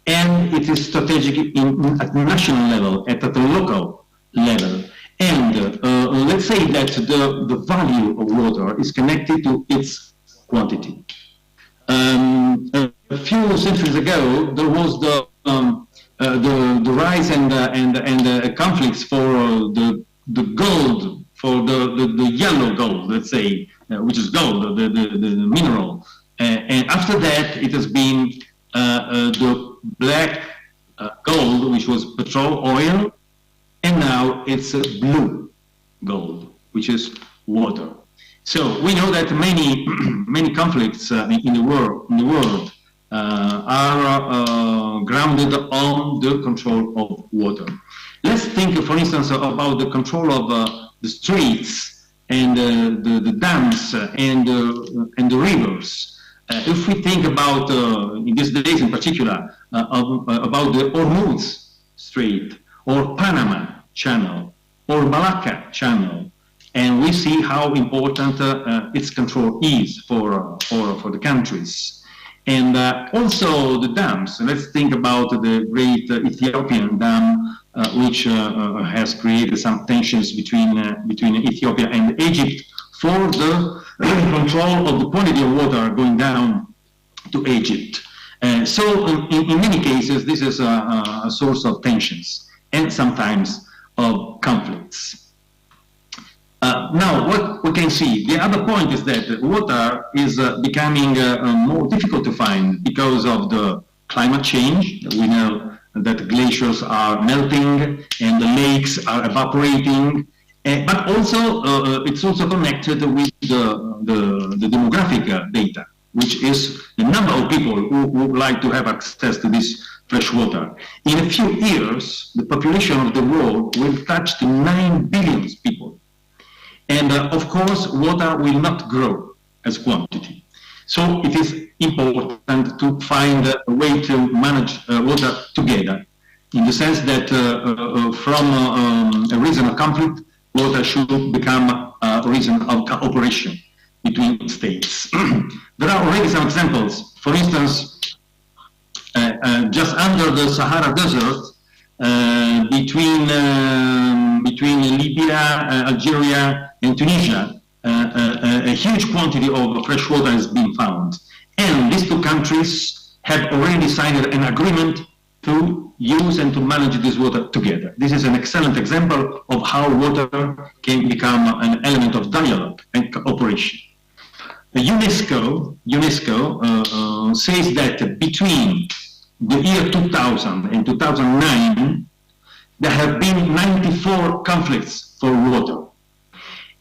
and it is strategic at national level, at the local level. And let's say that the value of water is connected to its quantity. A few centuries ago, there was the rise and conflicts for the gold, for the yellow gold, let's say, which is gold, the mineral. And after that, it has been the black gold, which was petrol, oil, and now it's blue gold, which is water. So we know that many conflicts in the world are grounded on the control of water. Let's think, for instance, about the control of the streets and the dams and the rivers. If we think about, in these days in particular, about the Hormuz Strait, or Panama Channel, or Malacca Channel, and we see how important its control is for the countries. And also the dams. Let's think about the great Ethiopian dam, which has created some tensions between Ethiopia and Egypt for the control of the quantity of water going down to Egypt. So in many cases, this is a source of tensions and sometimes of conflicts. Now, what we can see, the other point is that water is becoming more difficult to find because of the climate change. We know that glaciers are melting and the lakes are evaporating, but also it's also connected with the demographic data, which is the number of people who would like to have access to this fresh water. In a few years, the population of the world will touch to 9 billion people. And of course, water will not grow as quantity. So it is important to find a way to manage water together, in the sense that from a reason of conflict, water should become a reason of cooperation between states. There are already some examples. For instance, just under the Sahara Desert, between Libya, Algeria, and Tunisia, a huge quantity of fresh water has been found. And these two countries have already signed an agreement to use and to manage this water together. This is an excellent example of how water can become an element of dialogue and cooperation. UNESCO says that between the year 2000 and 2009, there have been 94 conflicts for water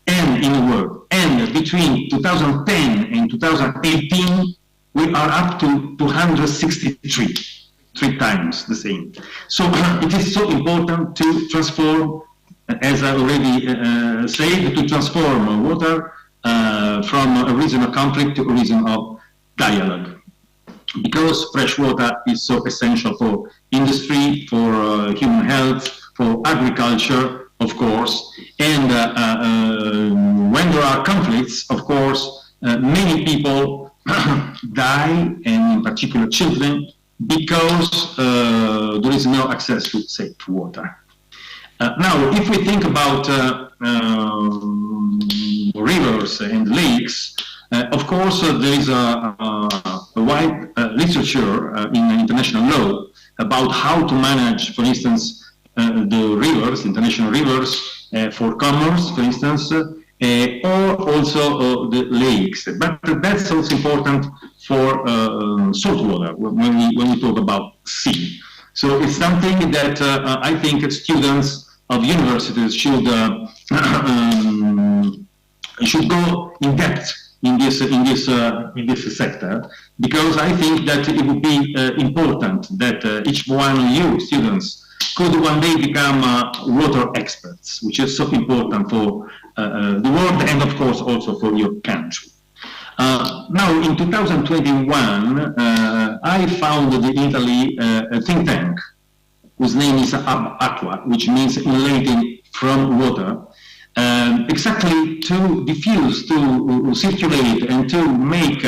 and in the world. And between 2010 and 2018, we are up to 263, 3 times the same. So it is so important to transform, as I already said, to transform water from a reason of conflict to a reason of dialogue. Because fresh water is so essential for industry, for human health, for agriculture, of course. And when there are conflicts, of course, many people die, and in particular children, because there is no access to safe water. Now, if we think about rivers and lakes, of course, there is a wide literature in international law about how to manage, for instance, the rivers, international rivers, for commerce, for instance, or also the lakes. But that's also important for salt water when we talk about sea. So it's something that I think students of universities should go in depth in this sector, because I think that it would be important that each one of you students could one day become water experts, which is so important for the world and of course also for your country. Now in 2021, I founded in Italy a think tank whose name is Aqua, which means enlightened from water, exactly to diffuse, to circulate, and to make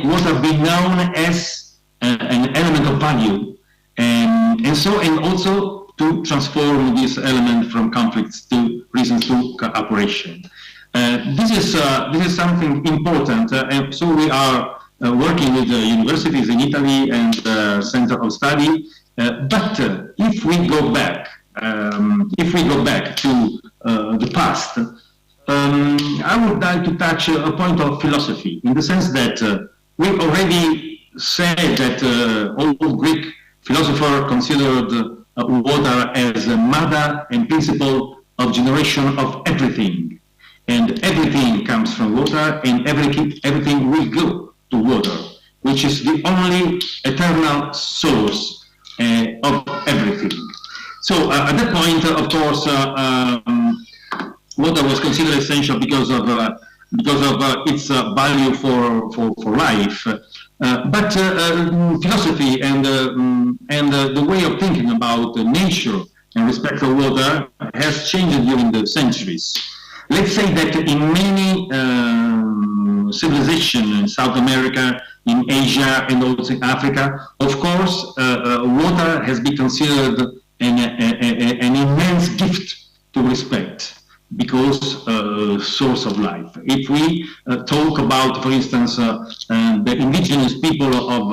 water be known as an element of value, and also to transform this element from conflicts to reasons to cooperation. This is something important, and so we are working with universities in Italy and Center of Study. But if we go back to the past, I would like to touch a point of philosophy, in the sense that we already said that old Greek philosopher considered water as a mother and principle of generation of everything, and everything comes from water, and everything will go to water, which is the only eternal source of everything. So at that point, of course, water was considered essential because of its value for life. But philosophy and the way of thinking about nature and respect for water has changed during the centuries. Let's say that in many civilizations in South America, in Asia, and also in Africa, of course, water has been considered an immense gift to respect, because source of life. If we talk about, for instance, the indigenous people of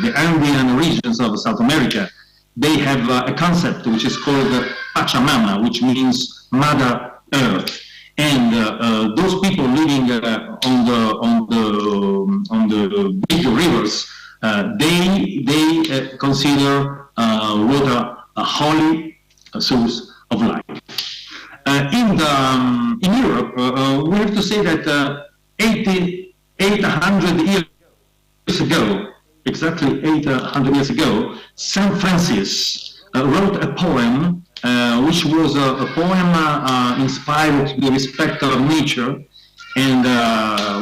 the Andean regions of South America, they have a concept which is called Pachamama, which means Mother Earth. And those people living on the big rivers, they consider water a holy source of life. In Europe, we have to say that 800 years ago, exactly 800 years ago, Saint Francis wrote a poem, which was a poem inspired to the respect of nature, and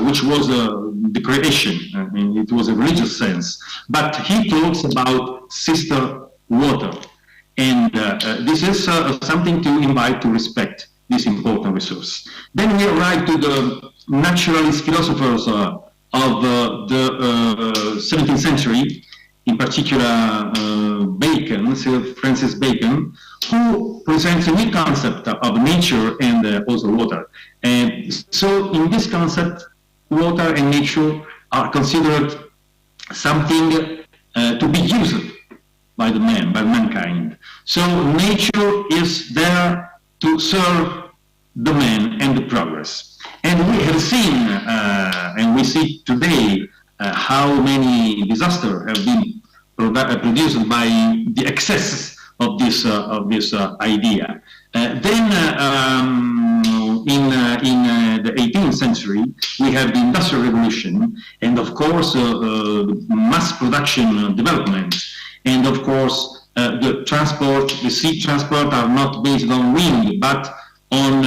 which was the creation. I mean, it was a religious sense. But he talks about sister water. And this is something to invite to respect this important resource. Then we arrive to the naturalist philosophers of the 17th century, in particular Bacon, Sir Francis Bacon, who presents a new concept of nature and also water. And so in this concept, water and nature are considered something to be used by the man, by mankind. So nature is there to serve the man and the progress. And we have seen, and we see today, how many disasters have been produced by the excess of this idea. Then in the 18th century, we have the Industrial Revolution, and of course mass production development, and of course the transport, the sea transport are not based on wind, but on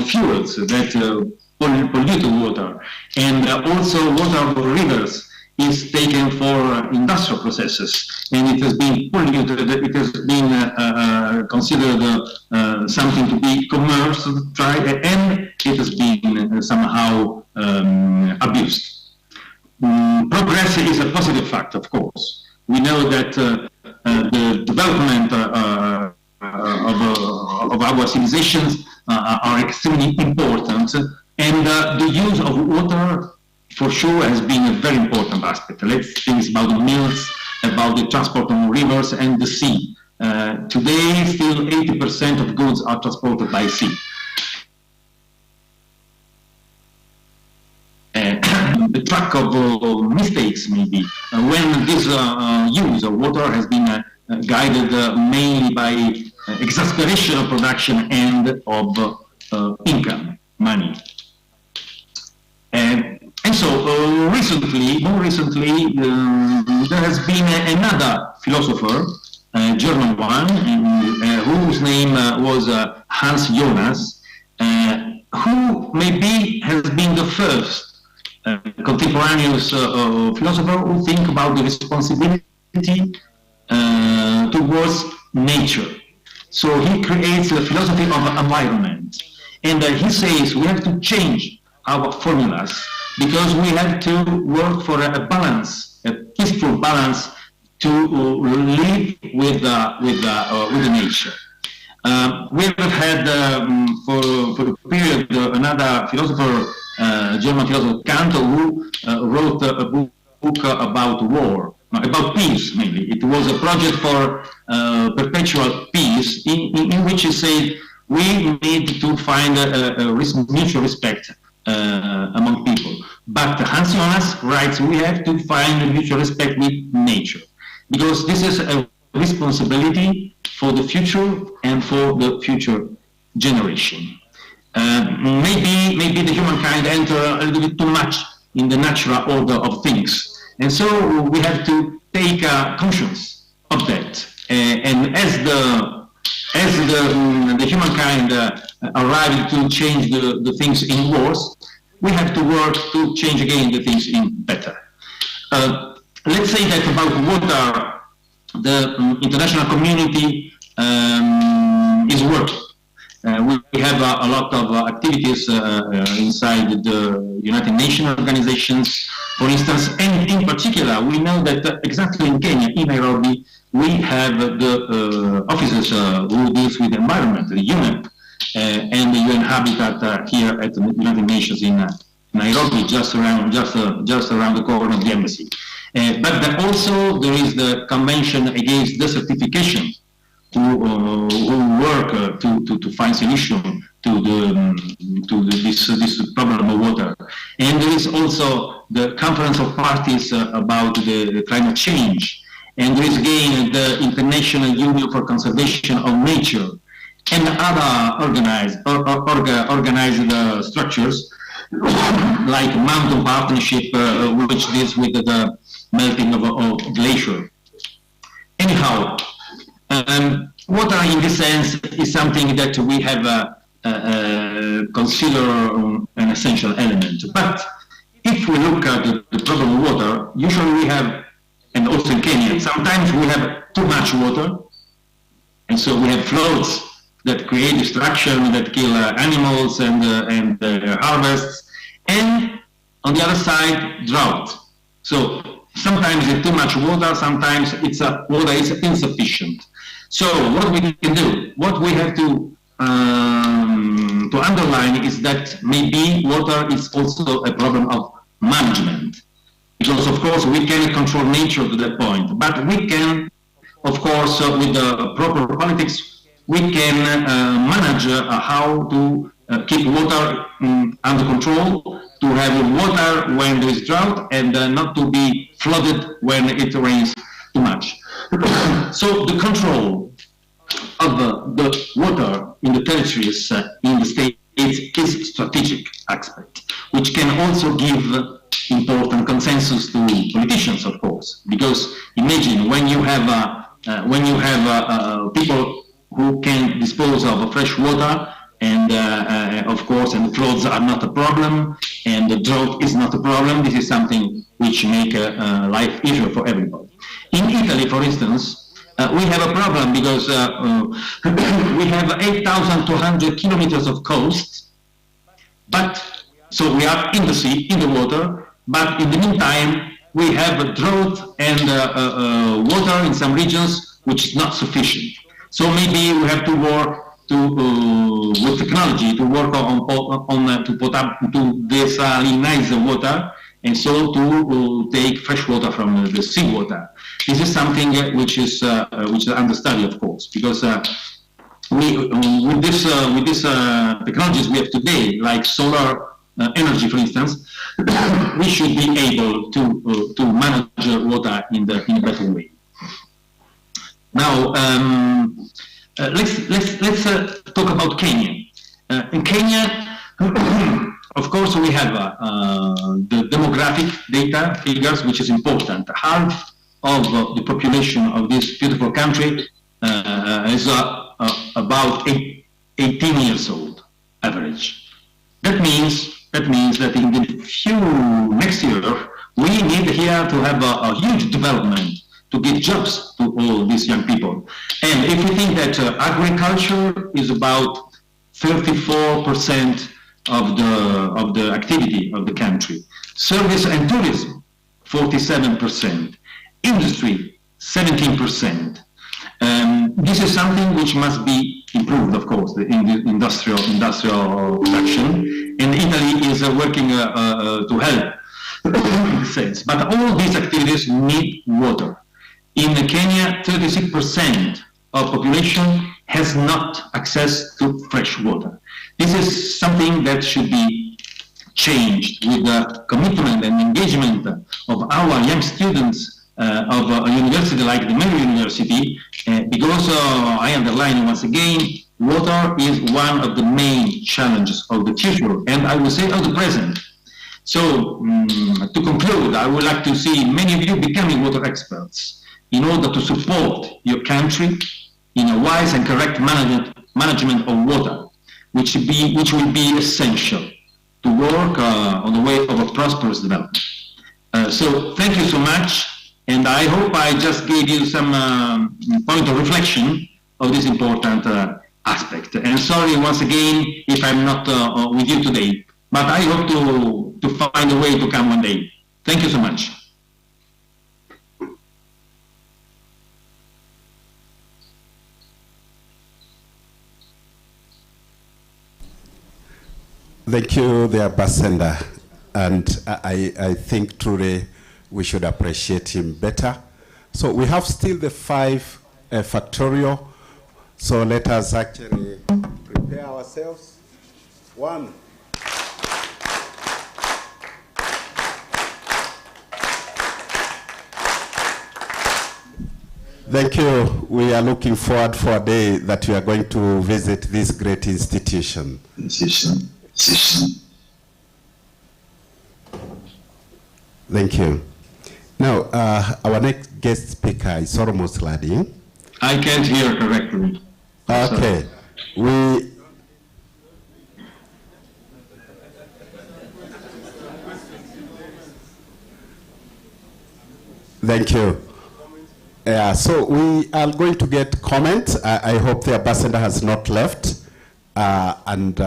fuels that pollute water, and also water of rivers is taken for industrial processes, and it has been polluted, it has been considered something to be commercial, and it has been somehow abused. Progress is a positive fact, of course. We know that the development of our civilizations are extremely important, and the use of water for sure has been a very important aspect. Let's think about the mills, about the transport on rivers and the sea. Today, still 80% of goods are transported by sea. The track of mistakes, maybe, when this use of water has been guided mainly by exasperation of production and of income, money. And so more recently, there has been another philosopher, a German one, whose name was Hans Jonas, who maybe has been the first contemporaneous philosopher who think about the responsibility towards nature. So he creates a philosophy of environment, and he says we have to change our formulas because we have to work for a balance, a peaceful balance, to live with the nature. We have had for a period another philosopher, German philosopher Kant, who wrote a book about war, about peace mainly. It was a project for perpetual peace, in which he said we need to find a mutual respect among people. But Hans Jonas writes we have to find a mutual respect with nature, because this is a responsibility for the future and for the future generation. Maybe the humankind enter a little bit too much in the natural order of things, and so we have to take conscience of that. And as the humankind arrived to change the things in wars, we have to work to change again the things in better. Let's say that about water, the international community is working. We have a lot of activities inside the United Nations organizations, for instance, and in particular, we know that exactly in Kenya, in Nairobi, we have the officers who deals with the environment, the UNEP, and the UN Habitat here at the United Nations in Nairobi, just around the corner of the embassy. But also there is the Convention Against Desertification, who work to find solution to this problem of water. And there is also the Conference of Parties about the climate change. And there is again the International Union for Conservation of Nature and other organized structures like Mountain Partnership, which deals with the melting of glacier. Anyhow, water in this sense is something that we have considered an essential element. But if we look at the problem of water, usually we have, and also in Kenya, sometimes we have too much water, and so we have floods that create destruction, that kill animals and harvests, and on the other side, drought. So sometimes it's too much water, sometimes water is insufficient. So what we can do, what we have to underline is that maybe water is also a problem of management. Because of course we cannot control nature to that point, but we can, of course, with the proper politics, we can manage how to keep water under control, to have water when there is drought, and not to be flooded when it rains too much. So the control of the water in the territories in the states is a strategic aspect, which can also give important consensus to politicians, of course, because imagine when you have people who can dispose of fresh water, and of course, and floods are not a problem, and the drought is not a problem. This is something which make life easier for everybody. In Italy, for instance, we have a problem because we have 8,200 kilometers of coast, but so we are in the sea, in the water, but in the meantime, we have a drought and water in some regions which is not sufficient. So maybe we have to work with technology to work to desalinize the water, and so to take fresh water from the seawater. This is something which is under study, of course, because with these technologies we have today, like solar energy, for instance, we should be able to manage water in a better way. Now, let's talk about Kenya. In Kenya, of course, we have the demographic data figures, which is important. Half of the population of this beautiful country is about 18 years old, average. That means that in the next year, we need here to have a huge development to give jobs to all these young people. And if we think that agriculture is about 34% of the activity of the country, service and tourism 47%, industry 17%. This is something which must be improved, of course, in the industrial production. And Italy is working to help in this sense. But all these activities need water. In Kenya, 36% of population has not access to fresh water. This is something that should be changed with the commitment and engagement of our young students of a university like the Meru University, because I underline once again, water is one of the main challenges of the future, and I will say of the present. So, to conclude, I would like to see many of you becoming water experts in order to support your country in a wise and correct management of water, which will be essential to work on the way of a prosperous development. So thank you so much, and I hope I just gave you some point of reflection of this important aspect. And sorry once again if I'm not with you today, but I hope to find a way to come one day. Thank you so much. Thank you, the ambassador. And I think truly we should appreciate him better. So we have still the 5 factorial. So let us actually prepare ourselves. 1. Thank you. We are looking forward for a day that you are going to visit this great institution. Thank you. Now, our next guest speaker is almost Ladi. I can't hear correctly. Okay. Thank you. So we are going to get comments. I hope the ambassador has not left. And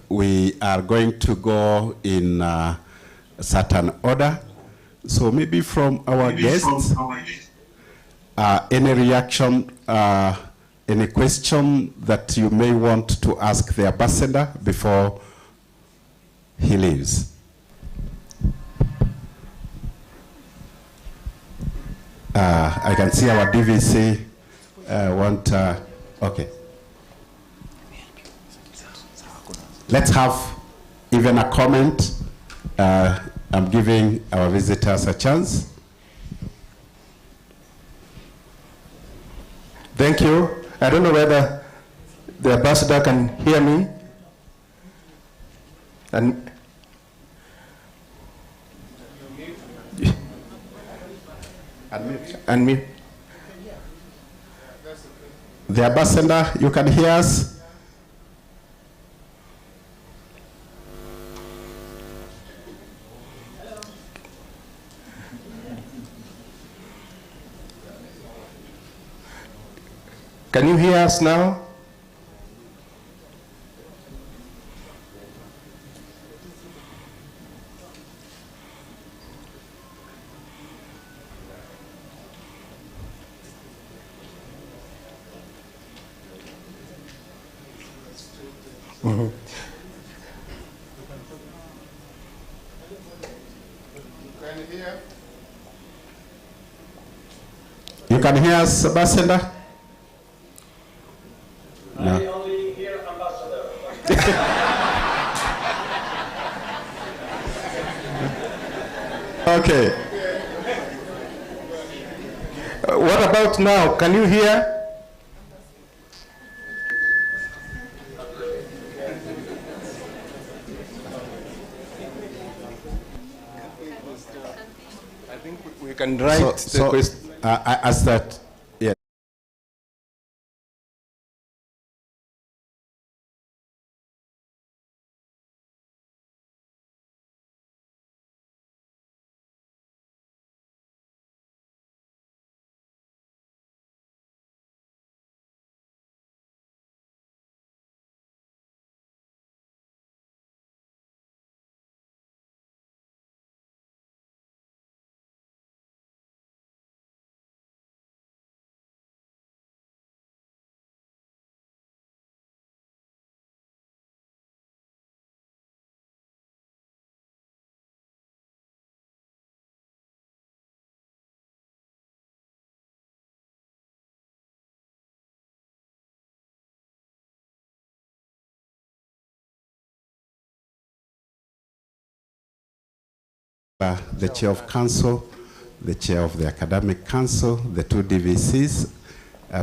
we are going to go in a certain order. So maybe from our guests, any reaction, any question that you may want to ask the ambassador before he leaves. I can see our DVC okay. Let's have even a comment. I'm giving our visitors a chance. Thank you. I don't know whether the ambassador can hear me. Unmute. The ambassador, you can hear us? Can you hear us now? Mm-hmm. You can hear us, ambassador? No. I only hear ambassador. Okay. What about now? Can you hear? I think we can write the question. As that, yeah. The chair of council, the chair of the academic council, the 2 DVCs,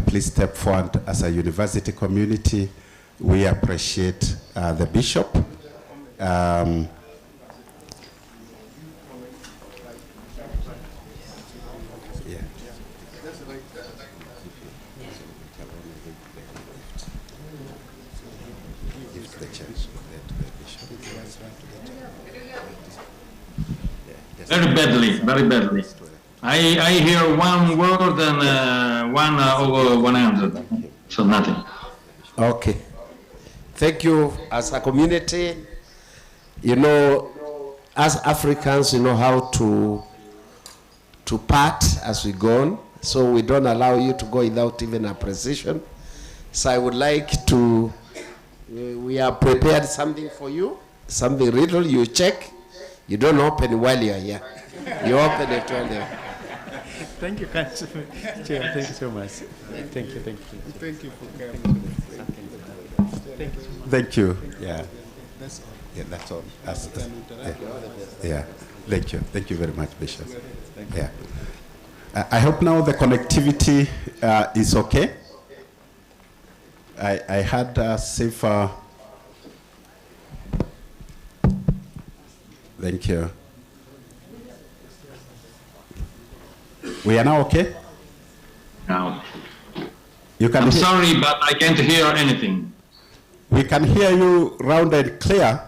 please step forward as a university community. We appreciate the bishop. Very badly, very badly. I hear one word and 1 over 100, so nothing. Okay. Thank you. As a community, you know, as Africans, you know how to part as we go on, so we don't allow you to go without even a precision. So I would like to, we have prepared something for you. something little, you check. You don't open while you are here. You open it while you are. Thank you, Chair. Thank you so much. Thank you. Thank you for coming. Thank you. Thank you. Yeah. That's all. Yeah, that's all. Yeah. Thank you. Thank you very much, Bishop. Yeah. I hope now the connectivity is okay. I had a safer. Thank you. We are now okay? Now. You can I'm sorry, but I can't hear anything. We can hear you round and clear.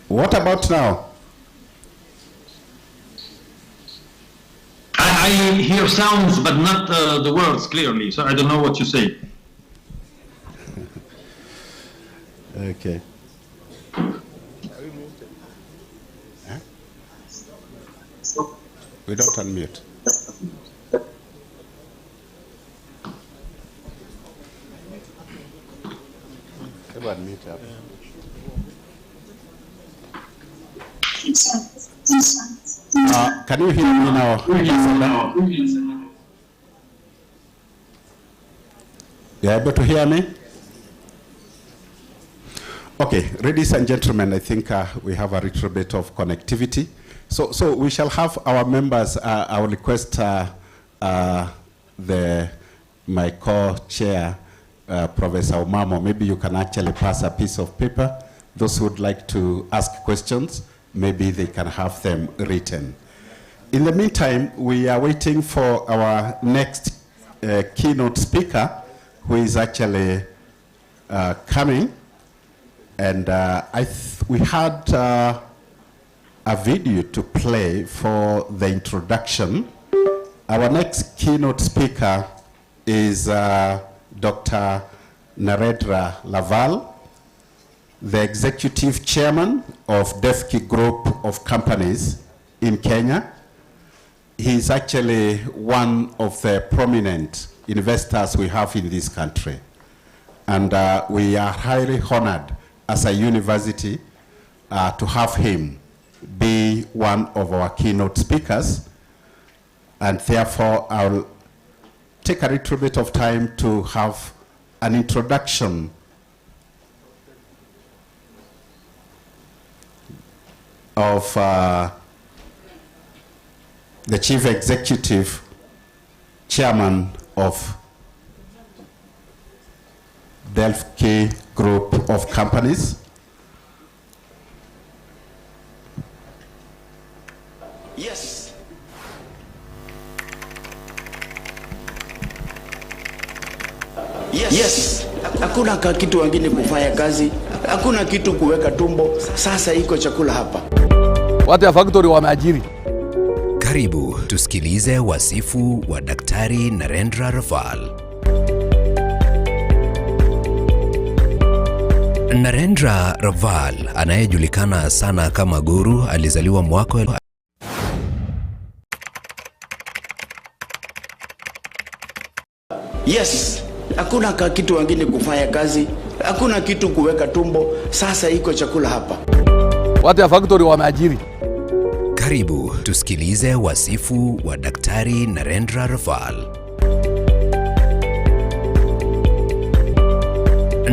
What about now? I hear sounds, but not the words clearly, so I don't know what you say. Okay. We don't unmute. Unmute up. Can you hear me now? You are able to hear me? Okay, ladies and gentlemen, I think we have a little bit of connectivity. So we shall have our members. I will request my co-chair, Professor Omamo, maybe you can actually pass a piece of paper. Those who would like to ask questions, maybe they can have them written. In the meantime, we are waiting for our next keynote speaker, who is actually coming. And we had a video to play for the introduction. Our next keynote speaker is Dr. Narendra Laval, the executive chairman of Defki Group of Companies in Kenya. He is actually one of the prominent investors we have in this country. And we are highly honored as a university to have him be one of our keynote speakers. And therefore, I'll take a little bit of time to have an introduction of the Chief Executive Chairman of Defki Group of Companies. Yes. Yes. Hakuna kitu wengine kufanya kazi, hakuna kitu kuweka tumbo, sasa iko chakula hapa. Watu ya factory wameajiri. Karibu tusikilize wasifu wa Daktari Narendra Laval. Narendra Laval, anayejulikana sana kama Guru, alizaliwa mwaka Yes. Hakuna kitu wengine kufanya kazi, hakuna kitu kuweka tumbo, sasa iko chakula hapa. Watu ya factory wameajiri. Karibu tusikilize wasifu wa Daktari Narendra Laval.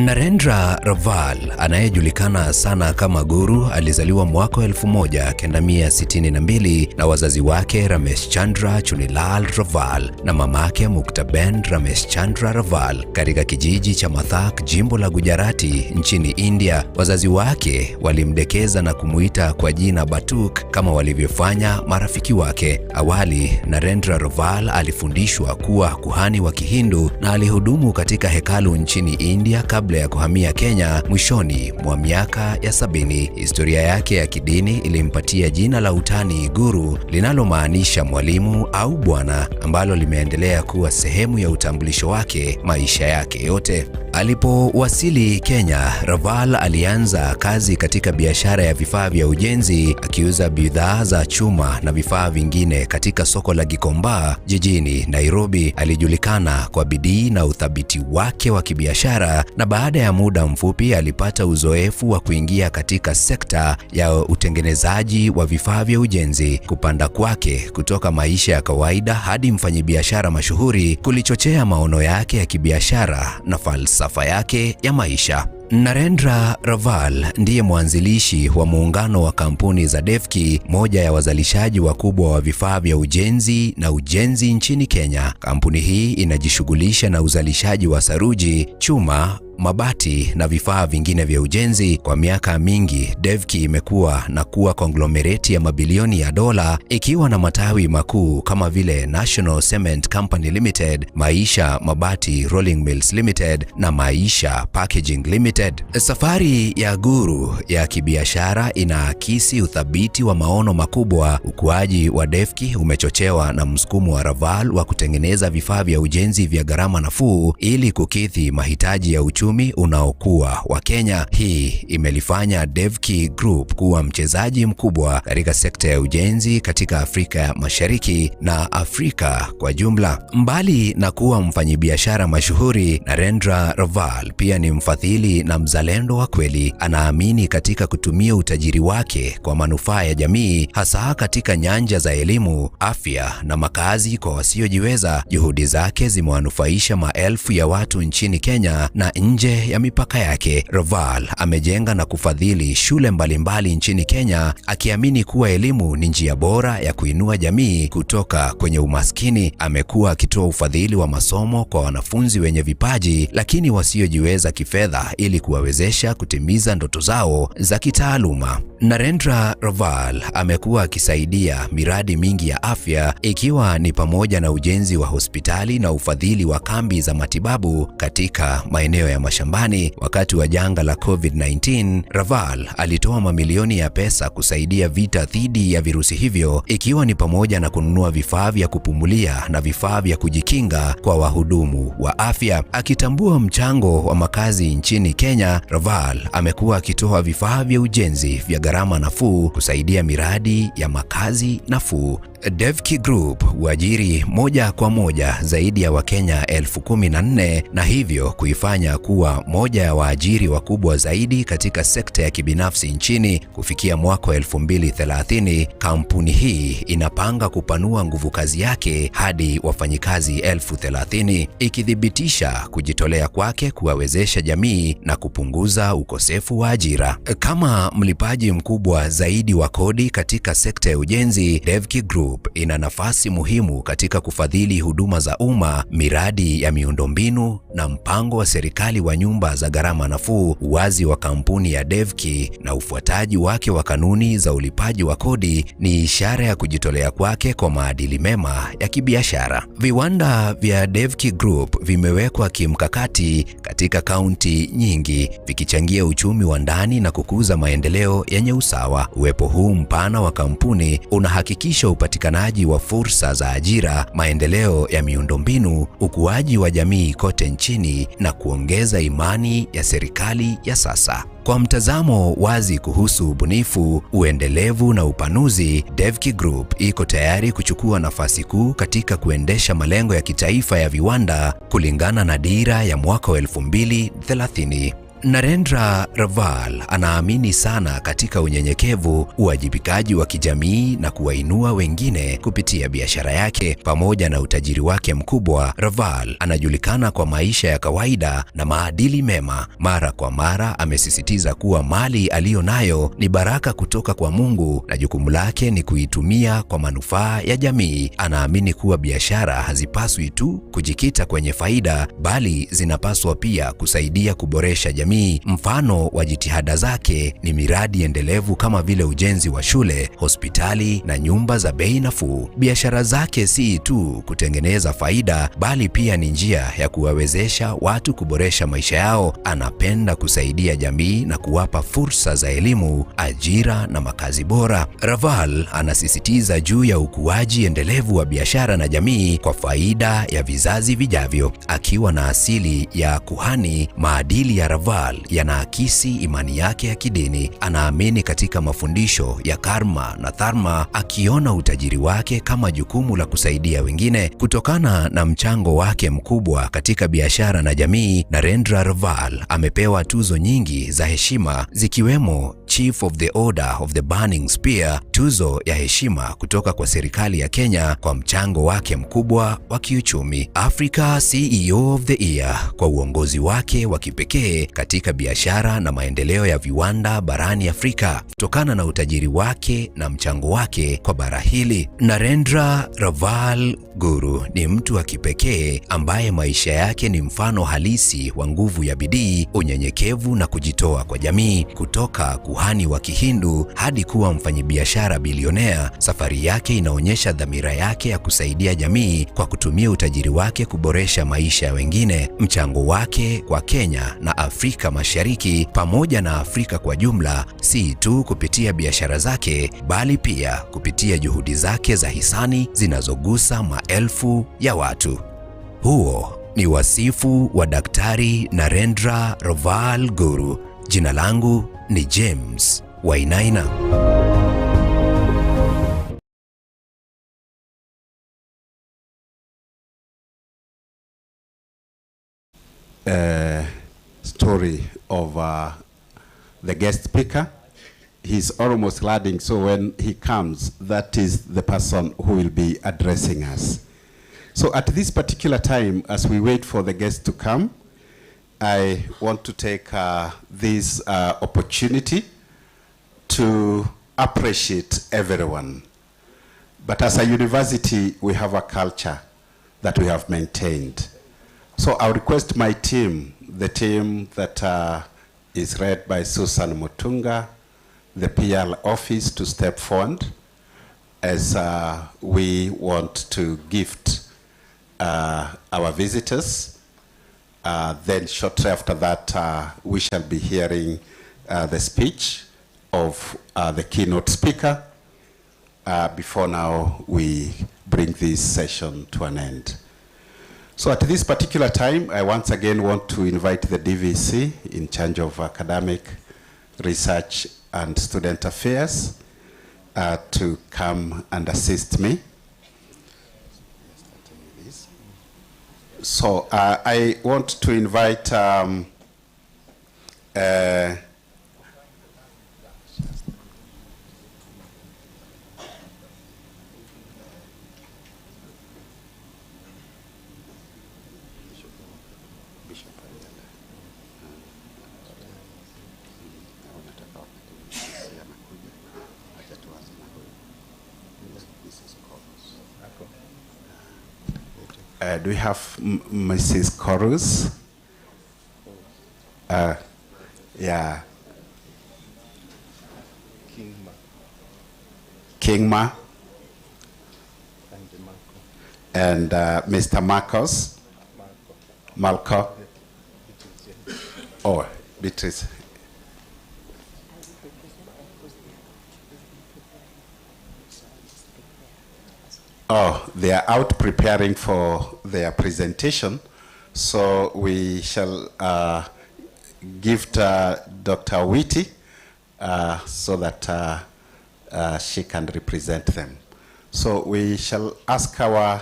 Narendra Laval, anayejulikana sana kama Guru, alizaliwa mwaka 1962 na wazazi wake Ramesh Chandra Chunilal Laval na mamake Muktaben Ramesh Chandra Laval katika kijiji cha Mathak, jimbo la Gujarati nchini India. Wazazi wake walimdekeza na kumuita kwa jina Batuk kama walivyofanya marafiki wake. Awali, Narendra Laval alifundishwa kuwa kuhani wa Kihindu na alihudumu katika hekalu nchini India kabla ya kuhamia Kenya mwishoni mwa miaka ya 70. Historia yake ya kidini ilimpatia jina la utani Guru, linalomaanisha mwalimu au bwana, ambalo limeendelea kuwa sehemu ya utambulisho wake maisha yake yote. Alipowasili Kenya, Raval alianza kazi katika biashara ya vifaa vya ujenzi, akiuza bidhaa za chuma na vifaa vingine katika soko la Gikomba jijini Nairobi. Alijulikana kwa bidii na uthabiti wake wa kibiashara, na baada ya muda mfupi alipata uzoefu wa kuingia katika sekta ya utengenezaji wa vifaa vya ujenzi. Kupanda kwake kutoka maisha ya kawaida hadi mfanyabiashara mashuhuri kulichochea maono yake ya kibiashara na falsafa yake ya maisha. Narendra Raval ndiye mwanzilishi wa muungano wa kampuni za Devki, moja ya wazalishaji wakubwa wa vifaa vya ujenzi na ujenzi nchini Kenya. Kampuni hii inajishughulisha na uzalishaji wa saruji, chuma, mabati na vifaa vingine vya ujenzi. Kwa miaka mingi, Devki imekuwa na kuwa konglomereti ya mabilioni ya dola, ikiwa na matawi makuu kama vile National Cement Company Limited, Maisha Mabati Rolling Mills Limited na Maisha Packaging Limited. Safari ya guru ya kibiashara inaakisi uthabiti wa maono makubwa. Ukuaji wa Devki umechochewa na msukumo wa Raval wa kutengeneza vifaa vya ujenzi vya gharama nafuu ili kukidhi mahitaji ya uchumi unaokuwa wa Kenya. Hii imelifanya Devki Group kuwa mchezaji mkubwa katika sekta ya ujenzi katika Afrika ya Mashariki na Afrika kwa jumla. Mbali na kuwa mfanyabiashara mashuhuri, Narendra Raval pia ni mfadhili na mzalendo wa kweli. Anaamini katika kutumia utajiri wake kwa manufaa ya jamii, hasa katika nyanja za elimu, afya na makazi kwa wasiojiweza. Juhudi zake zimewanufaisha maelfu ya watu nchini Kenya na nje ya mipaka yake. Raval amejenga na kufadhili shule mbalimbali nchini Kenya, akiamini kuwa elimu ni njia bora ya kuinua jamii kutoka kwenye umaskini. Amekuwa akitoa ufadhili wa masomo kwa wanafunzi wenye vipaji lakini wasiojiweza kifedha ili kuwawezesha kutimiza ndoto zao za kitaaluma. Narendra Raval amekuwa akisaidia miradi mingi ya afya, ikiwa ni pamoja na ujenzi wa hospitali na ufadhili wa kambi za matibabu katika maeneo ya mashambani. Wakati wa janga la COVID-19, Raval alitoa mamilioni ya pesa kusaidia vita dhidi ya virusi hivyo, ikiwa ni pamoja na kununua vifaa vya kupumulia na vifaa vya kujikinga kwa wahudumu wa afya. Akitambua mchango wa makazi nchini Kenya, Raval amekuwa akitoa vifaa vya ujenzi vya gharama nafuu kusaidia miradi ya makazi nafuu. Devki Group huajiri moja kwa moja zaidi ya Wakenya 14,000 na hivyo kuifanya kuwa moja ya waajiri wakubwa zaidi katika sekta ya kibinafsi nchini. Kufikia mwaka 2030, kampuni hii inapanga kupanua nguvu kazi yake hadi wafanyikazi 30,000, ikithibitisha kujitolea kwake kuwawezesha jamii na kupunguza ukosefu wa ajira. Kama mlipaji mkubwa zaidi wa kodi katika sekta ya ujenzi, Devki Group ina nafasi muhimu katika kufadhili huduma za umma, miradi ya miundombinu na mpango wa serikali wa nyumba za gharama nafuu. Uwazi wa kampuni ya Devki na ufuataji wake wa kanuni za ulipaji wa kodi ni ishara ya kujitolea kwake kwa maadili mema ya kibiashara. Viwanda vya Devki Group vimewekwa kimkakati katika kaunti nyingi, vikichangia uchumi wa ndani na kukuza maendeleo yenye usawa. Uwepo huu mpana wa kampuni unahakikisha upatikanaji wa fursa za ajira, maendeleo ya miundombinu, ukuaji wa jamii kote nchini na kuongeza imani ya serikali ya sasa. Kwa mtazamo wazi kuhusu ubunifu, uendelevu na upanuzi, Devki Group iko tayari kuchukua nafasi kuu katika kuendesha malengo ya kitaifa ya viwanda kulingana na dira ya mwaka 2030. Narendra Raval anaamini sana katika unyenyekevu, uwajibikaji wa kijamii na kuwainua wengine kupitia biashara yake. Pamoja na utajiri wake mkubwa, Raval anajulikana kwa maisha ya kawaida na maadili mema. Mara kwa mara amesisitiza kuwa mali aliyonayo ni baraka kutoka kwa Mungu na jukumu lake ni kuitumia kwa manufaa ya jamii. Anaamini kuwa biashara hazipaswi tu kujikita kwenye faida, bali zinapaswa pia kusaidia kuboresha jamii jamii. Mfano wa jitihada zake ni miradi endelevu kama vile ujenzi wa shule, hospitali na nyumba za bei nafuu. Biashara zake si tu kutengeneza faida, bali pia ni njia ya kuwawezesha watu kuboresha maisha yao. Anapenda kusaidia jamii na kuwapa fursa za elimu, ajira na makazi bora. Raval anasisitiza juu ya ukuaji endelevu wa biashara na jamii kwa faida ya vizazi vijavyo. Akiwa na asili ya kuhani, maadili ya Raval yanaakisi imani yake ya kidini. Anaamini katika mafundisho ya karma na dharma, akiona utajiri wake kama jukumu la kusaidia wengine. Kutokana na mchango wake mkubwa katika biashara na jamii, Narendra Raval amepewa tuzo nyingi za heshima, zikiwemo Chief of the Order of the Burning Spear, tuzo ya heshima kutoka kwa serikali ya Kenya kwa mchango wake mkubwa wa kiuchumi, Africa CEO of the Year kwa uongozi wake wa kipekee katika biashara na maendeleo ya viwanda barani Afrika. Kutokana na utajiri wake na mchango wake kwa bara hili, Narendra Raval Guru ni mtu wa kipekee ambaye maisha yake ni mfano halisi wa nguvu ya bidii, unyenyekevu na kujitoa kwa jamii. Kutoka kuhani wa Kihindu hadi kuwa mfanyabiashara bilionea, safari yake inaonyesha dhamira yake ya kusaidia jamii kwa kutumia utajiri wake kuboresha maisha ya wengine. Mchango wake kwa Kenya na Afrika Mashariki pamoja na Afrika kwa jumla, si tu kupitia biashara zake, bali pia kupitia juhudi zake za hisani zinazogusa maelfu ya watu. Huo ni wasifu wa Daktari Narendra Raval Guru. Jina langu ni James Wainaina. Story of the guest speaker. He's almost landing, so when he comes, that is the person who will be addressing us. So at this particular time, as we wait for the guest to come, I want to take this opportunity to appreciate everyone. But as a university, we have a culture that we have maintained. So I'll request my team, the team that is led by Susan Mutunga, the PR office, to step forward as we want to gift our visitors. Then shortly after that, we shall be hearing the speech of the keynote speaker. Before now, we bring this session to an end. So at this particular time, I once again want to invite the DVC in charge of academic research and student affairs to come and assist me. So I want to invite do we have Mrs. Chorus? Yeah. Kingma. And Mr. Marcos. Malco. Oh, Beatrice. Oh, they are out preparing for their presentation. So we shall gift Dr. Witty so that she can represent them. So we shall ask our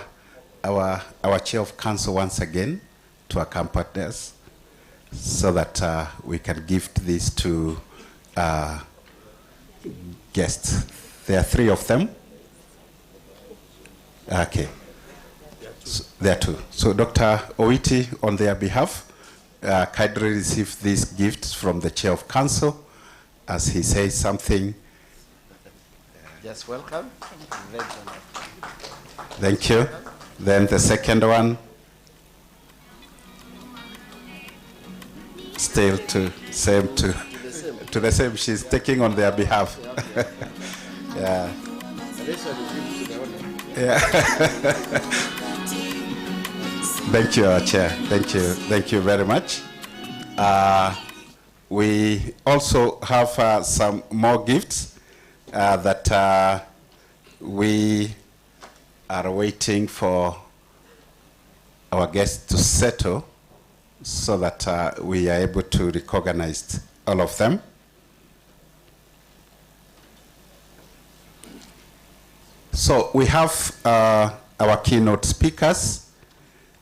Chair of Council once again to accompany us so that we can gift this to guests. There are 3 of them. Okay. So, there are 2. So Dr. Owiti, on their behalf, kindly receive these gifts from the Chair of Council as he says something. Just welcome. Thank you. Then the second one. still to the same. She's taking on their behalf. Yeah. Yeah. Thank you, Chair. Thank you very much. We also have some more gifts that we are waiting for our guests to settle so that we are able to recognize all of them. So we have our keynote speakers,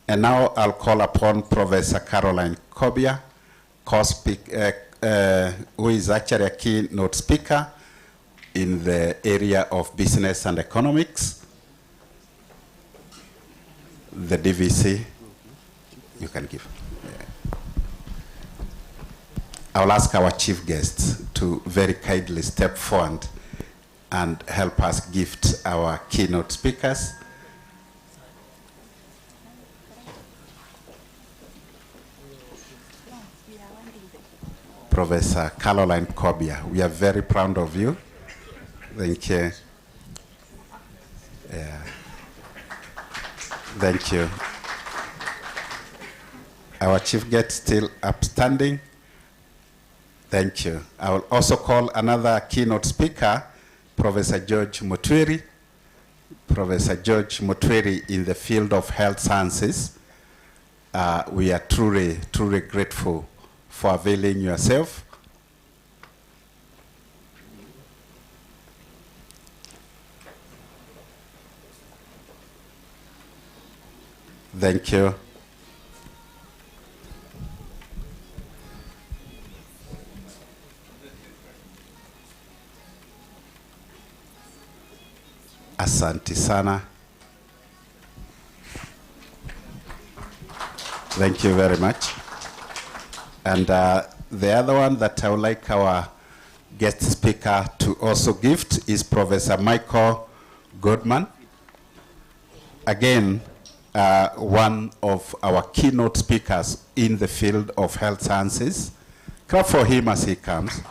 and now I'll call upon Professor Caroline Kobia, who is actually a keynote speaker in the area of business and economics. The DVC, you can give. Yeah. I'll ask our chief guest to very kindly step forward and help us gift our keynote speakers. Professor Caroline Kobia, we are very proud of you. Thank you. Yeah. Thank you. Our chief guest still upstanding. Thank you. I will also call another keynote speaker, Professor George Mutwiri. Professor George Mutwiri in the field of health sciences. We are truly grateful for availing yourself. Thank you. Asante sana. Thank you very much. And the other one that I would like our guest speaker to also gift is Professor Michael Goodman. Again, one of our keynote speakers in the field of health sciences. Clap for him as he comes.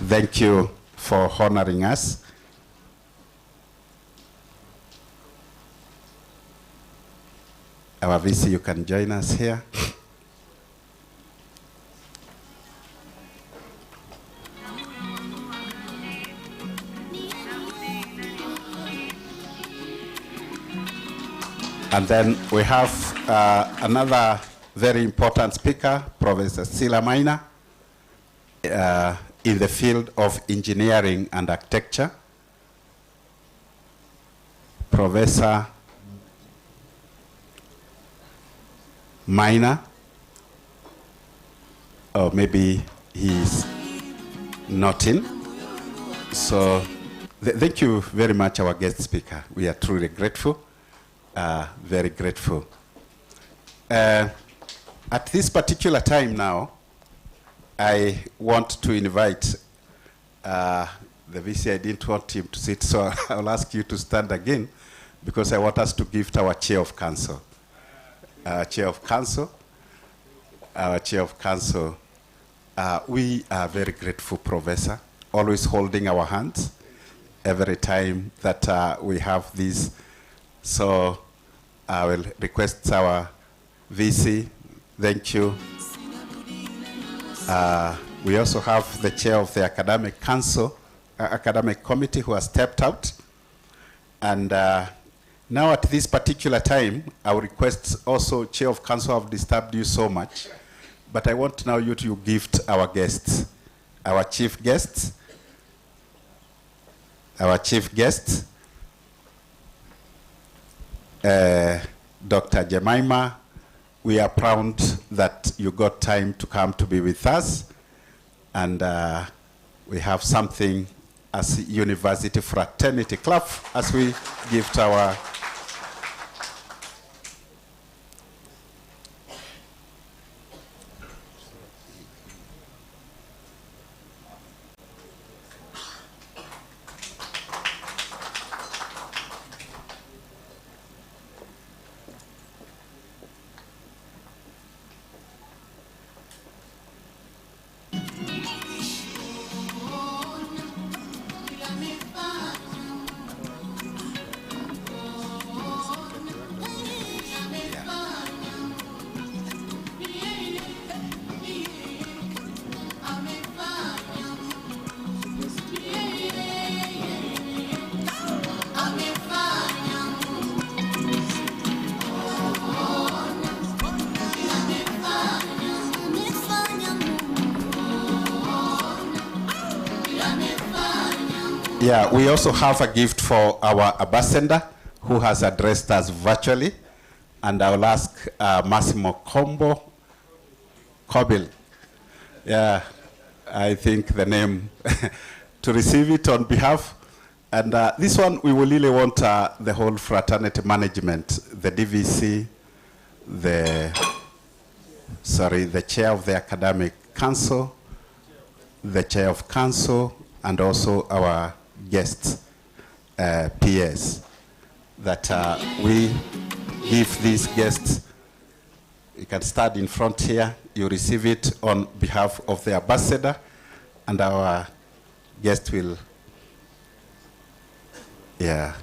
Thank you for honoring us. Our VC, you can join us here. And then we have another very important speaker, Professor Sila Maina, in the field of engineering and architecture. Professor Maina, or maybe he's not in. So thank you very much, our guest speaker. We are truly grateful. Very grateful. At this particular time now, I want to invite the VC. I didn't want him to sit, so I'll ask you to stand again because I want us to gift our Chair of Council. Chair of Council, our Chair of Council. We are very grateful, Professor, always holding our hands every time that we have this. So I will request our VC. Thank you. We also have the chair of the academic council, academic committee, who has stepped out. And now at this particular time, I will request also, Chair of Council, I've disturbed you so much, but I want now you to gift our guests, our chief guests, Dr. Jemima. We are proud that you got time to come to be with us, and we have something as University Fraternity Club as we gift our Yeah, we also have a gift for our ambassador who has addressed us virtually. And I will ask Massimo Kobil. Yeah, I think the name to receive it on behalf. And this one, we will really want the whole fraternity management, the DVC, the chair of the academic council, the chair of council, and also our guest PS, that we give these guests. You can start in front here. You receive it on behalf of the ambassador, and our guest will, yeah.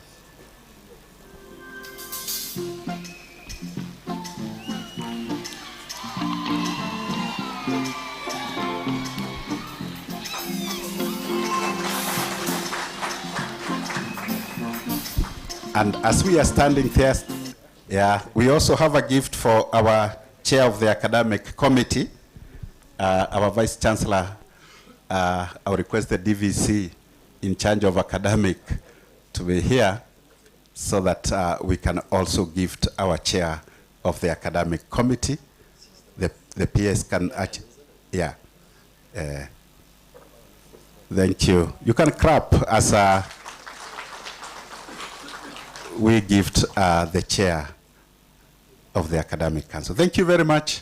And as we are standing there, yeah, we also have a gift for our chair of the academic committee, our vice chancellor. I will request the DVC in charge of academic to be here so that we can also gift our chair of the academic committee. The PS can, yeah. Thank you. You can clap as we gift the chair of the academic council. Thank you very much.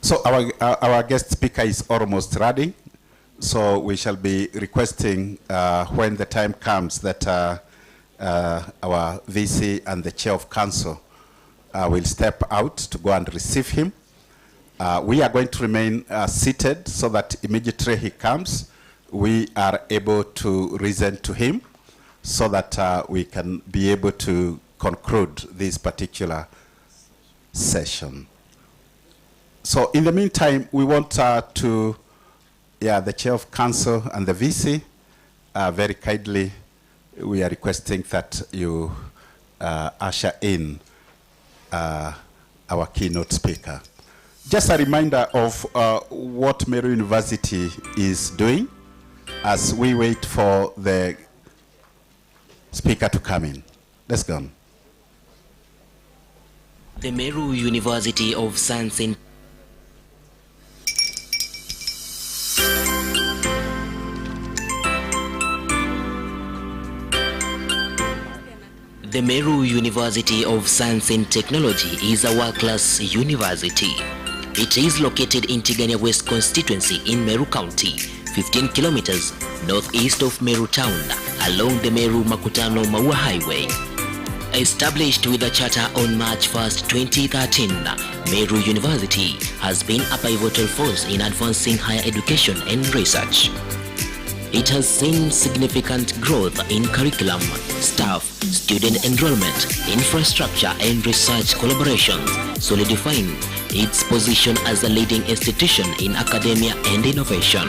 So our guest speaker is almost ready. So we shall be requesting when the time comes that our VC and the chair of council will step out to go and receive him. We are going to remain seated so that immediately he comes, we are able to listen to him so that we can be able to conclude this particular session. So in the meantime, we want the chair of council and the VC, very kindly, we are requesting that you usher in our keynote speaker. Just a reminder of what Meru University is doing as we wait for the speaker to come in. Let's go on. The Meru University of Science and The Meru University of Science and Technology is a world-class university. It is located in Tigania West constituency in Meru County, 15 kilometers northeast of Meru town, along the Meru-Makutano-Maua Highway. Established with a charter on March 1st, 2013, Meru University has been a pivotal force in advancing higher education and research. It has seen significant growth in curriculum, staff, student enrollment, infrastructure, and research collaborations, solidifying its position as a leading institution in academia and innovation.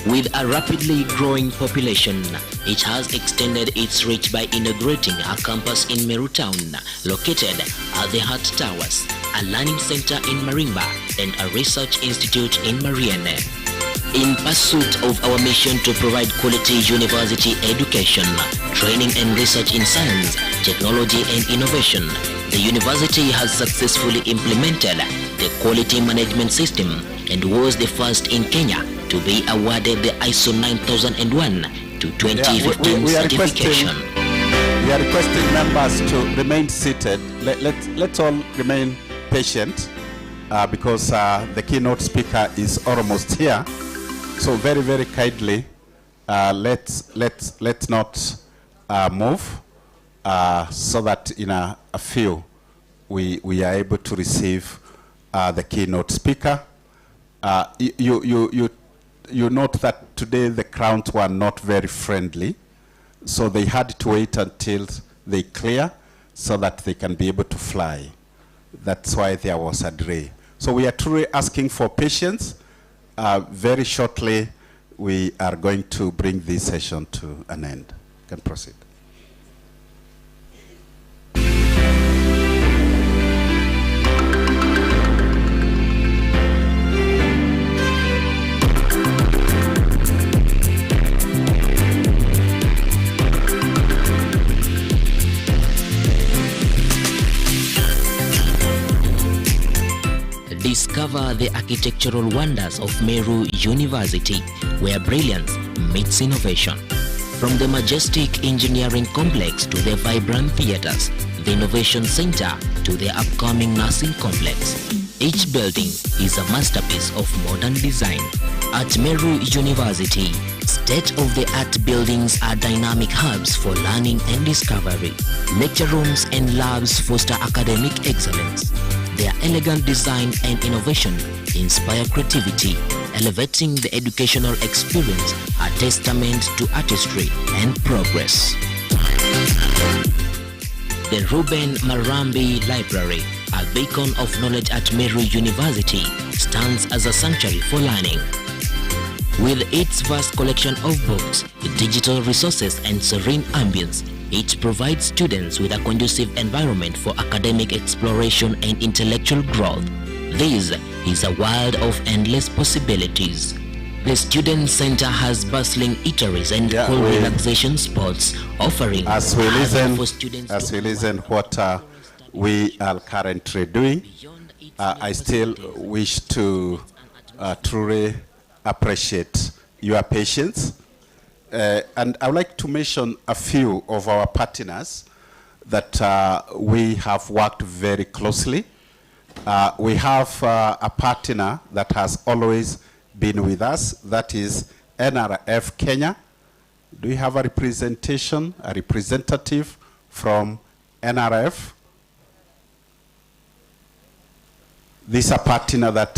With a rapidly growing population, it has extended its reach by inaugurating a campus in Meru town, located at the Hart Towers, a learning center in Marimba, and a research institute in Mariene. In pursuit of our mission to provide quality university education, training and research in science, technology and innovation, the university has successfully implemented the quality management system and was the first in Kenya to be awarded the ISO 9001 to 2015 certification. We are requesting members to remain seated. Let's all remain patient because the keynote speaker is almost here. So very, very kindly, let's not move so that in a few we are able to receive the keynote speaker. You note that today the crowds were not very friendly, so they had to wait until they clear so that they can be able to fly. That's why there was a delay. So we are truly asking for patience. Very shortly, we are going to bring this session to an end. You can proceed. Discover the architectural wonders of Meru University, where brilliance meets innovation. From the majestic engineering complex to the vibrant theaters, the Innovation Center to the upcoming nursing complex, each building is a masterpiece of modern design. At Meru University, state-of-the-art buildings are dynamic hubs for learning and discovery. Lecture rooms and labs foster academic excellence. Their elegant design and innovation inspire creativity, elevating the educational experience, a testament to artistry and progress. The Ruben Marambi Library, a beacon of knowledge at Meru University, stands as a sanctuary for learning. With its vast collection of books, digital resources and serene ambience, it provides students with a conducive environment for academic exploration and intellectual growth. This is a world of endless possibilities. The Student Center has bustling eateries and cool relaxation spots, offering as we listen what we are currently doing. I still wish to truly appreciate your patience. And I would like to mention a few of our partners that we have worked very closely. We have a partner that has always been with us, that is NRF Kenya. Do we have a representative from NRF? This is a partner that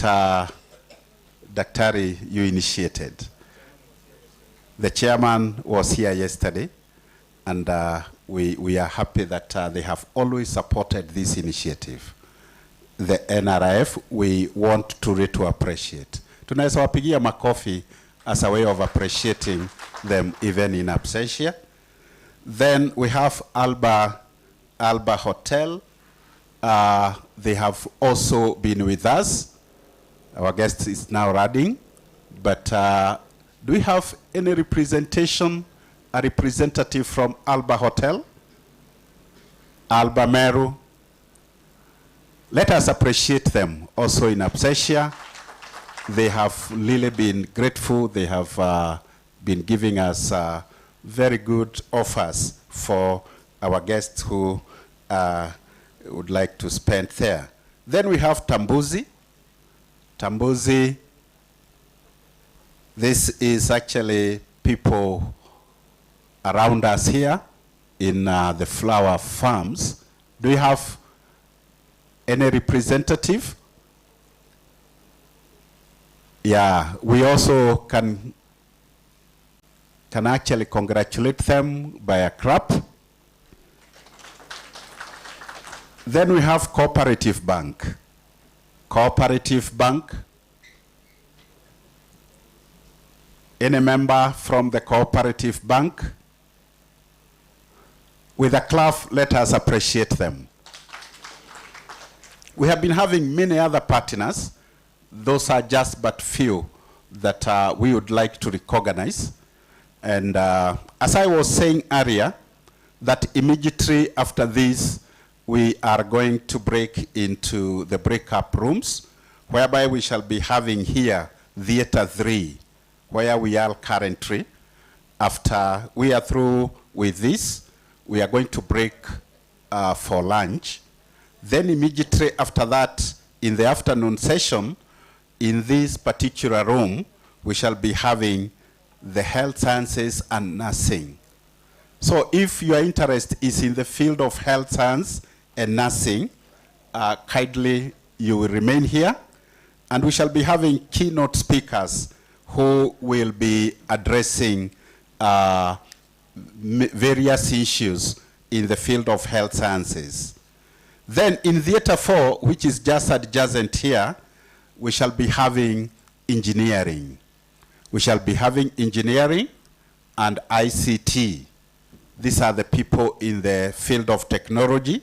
Daktari, you initiated. The chairman was here yesterday, and we are happy that they have always supported this initiative. The NRF, we want to appreciate. Tunaweza wapigia makofi as a way of appreciating them even in absentia. Then we have Alba Hotel. They have also been with us. Our guest is now running, but do we have any representation, a representative from Alba Hotel? Alba Meru. Let us appreciate them also in absentia. They have really been grateful. They have been giving us very good offers for our guests who would like to spend there. Then we have Tambuzi. Tambuzi, this is actually people around us here in the flower farms. Do we have any representative? Yeah, we also can actually congratulate them by a clap. Then we have Cooperative Bank. Cooperative Bank. Any member from the Cooperative Bank? With a clap, let us appreciate them. We have been having many other partners. Those are just but few that we would like to recognize. And as I was saying earlier, that immediately after this, we are going to break into the breakup rooms, whereby we shall be having here Theater 3, where we are currently. After we are through with this, we are going to break for lunch. Then immediately after that, in the afternoon session, in this particular room, we shall be having the health sciences and nursing. So if your interest is in the field of health science and nursing, kindly you will remain here. And we shall be having keynote speakers who will be addressing various issues in the field of health sciences. Then in Theatre 4, which is just adjacent here, we shall be having engineering. We shall be having engineering and ICT. These are the people in the field of technology.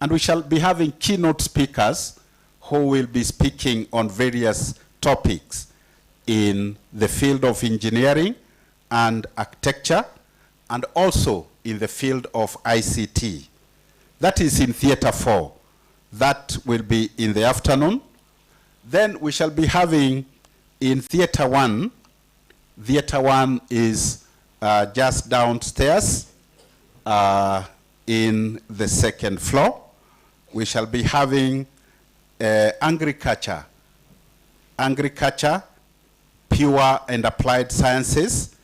And we shall be having keynote speakers who will be speaking on various topics in the field of engineering and architecture, and also in the field of ICT. That is in Theatre 4. That will be in the afternoon. Then we shall be having in Theatre 1. Theatre 1 is just downstairs in the second floor. We shall be having agriculture, pure and applied sciences.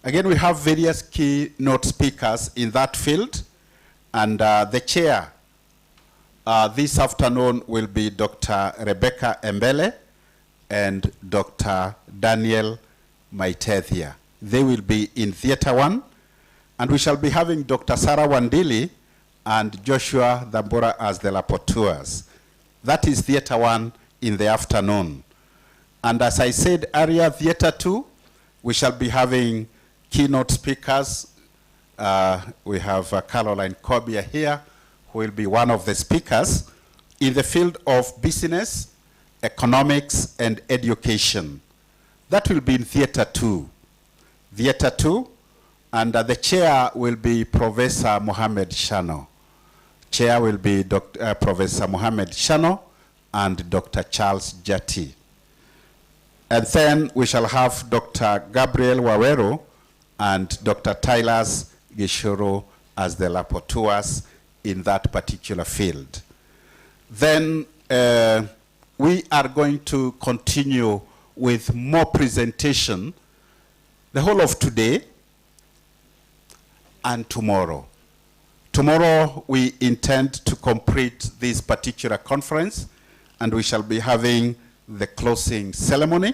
Again, we have various keynote speakers in that field. And the chair this afternoon will be Dr. Rebecca Mbele and Dr. Daniel Maitethia. They will be in Theatre 1. And we shall be having Dr. Sarah Wandili and Joshua Dhambura as the rapporteurs. That is Theatre 1 in the afternoon. And as I said earlier, Theatre 2, we shall be having keynote speakers. We have Caroline Corbia here, who will be one of the speakers in the field of business, economics, and education. That will be in Theatre 2. Theatre 2, and the chair will be Professor Mohamed Shano. Chair will be Professor Mohamed Shano and Dr. Charles Jati. And then we shall have Dr. Gabriel Wawero and Dr. Tylas Gishuru as the rapporteurs in that particular field. Then we are going to continue with more presentation the whole of today and tomorrow. Tomorrow we intend to complete this particular conference, and we shall be having the closing ceremony,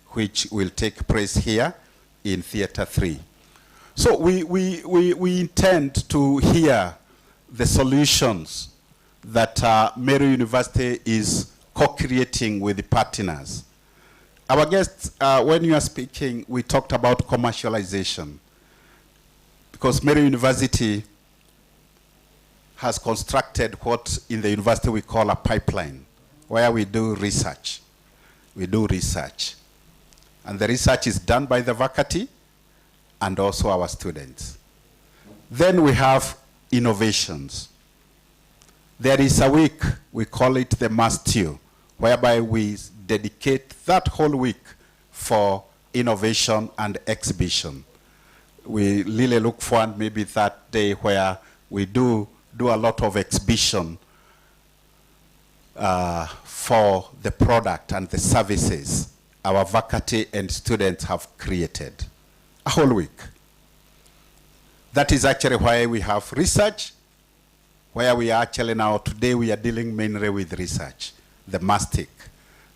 which will take place here in Theatre 3. So we intend to hear the solutions that Meru University is co-creating with the partners. Our guests, when you are speaking, we talked about commercialization, because Meru University has constructed what in the university we call a pipeline, where we do research. We do research. And the research is done by the faculty and also our students. Then we have innovations. There is a week, we call it the Mustic, whereby we dedicate that whole week for innovation and exhibition. We really look forward maybe that day where we do a lot of exhibition for the product and the services our faculty and students have created. A whole week. That is actually why we have research, where we are actually now, today we are dealing mainly with research, the Mustic.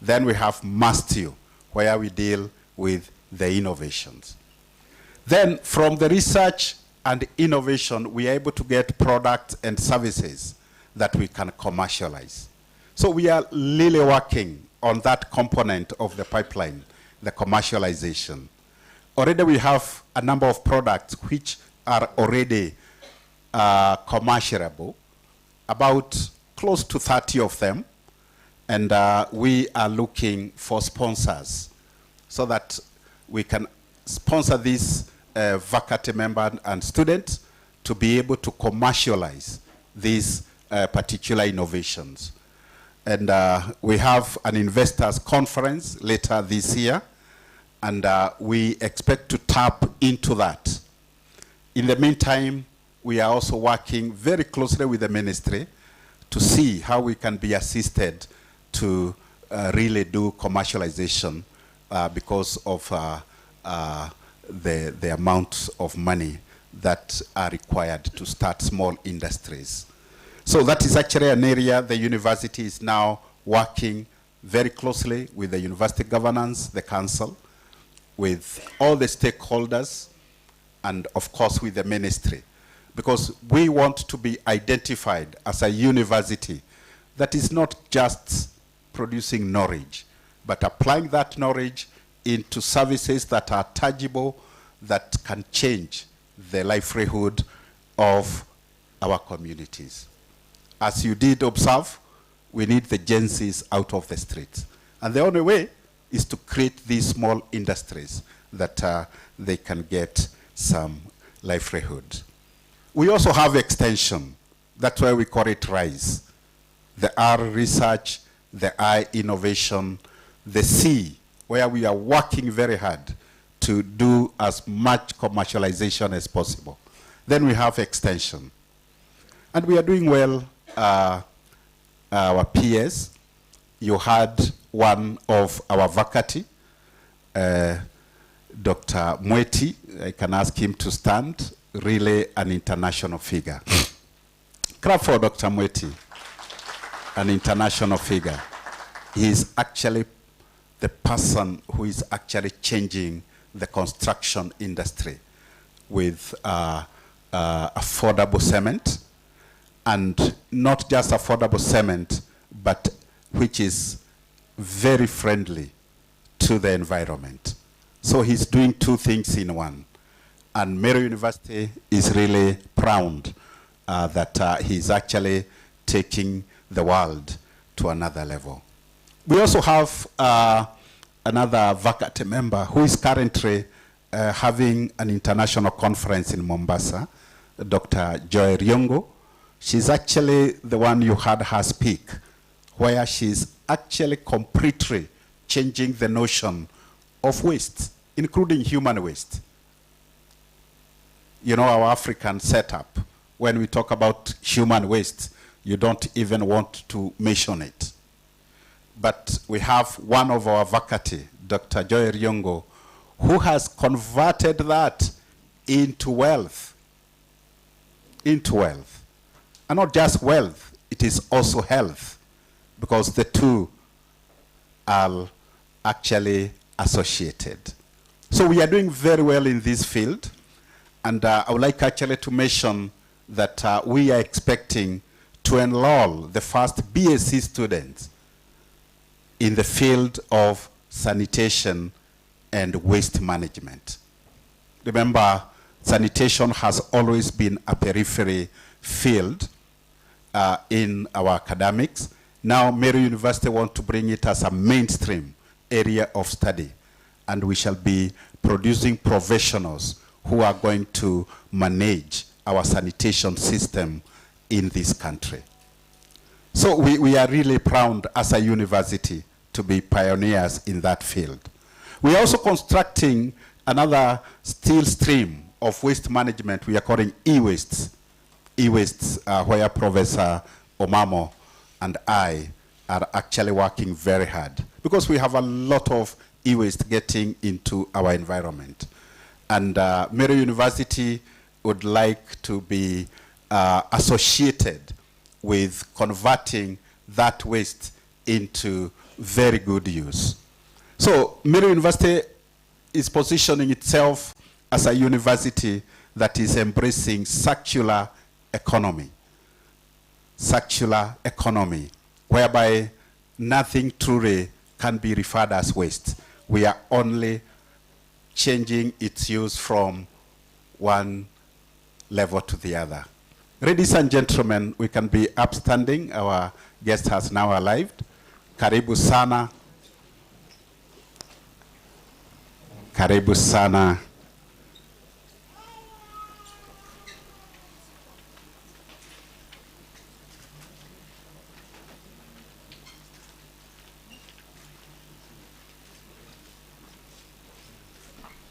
Then we have Mustic, where we deal with the innovations. Then from the research and innovation, we are able to get products and services that we can commercialize. So we are really working on that component of the pipeline, the commercialization. Already we have a number of products which are already commercializable, about close to 30 of them, and we are looking for sponsors so that we can sponsor these faculty members and students to be able to commercialize these particular innovations. And we have an investors conference later this year, and we expect to tap into that. In the meantime, we are also working very closely with the ministry to see how we can be assisted to really do commercialization because of the amount of money that are required to start small industries. So that is actually an area the university is now working very closely with the university governance, the council, with all the stakeholders, and of course with the ministry. Because we want to be identified as a university that is not just producing knowledge, but applying that knowledge into services that are tangible, that can change the livelihood of our communities. As you did observe, we need the Gen Zs out of the streets. And the only way is to create these small industries that they can get some livelihood. We also have extension. That's why we call it RISE. The R, research, the I, innovation, the C, where we are working very hard to do as much commercialization as possible. Then we have extension. And we are doing well, our peers. You had one of our faculty, Dr. Mweti. I can ask him to stand, really an international figure. Clap for Dr. Mweti, an international figure. He is actually the person who is actually changing the construction industry with affordable cement, and not just affordable cement, but which is very friendly to the environment. So he's doing two things in one. And Meru University is really proud that he's actually taking the world to another level. We also have another faculty member who is currently having an international conference in Mombasa, Dr. Joy Ryongo. She's actually the one you had her speak, where she's actually completely changing the notion of waste, including human waste. You know, our African setup, when we talk about human waste, you don't even want to mention it. But we have one of our faculty, Dr. Joy Ryongo, who has converted that into wealth. Into wealth. And not just wealth, it is also health, because the two are actually associated. So we are doing very well in this field, and I would like actually to mention that we are expecting to enroll the first BSc students in the field of sanitation and waste management. Remember, sanitation has always been a periphery field in our academics. Now, Meru University wants to bring it as a mainstream area of study, and we shall be producing professionals who are going to manage our sanitation system in this country. So we are really proud as a university to be pioneers in that field. We are also constructing another steel stream of waste management we are calling e-wastes. E-wastes, where Professor Omamo and I are actually working very hard, because we have a lot of e-waste getting into our environment. And Meru University would like to be associated with converting that waste into very good use. So Meru University is positioning itself as a university that is embracing circular economy. Circular economy, whereby nothing truly can be referred as waste. We are only changing its use from one level to the other. Ladies and gentlemen, we can be upstanding. Our guest has now arrived. Karibu sana. Karibu sana.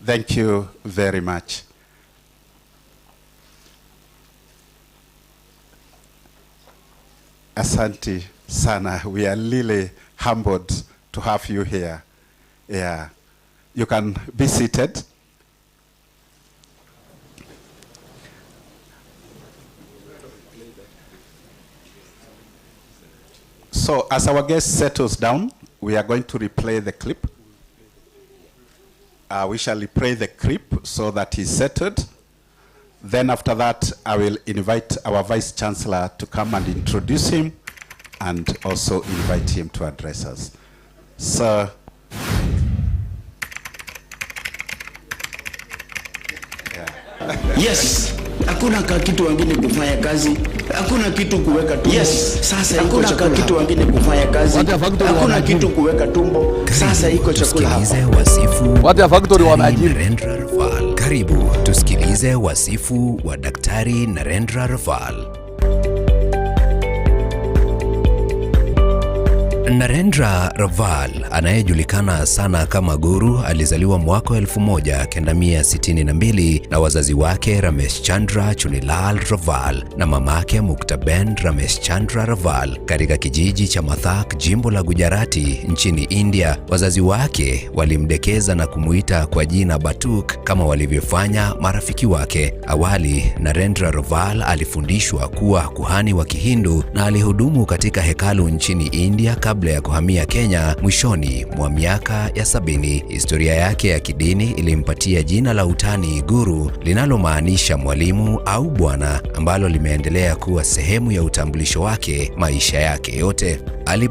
Thank you very much. Asante sana. We are really humbled to have you here. Yeah. You can be seated. So as our guest settles down, we are going to replay the clip. We shall replay the clip so that he's settled. Then after that, I will invite our Vice Chancellor to come and introduce him and also invite him to address us. Sir. Yes, hakuna kitu wengine kufanya kazi, hakuna kitu kuweka tumbo. Yes, sasa iko chakula. Hakuna kitu wengine kufanya kazi, hakuna kitu kuweka tumbo. Sasa iko chakula hapa. What a factory wameajiri. Narendra Raval. Karibu tusikilize wasifu wa Daktari Narendra Raval. Narendra Raval, anayejulikana sana kama Guru, alizaliwa mwaka 1962 na wazazi wake Ramesh Chandra Chunilal Raval na mamake Muktaben Ramesh Chandra Raval katika kijiji cha Mathak, jimbo la Gujarati nchini India. Wazazi wake walimdekeza na kumuita kwa jina Batuk kama walivyofanya marafiki wake. Awali, Narendra Raval alifundishwa kuwa kuhani wa Kihindu na alihudumu katika hekalu nchini India kabla ya kuhamia Kenya mwishoni mwa miaka ya 70. Historia yake ya kidini ilimpatia jina la utani Guru, linalomaanisha mwalimu au bwana, ambalo limeendelea kuwa sehemu ya utambulisho wake maisha yake yote.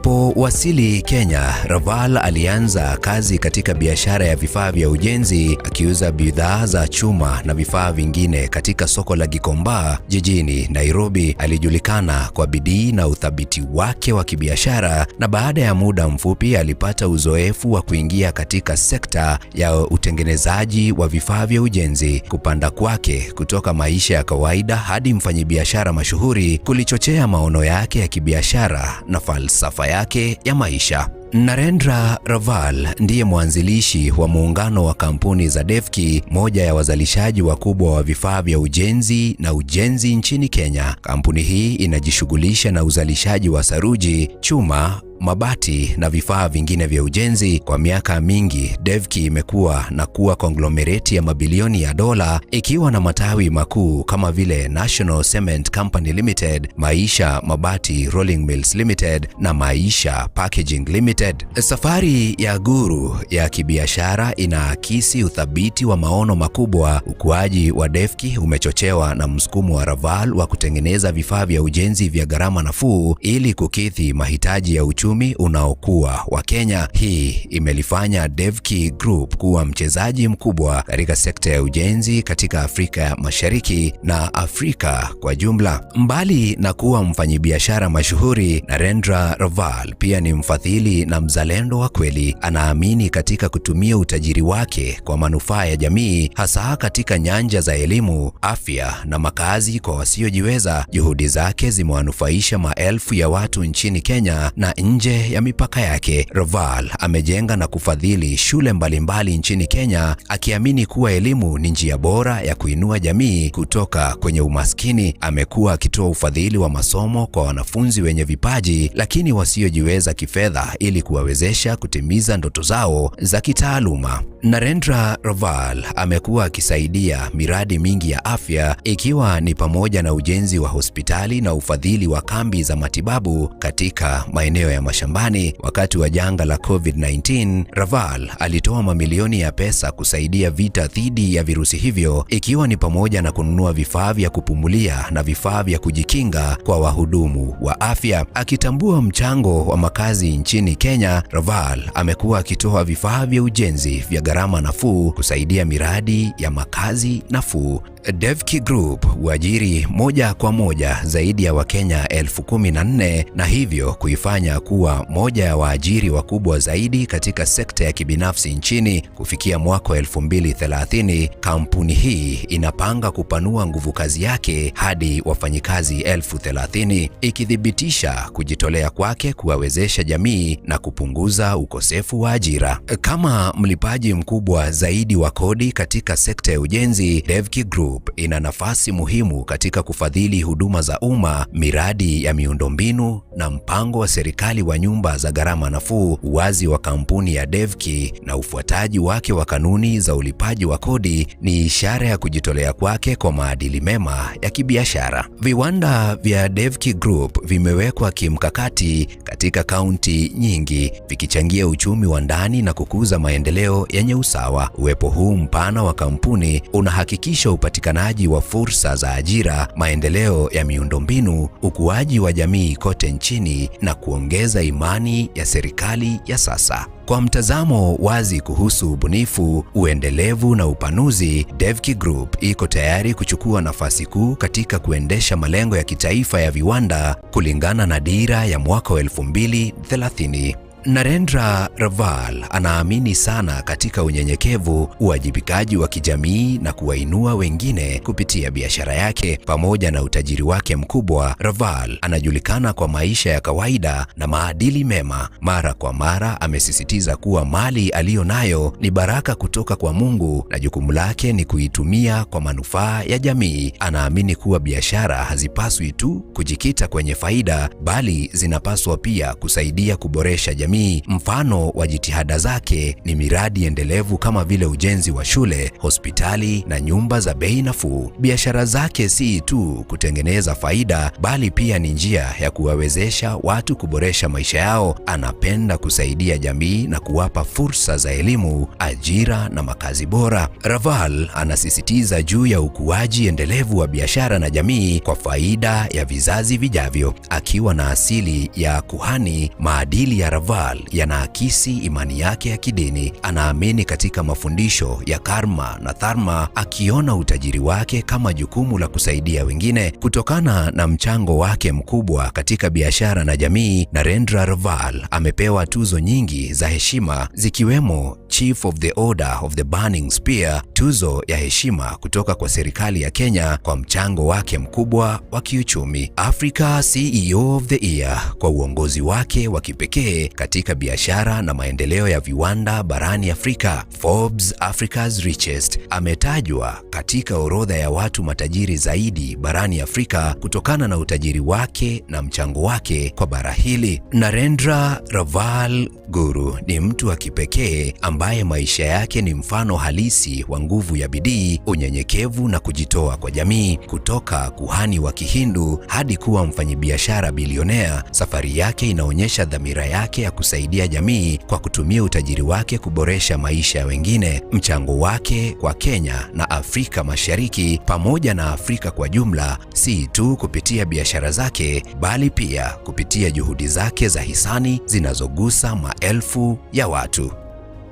Alipowasili Kenya, Raval alianza kazi katika biashara ya vifaa vya ujenzi, akiuza bidhaa za chuma na vifaa vingine katika soko la Gikomba jijini Nairobi. Alijulikana kwa bidii na uthabiti wake wa kibiashara, na baada ya muda mfupi alipata uzoefu wa kuingia katika sekta ya utengenezaji wa vifaa vya ujenzi. Kupanda kwake kutoka maisha ya kawaida hadi mfanyabiashara mashuhuri kulichochea maono yake ya kibiashara na falsafa yake ya maisha. Narendra Raval ndiye mwanzilishi wa muungano wa kampuni za Devki, moja ya wazalishaji wakubwa wa vifaa vya ujenzi na ujenzi nchini Kenya. Kampuni hii inajishughulisha na uzalishaji wa saruji, chuma, mabati na vifaa vingine vya ujenzi. Kwa miaka mingi, Devki imekuwa na kuwa konglomereti ya mabilioni ya dola, ikiwa na matawi makuu kama vile National Cement Company Limited, Maisha Mabati Rolling Mills Limited na Maisha Packaging Limited. Safari ya Guru ya kibiashara inaakisi uthabiti wa maono makubwa. Ukuaji wa Devki umechochewa na msukumo wa Raval wa kutengeneza vifaa vya ujenzi vya gharama nafuu ili kukidhi mahitaji ya uchumi unaokuwa wa Kenya. Hii imelifanya Devki Group kuwa mchezaji mkubwa katika sekta ya ujenzi katika Afrika ya Mashariki na Afrika kwa jumla. Mbali na kuwa mfanyabiashara mashuhuri, Narendra Raval pia ni mfadhili na mzalendo wa kweli. Anaamini katika kutumia utajiri wake kwa manufaa ya jamii, hasa katika nyanja za elimu, afya na makazi kwa wasiojiweza. Juhudi zake zimewanufaisha maelfu ya watu nchini Kenya na nje ya mipaka yake. Raval amejenga na kufadhili shule mbalimbali nchini Kenya, akiamini kuwa elimu ni njia bora ya kuinua jamii kutoka kwenye umaskini. Amekuwa akitoa ufadhili wa masomo kwa wanafunzi wenye vipaji lakini wasiojiweza kifedha ili kuwawezesha kutimiza ndoto zao za kitaaluma. Narendra Raval amekuwa akisaidia miradi mingi ya afya, ikiwa ni pamoja na ujenzi wa hospitali na ufadhili wa kambi za matibabu katika maeneo ya mashambani. Wakati wa janga la COVID-19, Raval alitoa mamilioni ya pesa kusaidia vita dhidi ya virusi hivyo, ikiwa ni pamoja na kununua vifaa vya kupumulia na vifaa vya kujikinga kwa wahudumu wa afya. Akitambua mchango wa makazi nchini Kenya, Raval amekuwa akitoa vifaa vya ujenzi vya gharama nafuu kusaidia miradi ya makazi nafuu. Devki Group huajiri moja kwa moja zaidi ya Wakenya 14,000 na hivyo kuifanya kuwa moja ya waajiri wakubwa zaidi katika sekta ya kibinafsi nchini. Kufikia mwaka 2030, kampuni hii inapanga kupanua nguvu kazi yake hadi wafanyikazi 30,000, ikithibitisha kujitolea kwake kuwawezesha jamii na kupunguza ukosefu wa ajira. Kama mlipaji mkubwa zaidi wa kodi katika sekta ya ujenzi, Devki Group Group ina nafasi muhimu katika kufadhili huduma za umma, miradi ya miundombinu na mpango wa serikali wa nyumba za gharama nafuu. Uwazi wa kampuni ya Devki na ufuataji wake wa kanuni za ulipaji wa kodi ni ishara ya kujitolea kwake kwa maadili mema ya kibiashara. Viwanda vya Devki Group vimewekwa kimkakati katika kaunti nyingi, vikichangia uchumi wa ndani na kukuza maendeleo yenye usawa. Uwepo huu mpana wa kampuni unahakikisha upatikanaji wa fursa za ajira, maendeleo ya miundombinu, ukuaji wa jamii kote nchini na kuongeza imani ya serikali ya sasa. Kwa mtazamo wazi kuhusu ubunifu, uendelevu na upanuzi, Devki Group iko tayari kuchukua nafasi kuu katika kuendesha malengo ya kitaifa ya viwanda kulingana na dira ya mwaka 2030. Narendra Raval anaamini sana katika unyenyekevu, uwajibikaji wa kijamii na kuwainua wengine kupitia biashara yake. Pamoja na utajiri wake mkubwa, Raval anajulikana kwa maisha ya kawaida na maadili mema. Mara kwa mara amesisitiza kuwa mali aliyonayo ni baraka kutoka kwa Mungu na jukumu lake ni kuitumia kwa manufaa ya jamii. Anaamini kuwa biashara hazipaswi tu kujikita kwenye faida, bali zinapaswa pia kusaidia kuboresha jamii. Mfano wa jitihada zake ni miradi endelevu kama vile ujenzi wa shule, hospitali na nyumba za bei nafuu. Biashara zake si tu kutengeneza faida, bali pia ni njia ya kuwawezesha watu kuboresha maisha yao. Anapenda kusaidia jamii na kuwapa fursa za elimu, ajira na makazi bora. Raval anasisitiza juu ya ukuaji endelevu wa biashara na jamii kwa faida ya vizazi vijavyo. Akiwa na asili ya kuhani, maadili ya Raval yanaakisi imani yake ya kidini. Anaamini katika mafundisho ya karma na dharma, akiona utajiri wake kama jukumu la kusaidia wengine. Kutokana na mchango wake mkubwa katika biashara na jamii, Narendra Raval amepewa tuzo nyingi za heshima, zikiwemo Chief of the Order of the Burning Spear, tuzo ya heshima kutoka kwa serikali ya Kenya kwa mchango wake mkubwa wa kiuchumi, Africa CEO of the Year kwa uongozi wake wa kipekee katika biashara na maendeleo ya viwanda barani Afrika. Forbes Africa's Richest ametajwa katika orodha ya watu matajiri zaidi barani Afrika kutokana na utajiri wake na mchango wake kwa bara hili. Narendra Raval Guru ni mtu wa kipekee ambaye maisha yake ni mfano halisi wa nguvu ya bidii, unyenyekevu na kujitoa kwa jamii. Kutoka kuhani wa Kihindu hadi kuwa mfanyabiashara bilionea, safari yake inaonyesha dhamira yake ya kusaidia jamii kwa kutumia utajiri wake kuboresha maisha ya wengine. Mchango wake kwa Kenya na Afrika Mashariki pamoja na Afrika kwa jumla, si tu kupitia biashara zake, bali pia kupitia juhudi zake za hisani zinazogusa maelfu ya watu.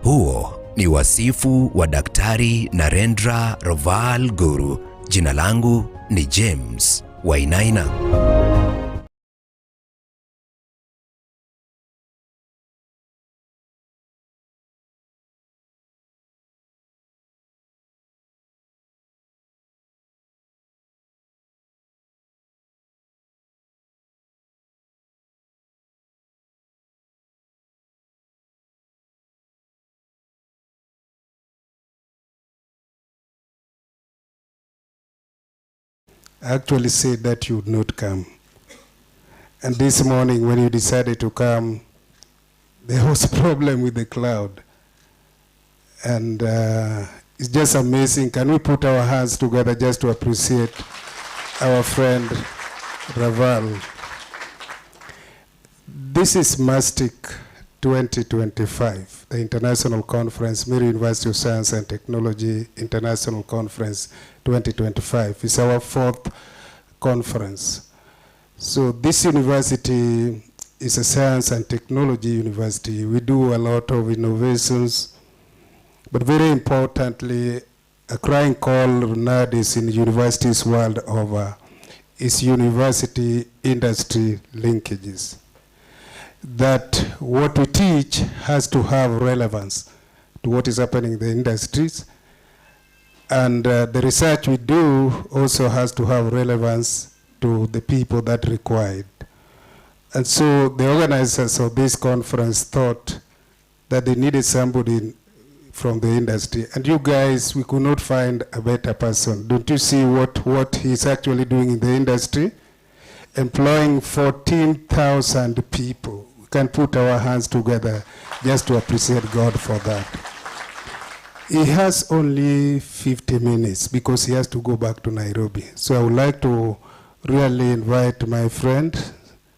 Huo ni wasifu wa Daktari Narendra Raval Guru. Jina langu ni James Wainaina. I actually said that you would not come. And this morning when you decided to come, there was a problem with the cloud. And it's just amazing. Can we put our hands together just to appreciate our friend Raval? This is Mustic 2025, the international conference, Meru University of Science and Technology International Conference 2025. It's our 4th conference. So this university is a science and technology university. We do a lot of innovations, but very importantly, a crying call nowadays in universities world over is university-industry linkages. That what we teach has to have relevance to what is happening in the industries, and the research we do also has to have relevance to the people that require it. And so the organizers of this conference thought that they needed somebody from the industry. And you guys, we could not find a better person. Don't you see what he's actually doing in the industry? Employing 14,000 people. We can put our hands together just to appreciate God for that. He has only 50 minutes because he has to go back to Nairobi. So I would like to really invite my friend,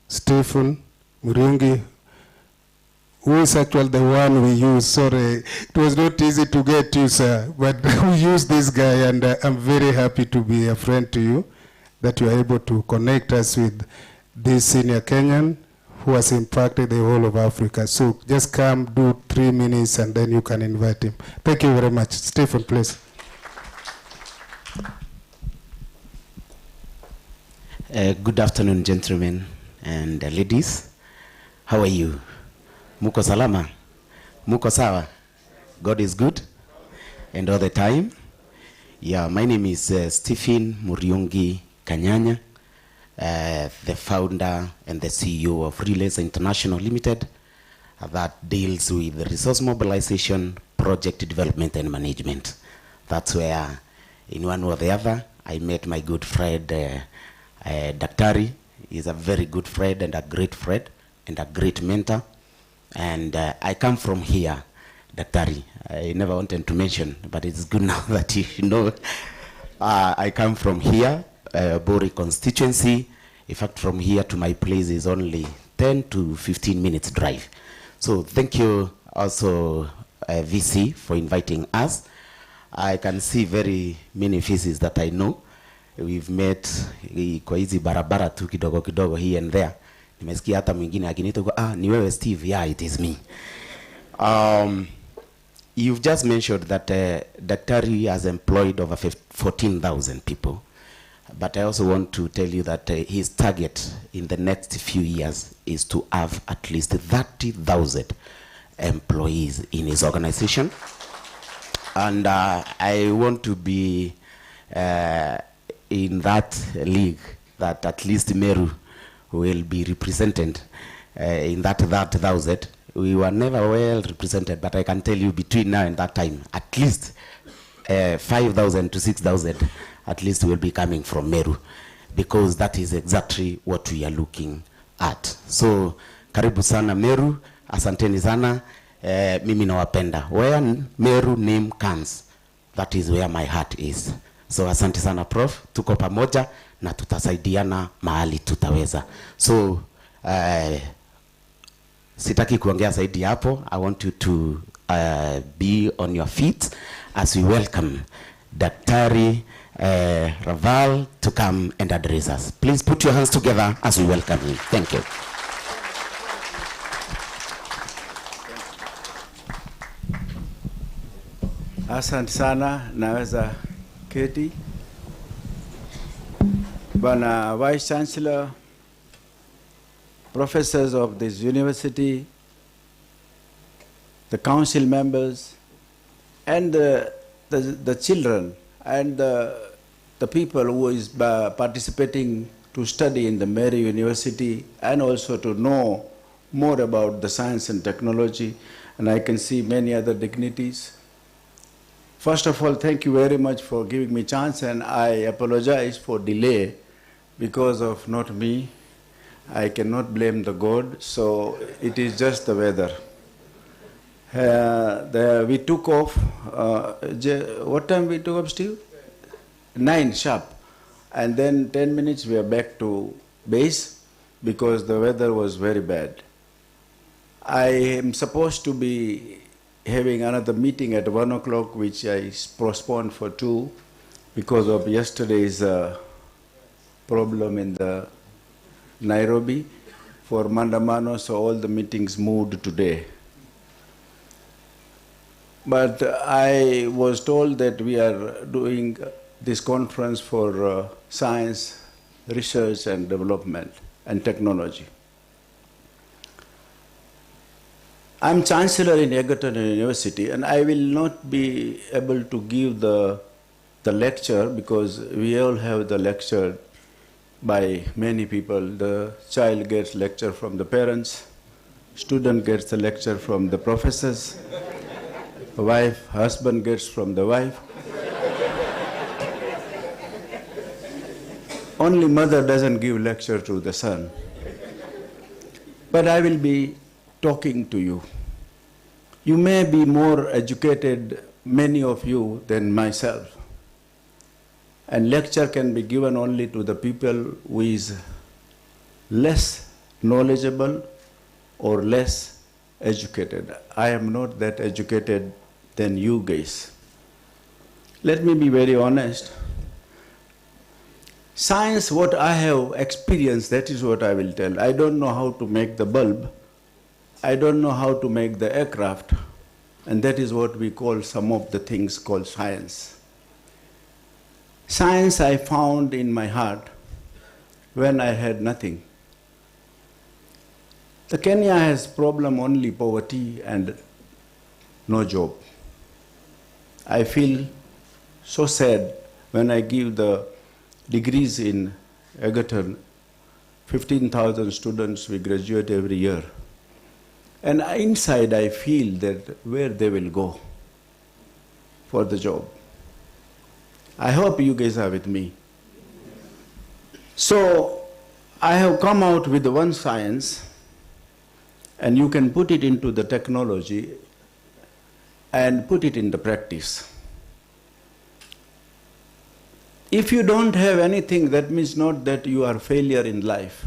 Stephen Muriungi, who is actually the one we use. Sorry, it was not easy to get you, sir, but we use this guy, and I'm very happy to be a friend to you, that you are able to connect us with this senior Kenyan who has impacted the whole of Africa. So just come, do 3 minutes, and then you can invite him. Thank you very much. Stephen, please. Good afternoon, gentlemen and ladies. How are you? Muko salama? Muko sawa? God is good and all the time. Yeah, my name is Stephen Muriungi Kanyanya, the founder and the CEO of Relays International Limited, that deals with resource mobilization, project development and management. That's where, in one or the other, I met my good friend, Daktari. He's a very good friend and a great mentor. And I come from here, Daktari. I never wanted to mention, but it's good now that you know. I come from here, Bori constituency. In fact, from here to my place is only 10 to 15 minutes drive. So thank you also, VC, for inviting us. I can see very many faces that I know. We've met kwa hizi barabara tu kidogo kidogo here and there. Nimesikia hata mwingine akiniita ni wewe Steve. Yeah, it is me. You've just mentioned that Daktari has employed over 14,000 people. But I also want to tell you that his target in the next few years is to have at least 30,000 employees in his organization. And I want to be in that league, that at least Meru will be represented in that 30,000. We were never well represented, but I can tell you between now and that time, at least 5,000 to 6,000 at least will be coming from Meru, because that is exactly what we are looking at. So karibu sana Meru, asanteni sana, mimi nawapenda. Where Meru name comes, that is where my heart is. So asante sana Prof, tuko pamoja na tutasaidiana mahali tutaweza. So sitaki kuongea zaidi hapo. I want you to be on your feet as we welcome Daktari Raval to come and address us. Please put your hands together as we welcome him. Thank you. Asante sana, naweza keti. Bana Vice Chancellor, professors of this university, the council members, and the children, and the people who is participating to study in the Meru University, and also to know more about the science and technology, and I can see many other dignities. First of all, thank you very much for giving me a chance, and I apologize for delay because of not me. I cannot blame the God, so it is just the weather. We took off, what time we took off, Steve? 9 sharp. And then 10 minutes we are back to base because the weather was very bad. I am supposed to be having another meeting at 1 o'clock, which I postponed for 2 because of yesterday's problem in the Nairobi for Mandamano, so all the meetings moved today. But I was told that we are doing this conference for science, research and development and technology. I'm Chancellor in Egerton University, and I will not be able to give the lecture because we all have the lecture by many people. The child gets lecture from the parents, student gets the lecture from the professors, husband gets from the wife. Only mother doesn't give lecture to the son. But I will be talking to you. You may be more educated, many of you, than myself. And lecture can be given only to the people who is less knowledgeable or less educated. I am not that educated than you guys. Let me be very honest. Science, what I have experienced, that is what I will tell. I don't know how to make the bulb. I don't know how to make the aircraft. And that is what we call some of the things called science. Science I found in my heart when I had nothing. The Kenya has problem only poverty and no job. I feel so sad when I give the degrees in Egerton. 15,000 students we graduate every year. And inside I feel that where they will go for the job. I hope you guys are with me. So I have come out with one science, and you can put it into the technology and put it into practice. If you don't have anything, that means not that you are a failure in life.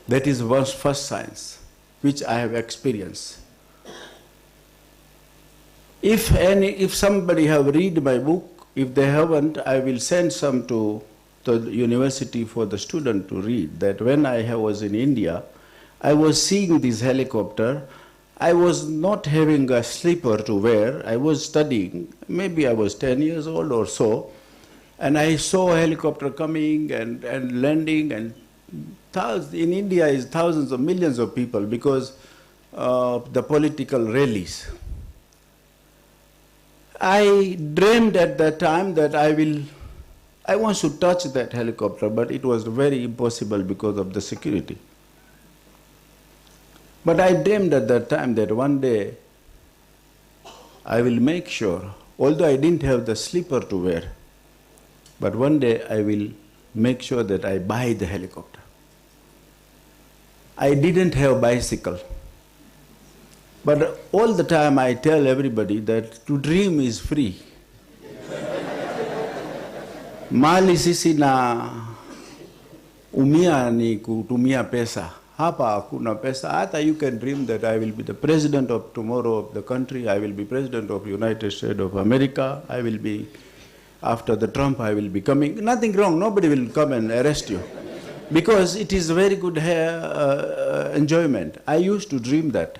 That is first science, which I have experienced. If somebody have read my book, if they haven't, I will send some to the university for the student to read. That when I was in India, I was seeing this helicopter. I was not having a slipper to wear. I was studying. Maybe I was 10 years old or so. And I saw a helicopter coming and landing. And in India is thousands of millions of people because of the political rallies. I dreamed at that time that I want to touch that helicopter, but it was very impossible because of the security. But I dreamed at that time that one day I will make sure, although I didn't have the slipper to wear, but one day I will make sure that I buy the helicopter. I didn't have bicycle. But all the time I tell everybody that to dream is free. Mali sisi na umia ni kutumia pesa. Hapa hakuna pesa. Hata you can dream that I will be the president of tomorrow of the country. I will be president of United States of America. I will be, after the Trump, I will be coming. Nothing wrong. Nobody will come and arrest you. Because it is very good enjoyment. I used to dream that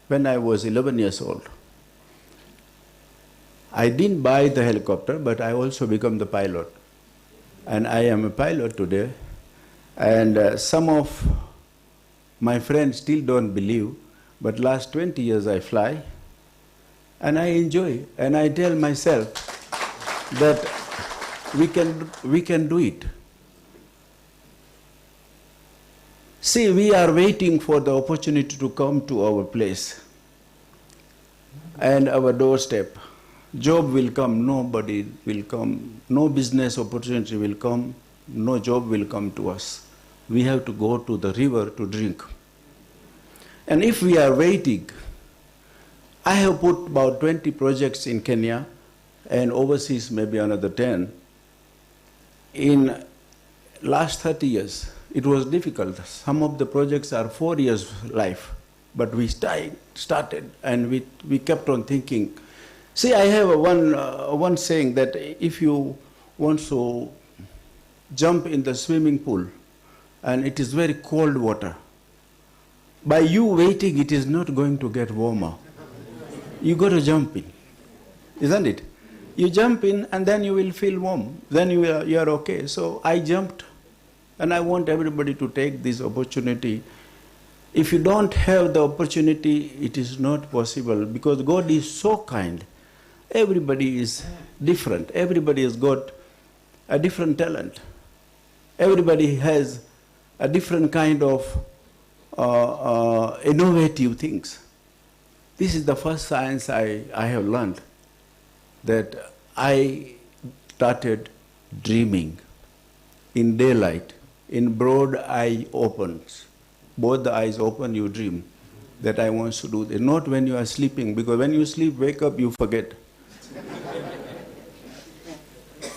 when I was 11 years old. I didn't buy the helicopter, but I also became the pilot. And I am a pilot today. And some of my friends still don't believe, but last 20 years I fly, and I enjoy. And I tell myself that we can do it. See, we are waiting for the opportunity to come to our place and our doorstep. Job will come, nobody will come, no business opportunity will come, no job will come to us. We have to go to the river to drink. And if we are waiting, I have put about 20 projects in Kenya and overseas maybe another 10. In last 30 years, it was difficult. Some of the projects are 4 years life, but we started and we kept on thinking. See, I have one saying that if you want to jump in the swimming pool and it is very cold water, by you waiting, it is not going to get warmer. You got to jump in, isn't it? You jump in and then you will feel warm. Then you are okay. So I jumped. And I want everybody to take this opportunity. If you don't have the opportunity, it is not possible because God is so kind. Everybody is different. Everybody has got a different talent. Everybody has a different kind of innovative things. This is the first science I have learned, that I started dreaming in daylight, in broad eye opens. Both the eyes open, you dream that I want to do this. Not when you are sleeping, because when you sleep, wake up, you forget.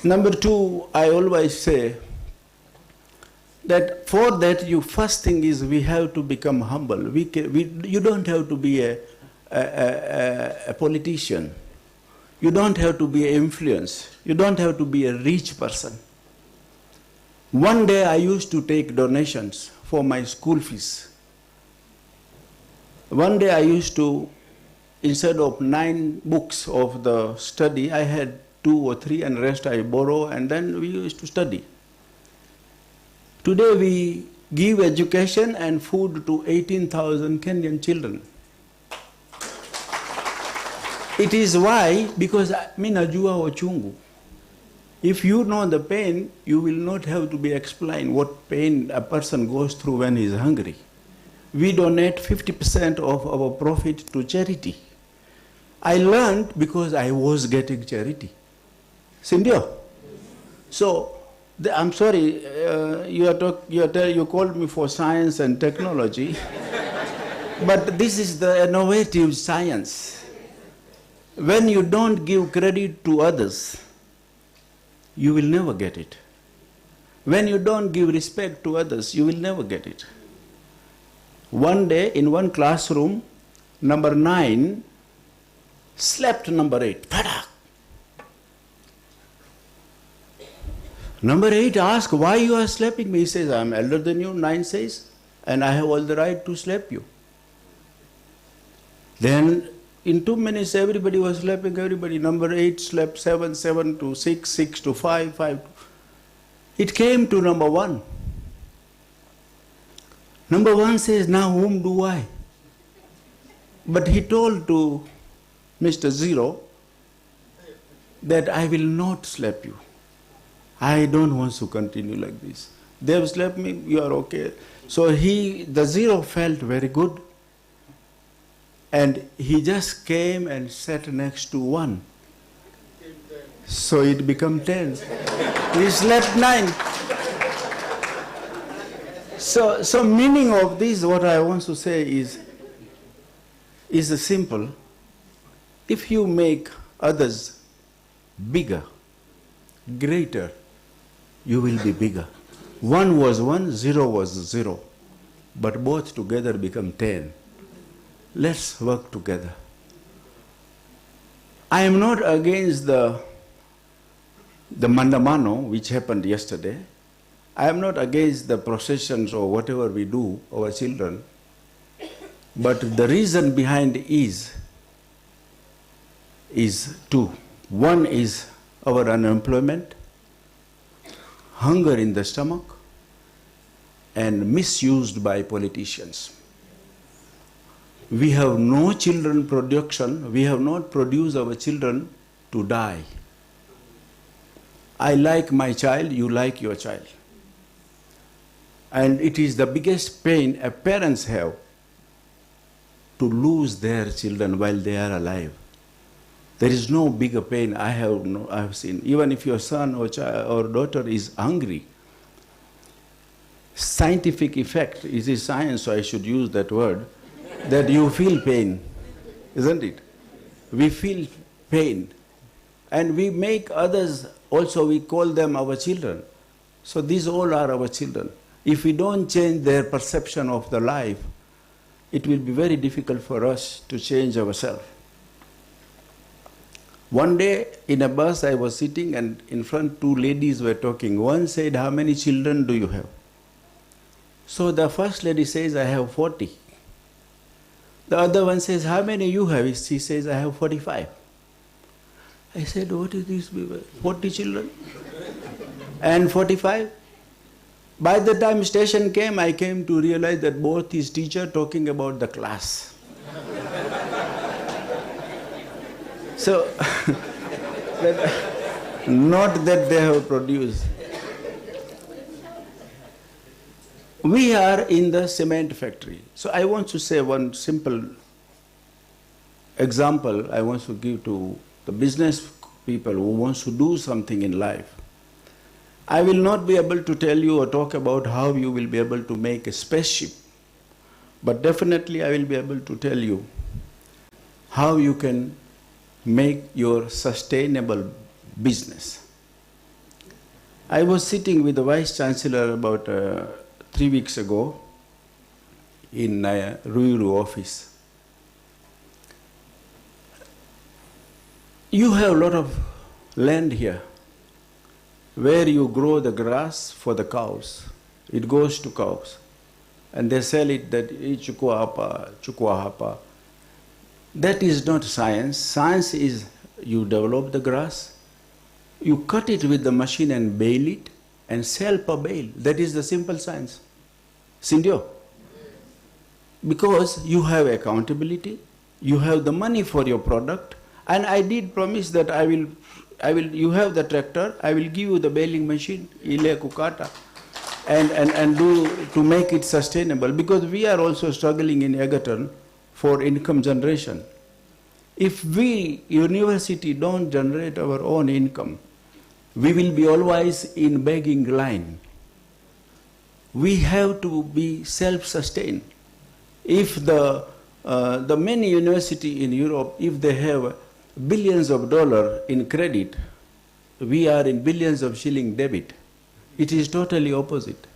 Number two, I always say that for that, first thing is we have to become humble. You don't have to be a politician. You don't have to be an influence. You don't have to be a rich person. One day I used to take donations for my school fees. One day I used to, instead of 9 books of the study, I had 2 or 3 and rest I borrow, and then we used to study. Today we give education and food to 18,000 Kenyan children. It is why, because minajua ochungu. If you know the pain, you will not have to be explained what pain a person goes through when he is hungry. We donate 50% of our profit to charity. I learned because I was getting charity. Sindio? So, I'm sorry, you called me for science and technology, but this is the innovative science. When you don't give credit to others, you will never get it. When you don't give respect to others, you will never get it. One day, in one classroom, number 9 slapped number 8. Padak. Number 8 asked, why you are slapping me? He says, I am elder than you, 9 says, and I have all the right to slap you. Then, in 2 minutes, everybody was slapping everybody. Number 8 slapped 7, 7 to 6, 6 to 5, 5 to... It came to number 1. Number 1 says, now whom do I? But he told to Mr. 0 that I will not slap you. I don't want to continue like this. They have slapped me, you are okay. So the 0 felt very good. And he just came and sat next to 1. So it became 10. He slept 9. So meaning of this, what I want to say is simple. If you make others bigger, greater, you will be bigger. 1 was 1, 0 was 0. But both together become 10. Let's work together. I am not against the Mandamano, which happened yesterday. I am not against the processions or whatever we do, our children. But the reason behind is 2. One is our unemployment, hunger in the stomach, and misused by politicians. We have no children production. We have not produced our children to die. I like my child, you like your child. And it is the biggest pain a parents have to lose their children while they are alive. There is no bigger pain I have seen. Even if your son or child or daughter is hungry, scientific effect, it is science, so I should use that word, that you feel pain, isn't it? We feel pain. And we make others, also we call them our children. So these all are our children. If we don't change their perception of the life, it will be very difficult for us to change ourselves. One day in a bus I was sitting and in front 2 ladies were talking. One said, how many children do you have? So the first lady says, I have 40. The other one says, how many you have? She says, I have 45. I said, what is this? 40 children? And 45? By the time station came, I came to realize that both his teacher talking about the class. So, not that they have produced. We are in the cement factory. So I want to say one simple example I want to give to the business people who want to do something in life. I will not be able to tell you or talk about how you will be able to make a spaceship, but definitely I will be able to tell you how you can make your sustainable business. I was sitting with the Vice Chancellor about 3 weeks ago in Ruiru office. You have a lot of land here where you grow the grass for the cows. It goes to cows. And they sell it that chukwahapa. That is not science. Science is you develop the grass, you cut it with the machine and bale it and sell per bale. That is the simple science. Sindio? Because you have accountability, you have the money for your product, and I did promise that you have the tractor, I will give you the baling machine, ile kukata, and do to make it sustainable, because we are also struggling in Egerton for income generation. If we, university, don't generate our own income, we will be always in begging line. We have to be self-sustained. If the many university in Europe, if they have billions of dollars in credit, we are in billions of shilling debit. It is totally opposite.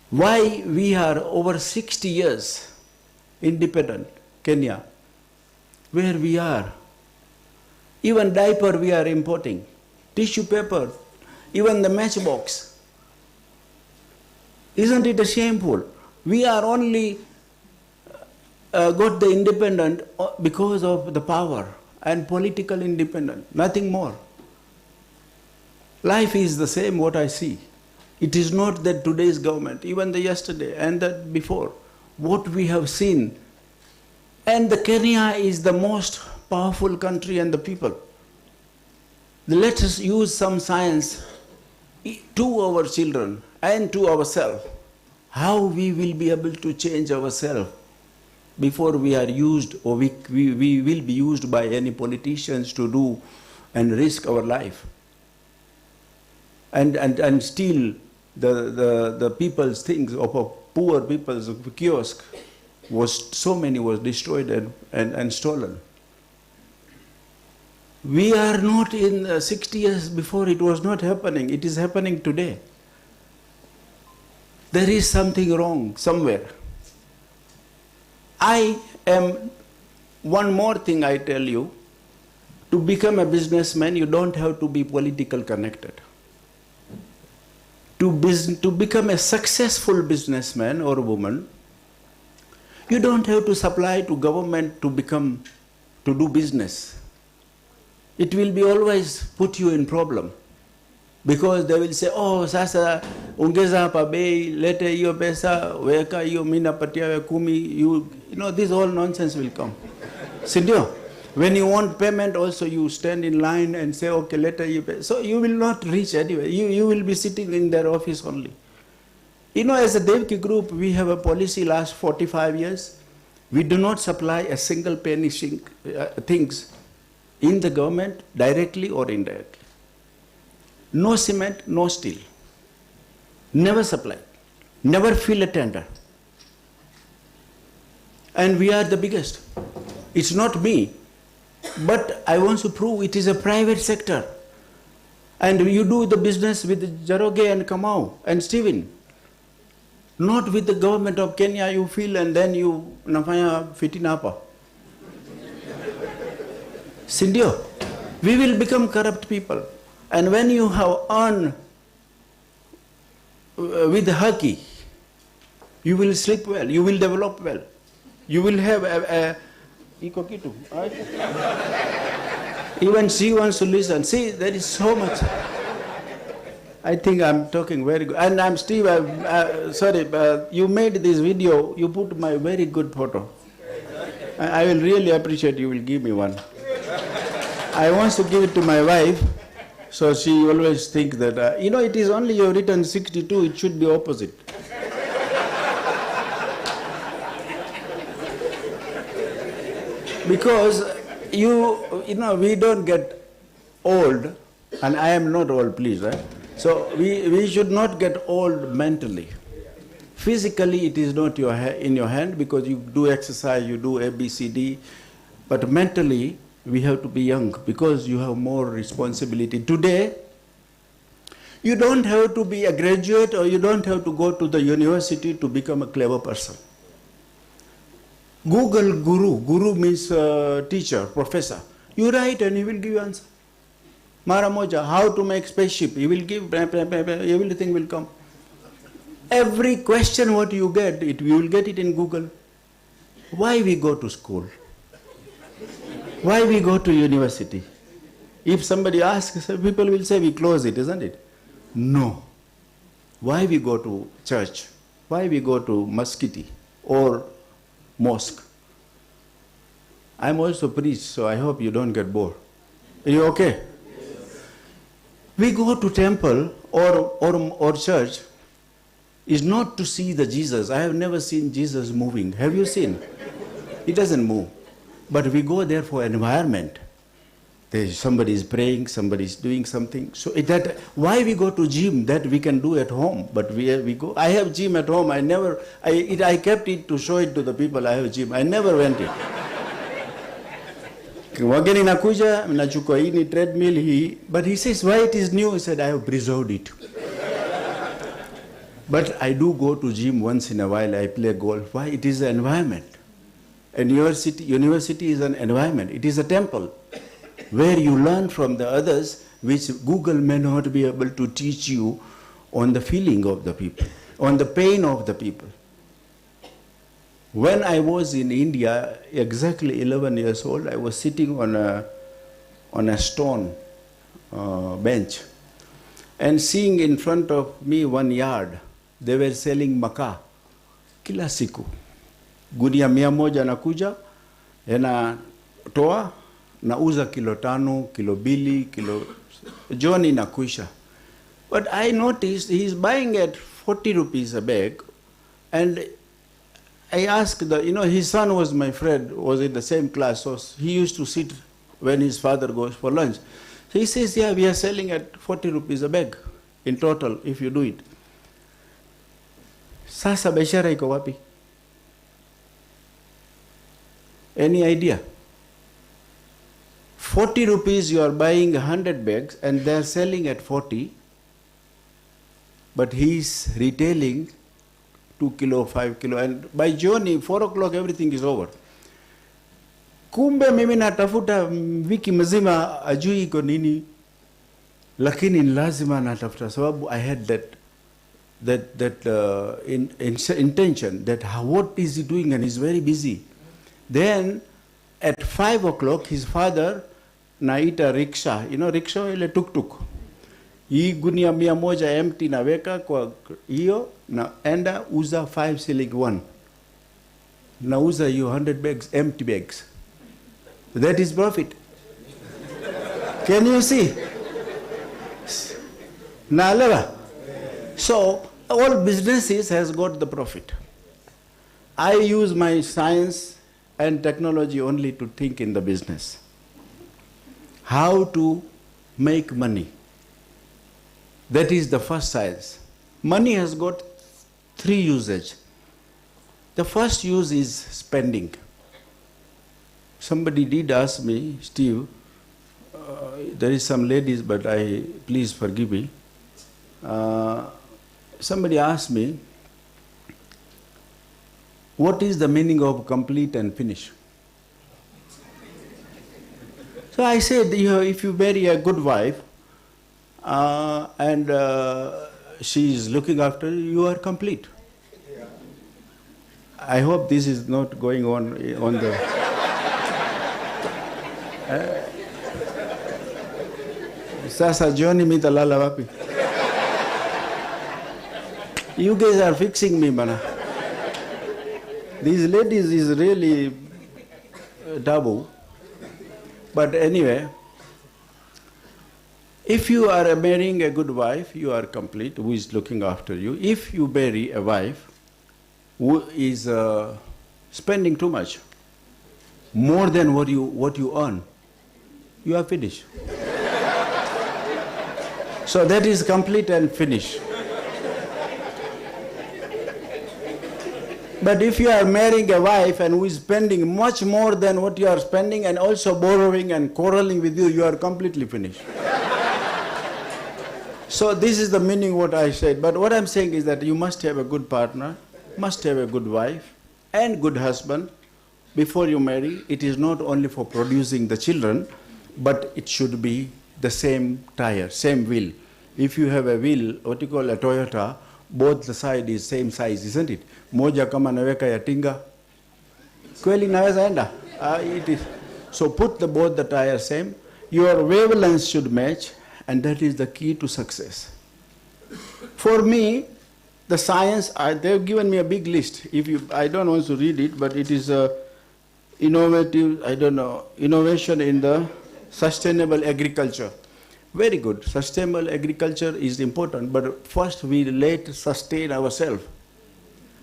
Why we are over 60 years independent, Kenya, where we are. Even diaper we are importing, tissue paper, even the matchbox. Isn't it shameful? We are only got the independent because of the power and political independence, nothing more. Life is the same what I see. It is not that today's government, even the yesterday and that before, what we have seen. And the Kenya is the most powerful country and the people. Let us use some science to our children and to ourselves. How we will be able to change ourselves before we are used, or we will be used by any politicians to do and risk our life. And steal the people's things, of poor people's kiosk, so many was destroyed and stolen. We are not in 60 years before it was not happening. It is happening today. There is something wrong somewhere. One more thing I tell you, to become a businessman, you don't have to be politically connected. To become a successful businessman or woman, you don't have to supply to government to do business. It will be always put you in problem. Because they will say, oh, sasa ongeza pa bei, lete hiyo pesa, weka hiyo mina patia we kumi, you know, this all nonsense will come. Sindio? When you want payment also, you stand in line and say, okay, later you pay. So you will not reach anywhere. You will be sitting in their office only. You know, as a Devki group, we have a policy last 45 years. We do not supply a single penny things in the government, directly or indirectly. No cement, no steel. Never supply. Never fill a tender. And we are the biggest. It's not me. But I want to prove it is a private sector. And you do the business with Jaroge and Kamau and Stephen. Not with the government of Kenya, you feel and then you nafanya fitinapa. Sindio, we will become corrupt people. And when you have earned with hockey, you will sleep well, you will develop well. You will have even she wants to listen. See, there is so much. I think I'm talking very good. And I'm Steve, sorry, you made this video, you put my very good photo. I will really appreciate you will give me one. I want to give it to my wife, so she always think that, you know, it is only you written 62, it should be opposite. Because you know, we don't get old, and I am not old, please, right? So we should not get old mentally. Physically, it is not in your hand because you do exercise, you do A, B, C, D. But mentally, we have to be young because you have more responsibility. Today, you don't have to be a graduate or you don't have to go to the university to become a clever person. Google Guru. Guru means teacher, professor. You write and he will give you answer. Mara moja, how to make spaceship. He will give, everything will come. Every question what you get, you will get it in Google. Why we go to school? Why we go to university? If somebody asks, people will say we close it, isn't it? No. Why we go to church? Why we go to mosque or mosque? I'm also priest, so I hope you don't get bored. Are you okay? Yes. We go to temple or church is not to see the Jesus. I have never seen Jesus moving. Have you seen? He doesn't move. But we go there for environment. Somebody is praying, somebody is doing something. So why we go to gym that we can do at home? But we go. I have gym at home. I kept it to show it to the people. I have gym. I never went it. Wageni nakuja, nachukua hii treadmill but he says why it is new. He said I have preserved it. But I do go to gym once in a while. I play golf. Why? It is an environment. And university is an environment. It is a temple where you learn from the others, which Google may not be able to teach you on the feeling of the people, on the pain of the people. When I was in India, exactly 11 years old, I was sitting on a stone bench and seeing in front of me 1 yard, they were selling makaa kila siku. Gunia 100 nakuja, toa, nauza kilo 5, kilo 2, kilo, John inakuisha. But I noticed he's buying at 40 rupees a bag, and I asked his son was my friend, was in the same class, so he used to sit when his father goes for lunch. So he says, yeah, we are selling at 40 rupees a bag in total, if you do it. Sasa biashara iko wapi? Any idea? 40 rupees you are buying 100 bags and they are selling at 40, but he is retailing 2 kilo, 5 kilo, and by journey 4 o'clock everything is over. Kumbe mimi natafuta wiki mzima ajui iko nini, lakini lazima natafuta sababu I had that intention that what is he doing, and he's very busy. Then at 5 o'clock his father naita rickshaw, rickshaw ile tuk-tuk. Hii gunia 100 empty naweka kwa hiyo naenda uza 5 shilling 1. Nauza you 100 bags, empty bags. That is profit. Can you see? Naelewa? So all businesses has got the profit. I use my science and technology only to think in the business. How to make money. That is the first science. Money has got 3 usages. The first use is spending. Somebody did ask me, Steve, there is some ladies, but please forgive me. Somebody asked me, what is the meaning of complete and finish? So I said, if you marry a good wife and she is looking after you, you are complete. I hope this is not going on the... Sasa Johnny mitalala wapi? You guys are fixing me, mana. These ladies is really taboo. But anyway, if you are marrying a good wife, you are complete, who is looking after you. If you marry a wife who is spending too much, more than what you earn, you are finished. So that is complete and finished. But if you are marrying a wife and who is spending much more than what you are spending and also borrowing and quarreling with you, you are completely finished. So this is the meaning what I said. But what I'm saying is that you must have a good partner, must have a good wife and good husband before you marry. It is not only for producing the children, but it should be the same tire, same wheel. If you have a wheel, what you call a Toyota, both the side is same size, isn't it? Moja kama naweka ya tinga, kweli naweza enda. It is. So put both the tires same. Your wavelengths should match, and that is the key to success. For me, the science, they've given me a big list. I don't want to read it, but it is innovative, innovation in the sustainable agriculture. Very good. Sustainable agriculture is important, but first we sustain ourselves.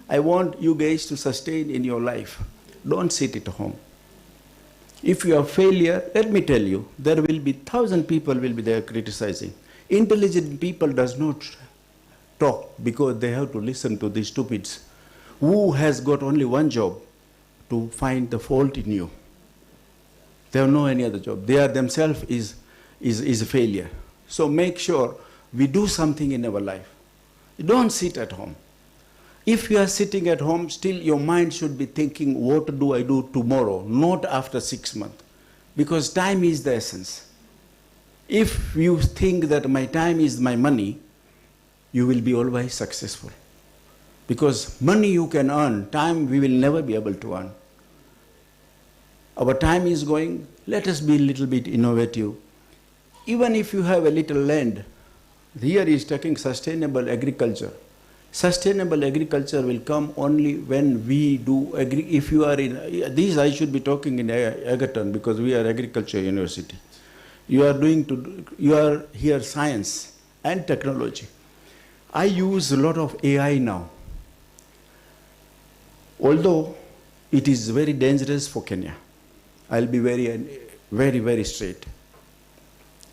I want you guys to sustain in your life. Don't sit at home. If you are failure, let me tell you, there will be 1,000 people will be there criticizing. Intelligent people does not talk because they have to listen to these stupids who has got only one job, to find the fault in you. They have no any other job. They are themselves is a failure. So make sure we do something in our life. Don't sit at home. If you are sitting at home, still your mind should be thinking, what do I do tomorrow, not after 6 months. Because time is the essence. If you think that my time is my money, you will be always successful. Because money you can earn, time we will never be able to earn. Our time is going, let us be a little bit innovative. Even if you have a little land, here is taking sustainable agriculture. Sustainable agriculture will come only when we do if you are in these, I should be talking in Egerton because we are agriculture university. You are here science and technology. I use a lot of AI now. Although it is very dangerous for Kenya. I'll be very straight.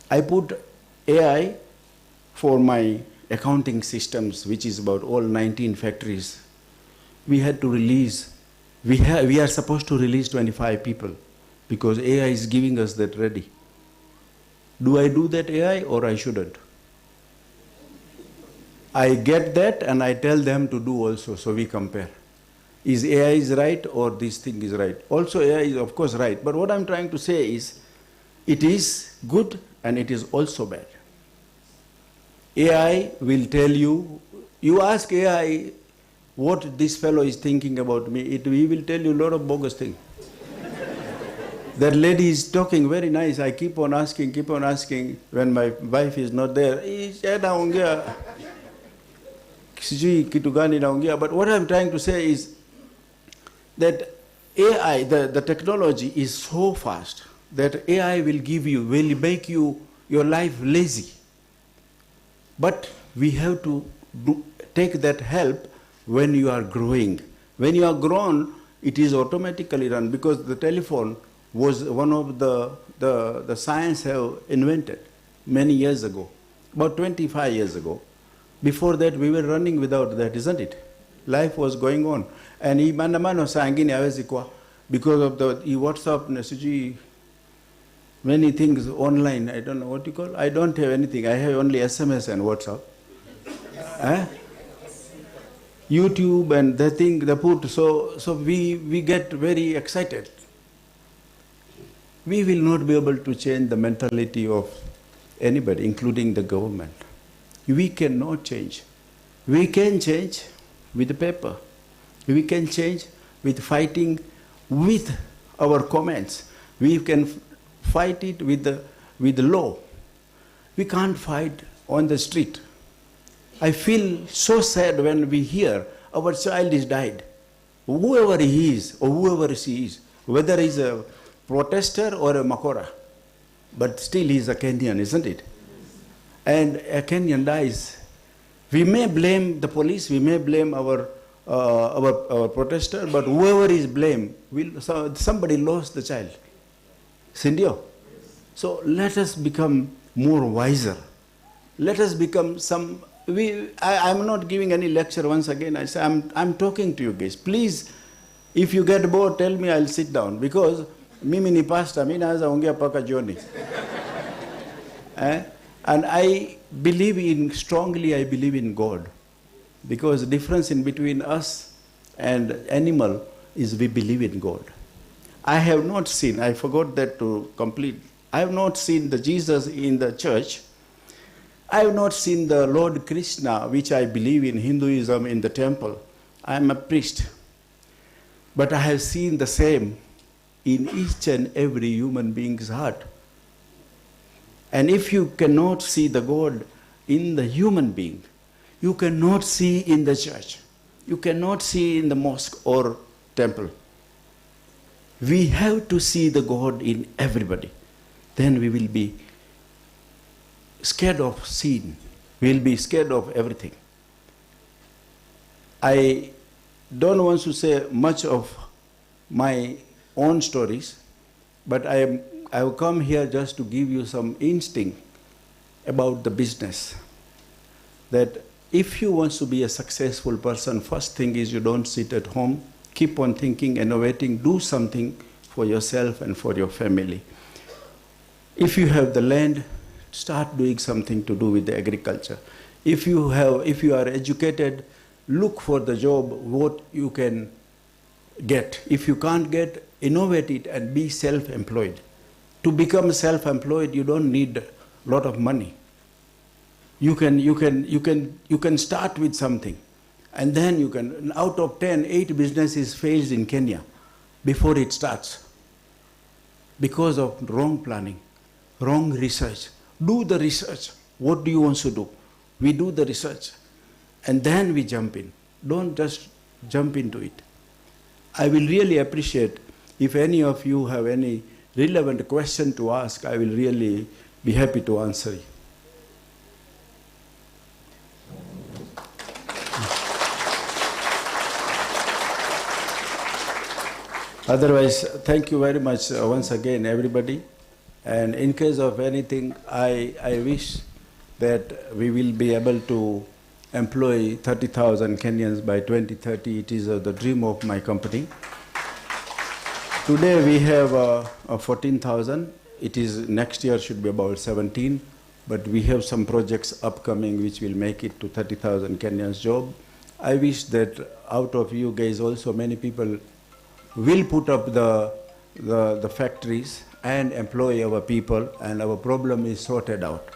I put AI for my accounting systems, which is about all 19 factories. We had to release, we are supposed to release 25 people because AI is giving us that ready. Do I do that AI or I shouldn't? I get that and I tell them to do also, so we compare. Is AI is right or this thing is right? Also AI is of course right, but what I'm trying to say is, it is good and it is also bad. AI will tell you, you ask AI what this fellow is thinking about me, he will tell you a lot of bogus things. That lady is talking very nice, I keep on asking, when my wife is not there, but what I'm trying to say is that AI, the technology is so fast that AI will make your life lazy. But we have to take that help when you are growing. When you are grown, it is automatically run because the telephone was one of the science have invented many years ago, about 25 years ago. Before that, we were running without that, isn't it? Life was going on. And because of the WhatsApp, many things online, I don't know what you call. I don't have anything. I have only SMS and WhatsApp. YouTube and the thing, the put. So we get very excited. We will not be able to change the mentality of anybody, including the government. We cannot change. We can change with the paper. We can change with fighting with our comments. We can fight it with the law. We can't fight on the street. I feel so sad when we hear our child is died. Whoever he is or whoever she is, whether he's a protester or a Makora, but still he's a Kenyan, isn't it? And a Kenyan dies. We may blame the police, we may blame our our protester, but whoever is blamed, somebody lost the child. Sindio? So let us become more wiser. Let us become I'm not giving any lecture once again. I say, I'm talking to you guys. Please, if you get bored, tell me, I'll sit down. Because mimi ni pastor, mimi naweza ongea paka jioni. And I strongly believe in God. Because the difference in between us and animal is we believe in God. I have not seen, I forgot that to complete, I have not seen the Jesus in the church. I have not seen the Lord Krishna, which I believe in Hinduism, in the temple. I am a priest. But I have seen the same in each and every human being's heart. And if you cannot see the God in the human being, you cannot see in the church. You cannot see in the mosque or temple. We have to see the God in everybody. Then we will be scared of sin. We will be scared of everything. I don't want to say much of my own stories, but I will come here just to give you some instinct about the business. That if you want to be a successful person, first thing is you don't sit at home. Keep on thinking, innovating, do something for yourself and for your family. If you have the land, start doing something to do with the agriculture. If you are educated, look for the job, what you can get. If you can't get, innovate it and be self-employed. To become self-employed, you don't need a lot of money. You can start with something, and then you can, out of 10, 8 businesses fails in Kenya before it starts because of wrong planning, wrong research. Do the research. What do you want to do? We do the research, and then we jump in. Don't just jump into it. I will really appreciate if any of you have any relevant question to ask. I will really be happy to answer you. Otherwise, thank you very much once again, everybody. And in case of anything, I wish that we will be able to employ 30,000 Kenyans by 2030. It is the dream of my company. Today we have 14,000. It is next year should be about 17. But we have some projects upcoming which will make it to 30,000 Kenyans job. I wish that out of you guys also many people will put up the factories and employ our people, and our problem is sorted out.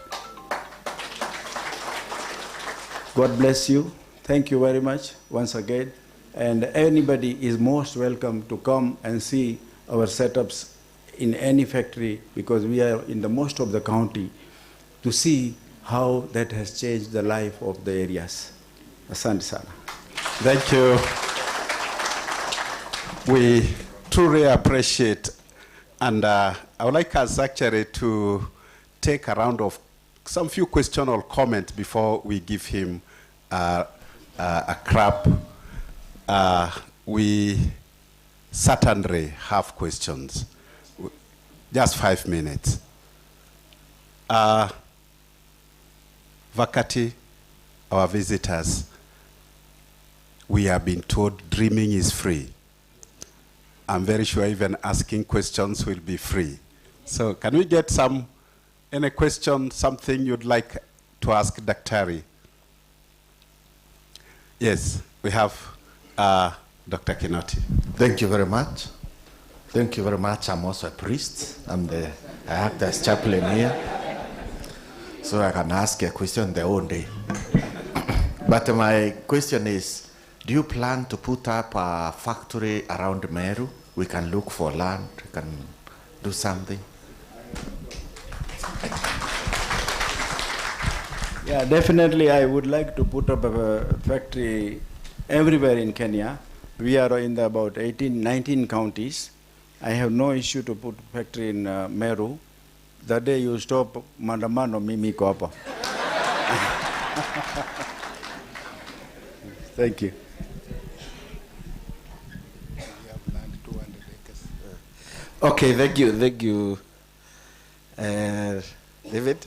God bless you. Thank you very much once again. And anybody is most welcome to come and see our setups in any factory, because we are in the most of the county, to see how that has changed the life of the areas. Asante sana. Thank you. We truly appreciate, and I would like us actually to take a round of some few questions or comments before we give him a clap. We certainly have questions. Just 5 minutes. Vakati, our visitors, we have been told dreaming is free. I'm very sure even asking questions will be free. So can we get any question, something you'd like to ask Daktari? Yes, we have Dr. Keynote. Thank you very much. Thank you very much. I'm also a priest. I act as chaplain here. So I can ask a question the whole day. But my question is, do you plan to put up a factory around Meru? We can look for land, we can do something. Yeah, definitely I would like to put up a factory everywhere in Kenya. We are in about 19 counties. I have no issue to put a factory in Meru. The day you stop Mandamano, mimi ko hapa. Thank you. Okay, thank you, David.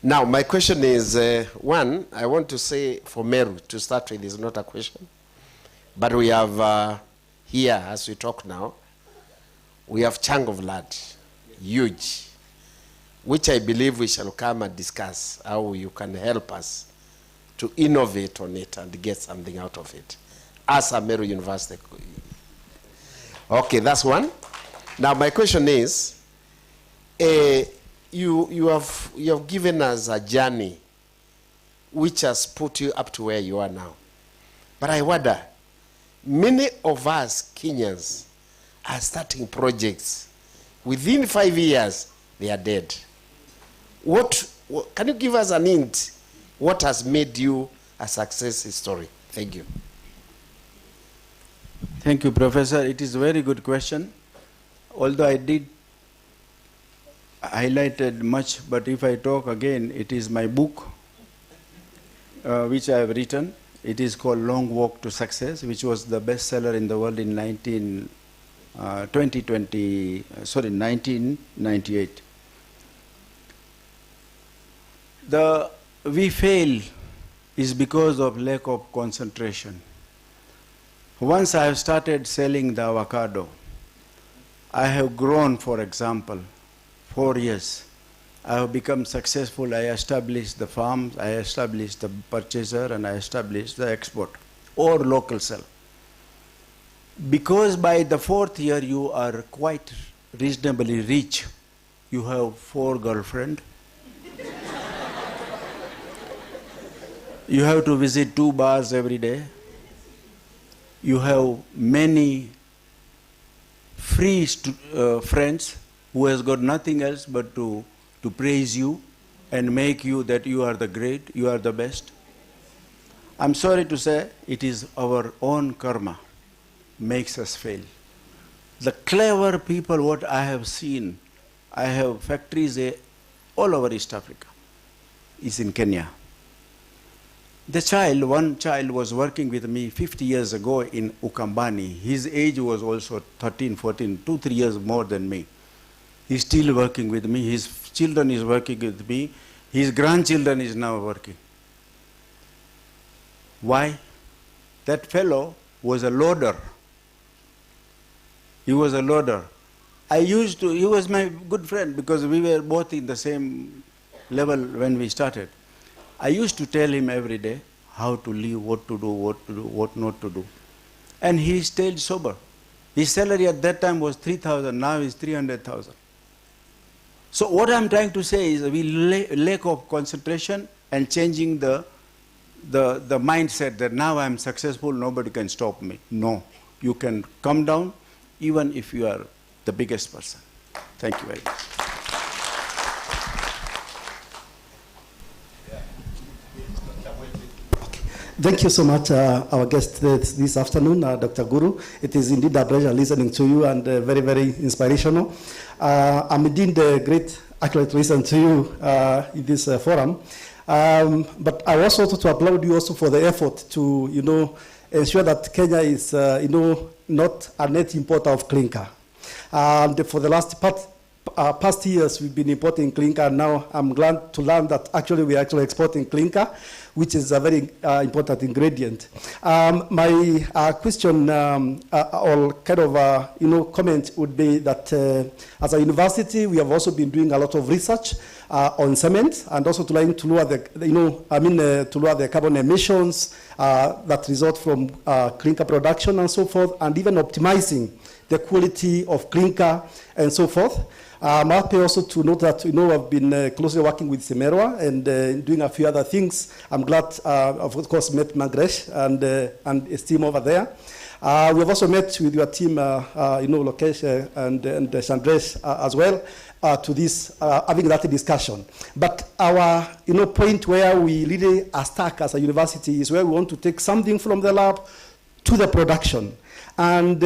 Now, my question is, one, I want to say for Meru, to start with, is not a question, but we have here, as we talk now, we have chunk of land, huge, which I believe we shall come and discuss how you can help us to innovate on it and get something out of it as a Meru University. Okay, that's one. Now my question is, you have given us a journey which has put you up to where you are now. But I wonder, many of us Kenyans are starting projects. Within 5 years, they are dead. What can you give us an hint? What has made you a success story? Thank you. Thank you, Professor. It is a very good question. Although I did highlighted much, but if I talk again, it is my book, which I have written. It is called Long Walk to Success, which was the bestseller in the world in 1998. We fail is because of lack of concentration. Once I have started selling the avocado, I have grown, for example, 4 years. I have become successful. I established the farms, I established the purchaser, and I established the export or local sell. Because by the 4th year you are quite reasonably rich. You have 4 girlfriends. You have to visit 2 bars every day. You have many free friends who has got nothing else but to praise you and make you that you are the great, you are the best. I'm sorry to say, it is our own karma makes us fail. The clever people, what I have seen, I have factories all over East Africa, is in Kenya. One child was working with me 50 years ago in Ukambani. His age was also 13, 14, 2-3 years more than me. He's still working with me. His children is working with me. His grandchildren is now working. Why? That fellow was a loader. He was a loader. He was my good friend because we were both in the same level when we started. I used to tell him every day how to live, what to do, what not to do. And he stayed sober. His salary at that time was 3,000, now is 300,000. So what I'm trying to say is we lack of concentration and changing the mindset that now I'm successful, nobody can stop me. No, you can come down even if you are the biggest person. Thank you very much. Thank you so much, our guest this afternoon, Dr. Guru. It is indeed a pleasure listening to you and very, very inspirational. I'm indeed great actually to listen to you in this forum. But I also want to applaud you also for the effort to, ensure that Kenya is, not a net importer of clinker. And for the past years, we've been importing clinker, and now I'm glad to learn that actually we're actually exporting clinker, which is a very important ingredient. My question or kind of comment would be that as a university, we have also been doing a lot of research on cement, and also trying to lower to lower the carbon emissions that result from clinker production and so forth, and even optimizing the quality of clinker and so forth. I'm happy also to note that I've been closely working with Semerwa and doing a few other things. I'm glad, of course, met Magresh and his team over there. We have also met with your team, Lokesh and Chandresh as well, to this having that discussion. But our point where we really are stuck as a university is where we want to take something from the lab to the production. And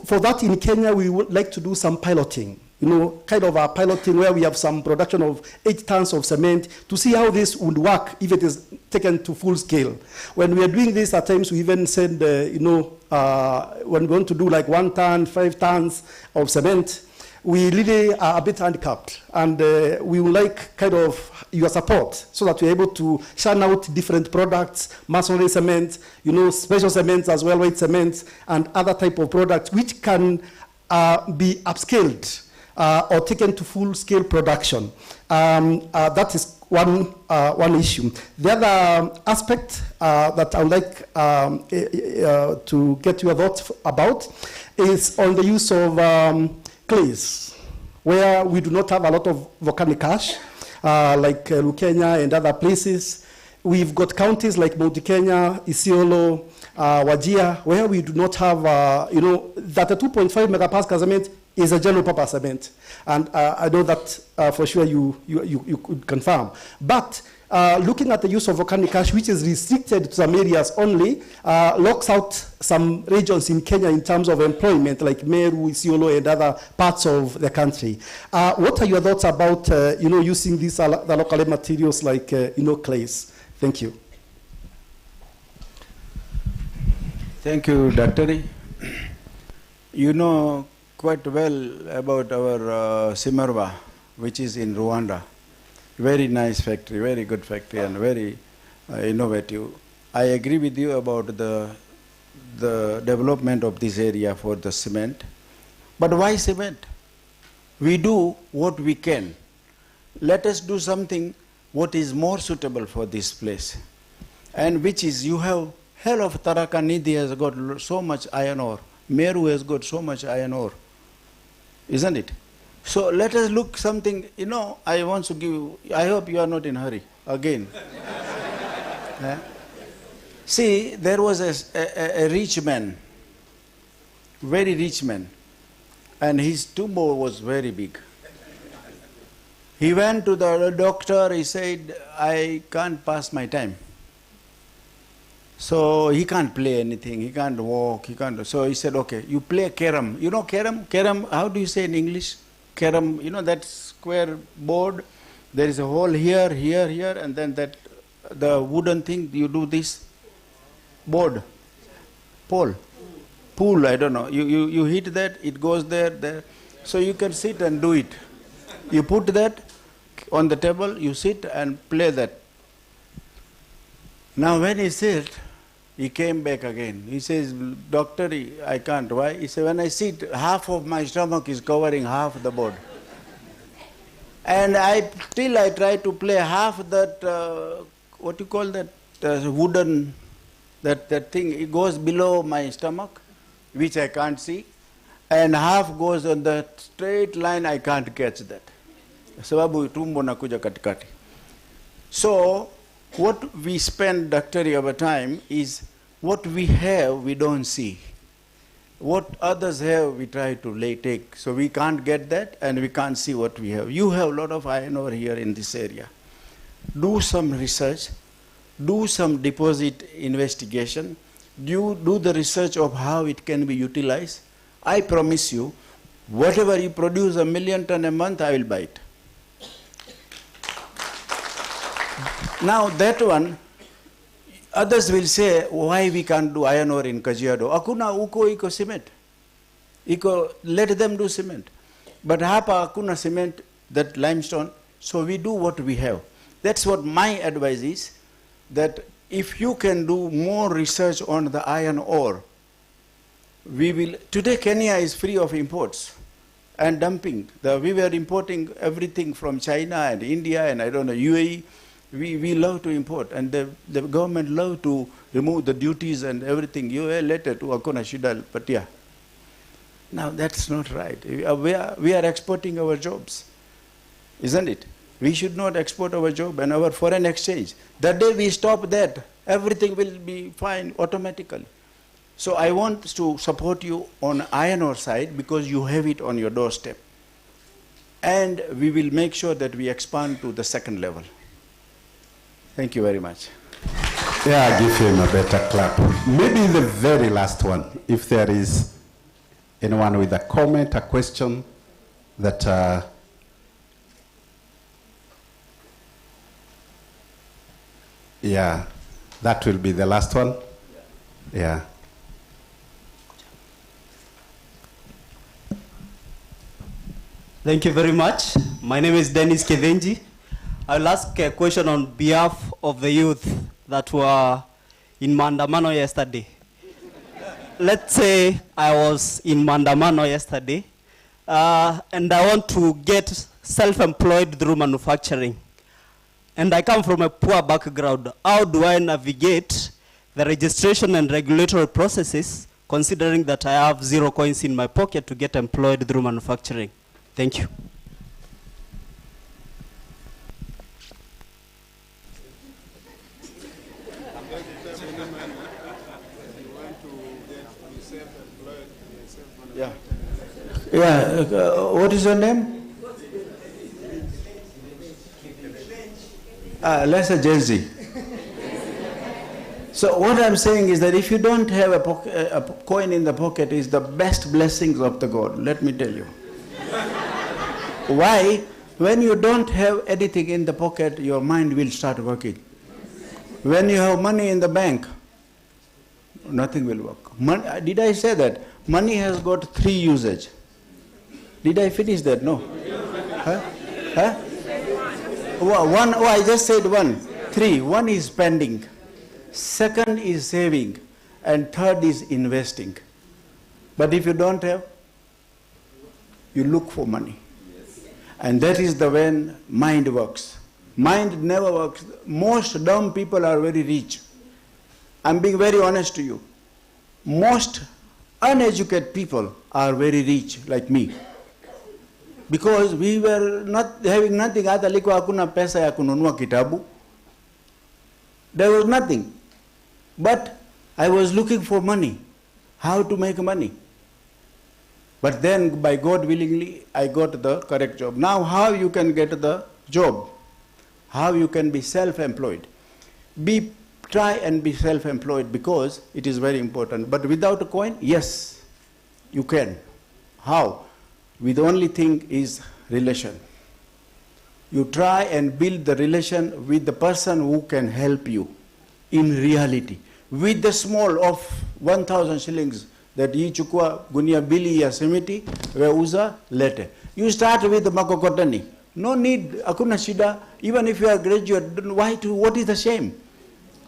for that in Kenya, we would like to do some piloting. Kind of a piloting where we have some production of 8 tons of cement to see how this would work if it is taken to full scale. When we are doing this, at times we even said, when we want to do like 1 ton, 5 tons of cement, we really are a bit handicapped, and we would like kind of your support so that we're able to churn out different products, masonry cement, special cements as well, weight cements, and other type of products which can be upscaled or taken to full-scale production. That is one issue. The other aspect that I would like to get your thoughts about is on the use of clays, where we do not have a lot of volcanic ash, like Lukenya and other places. We've got counties like Mount Kenya, Isiolo, Wajir, where we do not have, that a 2.5 megapascal cement is a general purpose cement. And I know that for sure you could confirm. But looking at the use of volcanic ash, which is restricted to some areas only, locks out some regions in Kenya in terms of employment, like Meru, Isiolo, and other parts of the country. What are your thoughts about using these the local materials like clays? Thank you. Thank you, Dr. You know quite well about our Simerwa, which is in Rwanda. Very nice factory, very good factory, and very innovative. I agree with you about the development of this area for the cement. But why cement? We do what we can. Let us do something what is more suitable for this place. And which is, you have hell of Tharaka Nithi has got so much iron ore. Meru has got so much iron ore. Isn't it? So let us look something, I want to give you, I hope you are not in a hurry, again. See, there was a rich man, very rich man, and his tumor was very big. He went to the doctor, he said, I can't pass my time. So he can't play anything, he can't walk, he can't. So he said, okay, you play carom. You know carom? Carom, how do you say in English? Carom, that square board, there is a hole here, here, here, and then the wooden thing, you do this board, pole, pool, I don't know. You hit that, it goes there. So you can sit and do it. You put that on the table, you sit and play that. Now when he sit, he came back again. He says, doctor, I can't. Why? He said, when I sit, half of my stomach is covering half the board. And till I try to play half that, what you call that, wooden, that thing, it goes below my stomach, which I can't see. And half goes on the straight line, I can't catch that. Sababu tumbo nakuja katikati. So, what we spend, Dr. our time is what we have, we don't see. What others have, we try to take. So we can't get that and we can't see what we have. You have a lot of iron ore here in this area. Do some research, do some deposit investigation, do the research of how it can be utilized. I promise you, whatever you produce 1 million ton a month, I will buy it. Now that one, others will say, why we can't do iron ore in Kajiado? Akuna uko iko cement. Let them do cement. But hapa akuna cement, that limestone, so we do what we have. That's what my advice is, that if you can do more research on the iron ore, we will. Today Kenya is free of imports and dumping. We were importing everything from China and India and I don't know, UAE. We love to import, and the government love to remove the duties and everything. You a letter to Akona Shidal Patia. Now that's not right. We are exporting our jobs, isn't it? We should not export our job and our foreign exchange. The day we stop that, everything will be fine automatically. So I want to support you on iron ore side because you have it on your doorstep. And we will make sure that we expand to the second level. Thank you very much. Yeah, give him a better clap. Maybe the very last one, if there is anyone with a comment, a question that yeah, that will be the last one. Yeah. Thank you very much. My name is Dennis Kevenji. I'll ask a question on behalf of the youth that were in Mandamano yesterday. Let's say I was in Mandamano yesterday, and I want to get self-employed through manufacturing. And I come from a poor background. How do I navigate the registration and regulatory processes, considering that I have 0 coins in my pocket to get employed through manufacturing? Thank you. Yeah. What is your name? Let's say Gen Z. So what I'm saying is that if you don't have a coin in the pocket, is the best blessings of the God. Let me tell you. Why? When you don't have anything in the pocket, your mind will start working. When you have money in the bank, nothing will work. Did I say that? Money has got 3 usage. Did I finish that? No. Huh? One, I just said 1. 3. 1 is spending. 2nd is saving. And 3rd is investing. But if you don't have, you look for money. And that is the when mind works. Mind never works. Most dumb people are very rich. I'm being very honest to you. Most uneducated people are very rich, like me. Because we were not having nothing. Hata liko hakuna pesa ya kununua kitabu. There was nothing. But I was looking for money. How to make money. But then, by God willingly, I got the correct job. Now, how you can get the job? How you can be self-employed? Try and be self-employed because it is very important. But without a coin, yes, you can. How? With the only thing is relation. You try and build the relation with the person who can help you in reality. With the small of 1,000 shillings, that ichukua gunia bili ya simiti weuza lete. You start with the makokotani. No need, akuna shida. Even if you are graduate, what is the shame?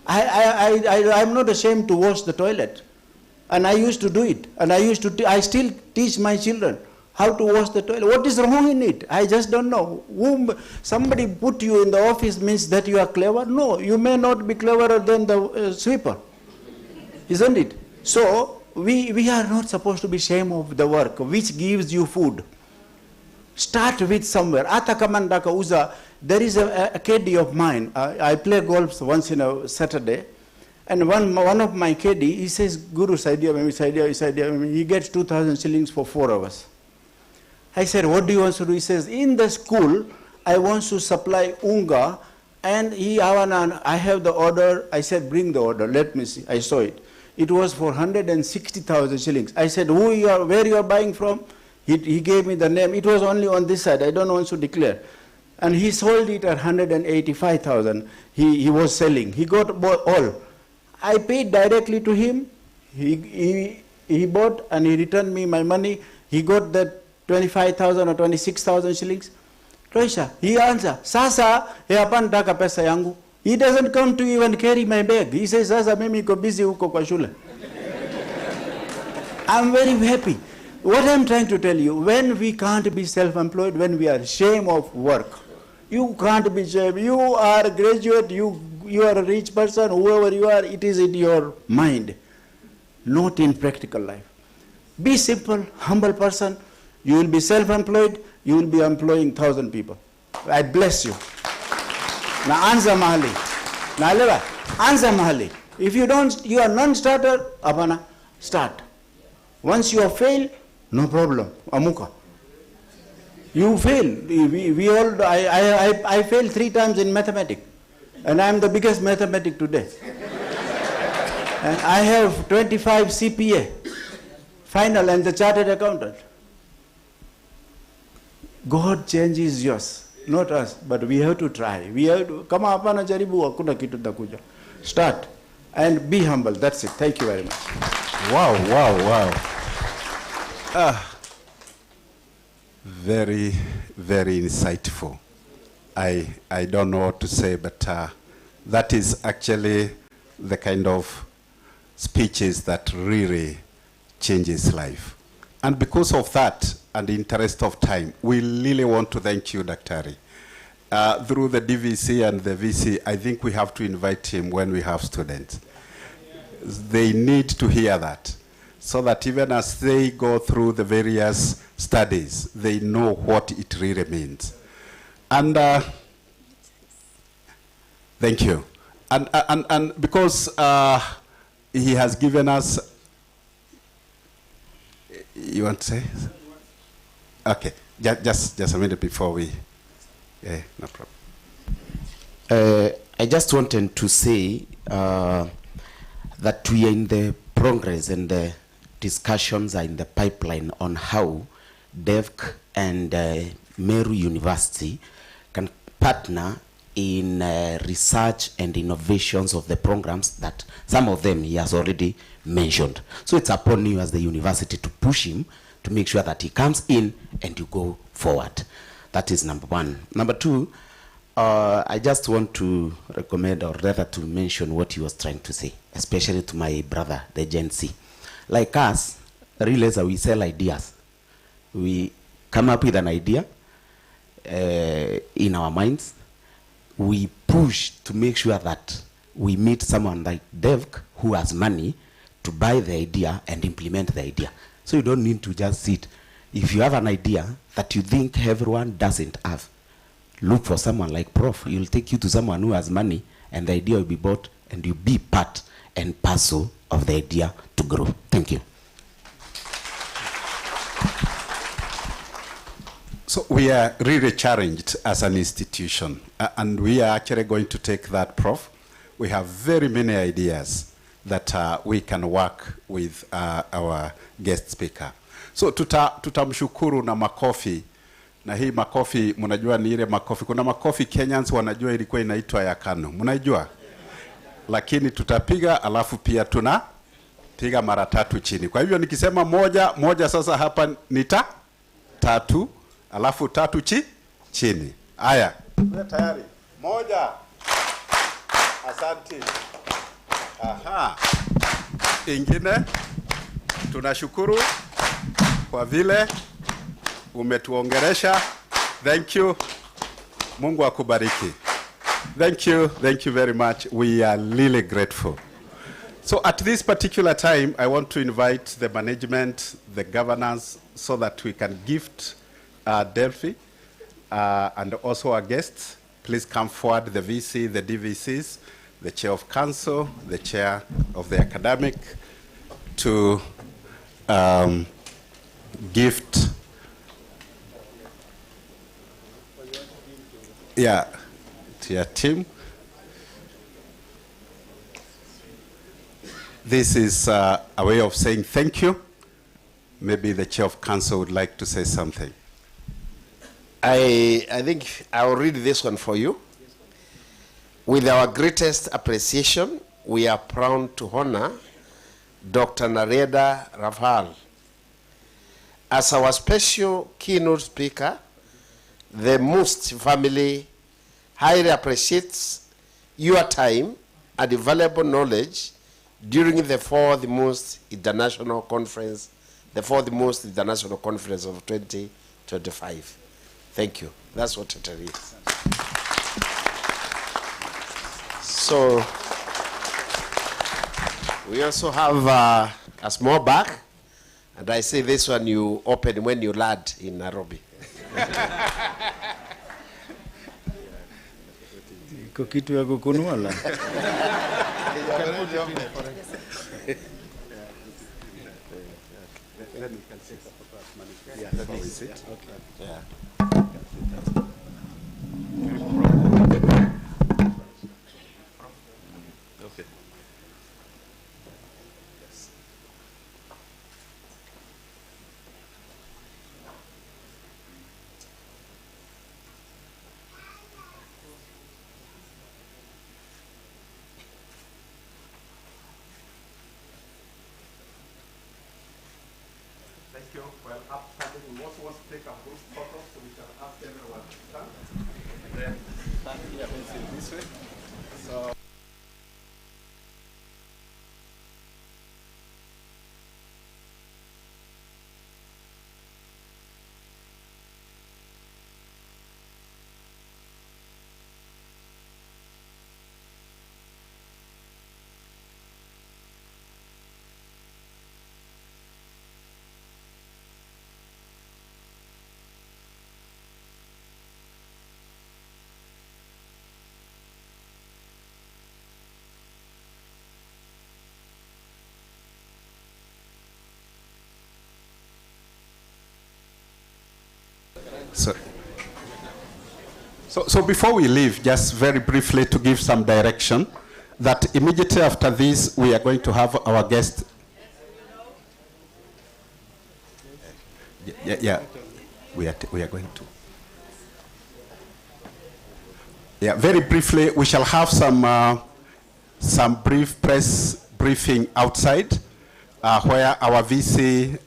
I'm not ashamed to wash the toilet. And I used to do it. And I still teach my children how to wash the toilet. What is wrong in it? I just don't know. Somebody put you in the office means that you are clever? No, you may not be cleverer than the sweeper. Isn't it? So, we are not supposed to be ashamed of the work which gives you food. Start with somewhere. Ata kamandaka uza. There is a caddy of mine. I play golf once in a Saturday, and one of my caddy, he says, Guru, he gets 2,000 shillings for 4 hours. I said, what do you want to do? He says, in the school, I want to supply unga, and I have the order. I said, bring the order. Let me see. I saw it. It was for 160,000 shillings. I said, where you are buying from? He gave me the name. It was only on this side. I don't want to declare. And he sold it at 185,000. He was selling. He got all. I paid directly to him. He bought and he returned me my money. He got that 25,000 or 26,000 shillings. Toisha, he answered, Sasa, hapa nataka pesa yangu. He doesn't come to even carry my bag. He says, Sasa, mimi niko busy huko kwa shule. I'm very happy. What I'm trying to tell you, when we can't be self-employed, when we are ashamed of work, you can't be ashamed. You are a graduate, you are a rich person, whoever you are, it is in your mind, not in practical life. Be simple, humble person. You will be self-employed, you will be employing 1,000 people. I bless you. Now answer mahali. Now answer mahali. If you don't, you are non-starter, apana, start. Once you have failed, no problem. Amuka. You fail. I failed 3 times in mathematics. And I am the biggest mathematic today. And I have 25 CPA. Final and the chartered accountant. God changes yours. Not us. But we have to try. We have to. Kama hapana jaribu hakuna kitu takuja. Start. And be humble. That's it. Thank you very much. Wow, wow, wow. Very, very insightful. I don't know what to say, but that is actually the kind of speeches that really changes life. And because of that, and the interest of time, we really want to thank you, Daktari. Through the DVC and the VC, I think we have to invite him when we have students. They need to hear that, so that even as they go through the various studies, they know what it really means. And thank you. And because he has given us, you want to say? Okay, just a minute before we, yeah, no problem. I just wanted to say that we are in the progress and the discussions are in the pipeline on how DEVC and Meru University can partner in research and innovations of the programs that some of them he has already mentioned. So it's upon you as the university to push him to make sure that he comes in and you go forward. That is number one. Number two, I just want to recommend, or rather to mention what he was trying to say, especially to my brother, the Gen Z. Like us, realize we sell ideas. We come up with an idea in our minds. We push to make sure that we meet someone like DEVC who has money to buy the idea and implement the idea. So you don't need to just sit. If you have an idea that you think everyone doesn't have, look for someone like Prof. He'll take you to someone who has money and the idea will be bought and you'll be part and parcel of the idea to grow. Thank you. So we are really challenged as an institution, and we are actually going to take that, Prof. We have very many ideas that we can work with our guest speaker. So tutamshukuru na makofi, na hii makofi mnajua ni ile makofi. Kuna makofi Kenyans wanajua ilikuwa inaitwa ya KANU, mnajua? Lakini tutapiga alafu pia tunapiga mara 3 chini. Kwa hivyo nikisema moja sasa hapa nita 3 alafu 3 chini. Aya. Wewe tayari? 1. Asante. Aha. Ingine tunashukuru kwa vile umetuongeresha. Thank you. Mungu akubariki. Thank you very much. We are really grateful. So at this particular time, I want to invite the management, the governors, so that we can gift Delphi and also our guests. Please come forward, the VC, the DVCs, the chair of council, the chair of the academic, to gift, to your team. This is a way of saying thank you. Maybe the chair of council would like to say something. I think I'll read this one for you. With our greatest appreciation, we are proud to honor Dr. Nareda Rafal as our special keynote speaker. The Mustic family highly appreciates your time and valuable knowledge during the 4th Mustic International Conference, the 4th Mustic International Conference of 2025. Thank you. That's what it is. So we also have a small bag, and I say this one you open when you land in Nairobi. Iko kitu ya kukunua la. Thank you. Well, after We also want to take a group photo, so we can ask everyone to stand. And then stand here facing this way. So. So before we leave, just very briefly to give some direction, that immediately after this, we are going to have our guest. Yeah. We are going to. Yeah, very briefly, we shall have some brief press briefing outside, where our VC,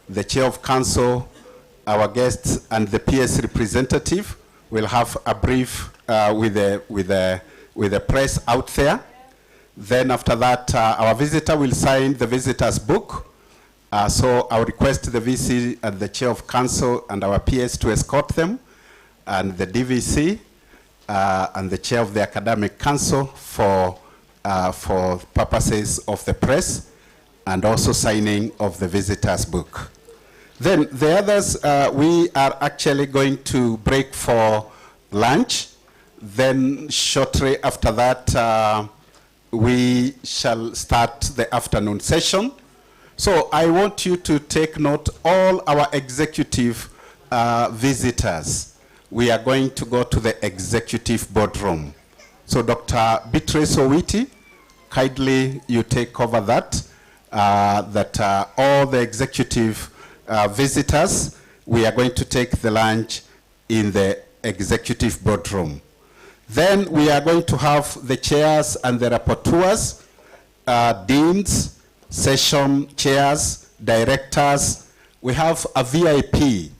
the chair of council, our guests, and the PS representative will have a brief with the press out there. Then after that, our visitor will sign the visitor's book. So I'll request the VC and the chair of council and our PS to escort them, and the DVC and the chair of the academic council for purposes of the press and also signing of the visitor's book. Then the others, we are actually going to break for lunch. Then shortly after that, we shall start the afternoon session. So I want you to take note, all our executive visitors, we are going to go to the executive boardroom. So Dr. Beatrice Owiti, kindly you take over that, all the executive visitors, we are going to take the lunch in the executive boardroom. Then we are going to have the chairs and the rapporteurs, deans, session chairs, directors. We have a VIP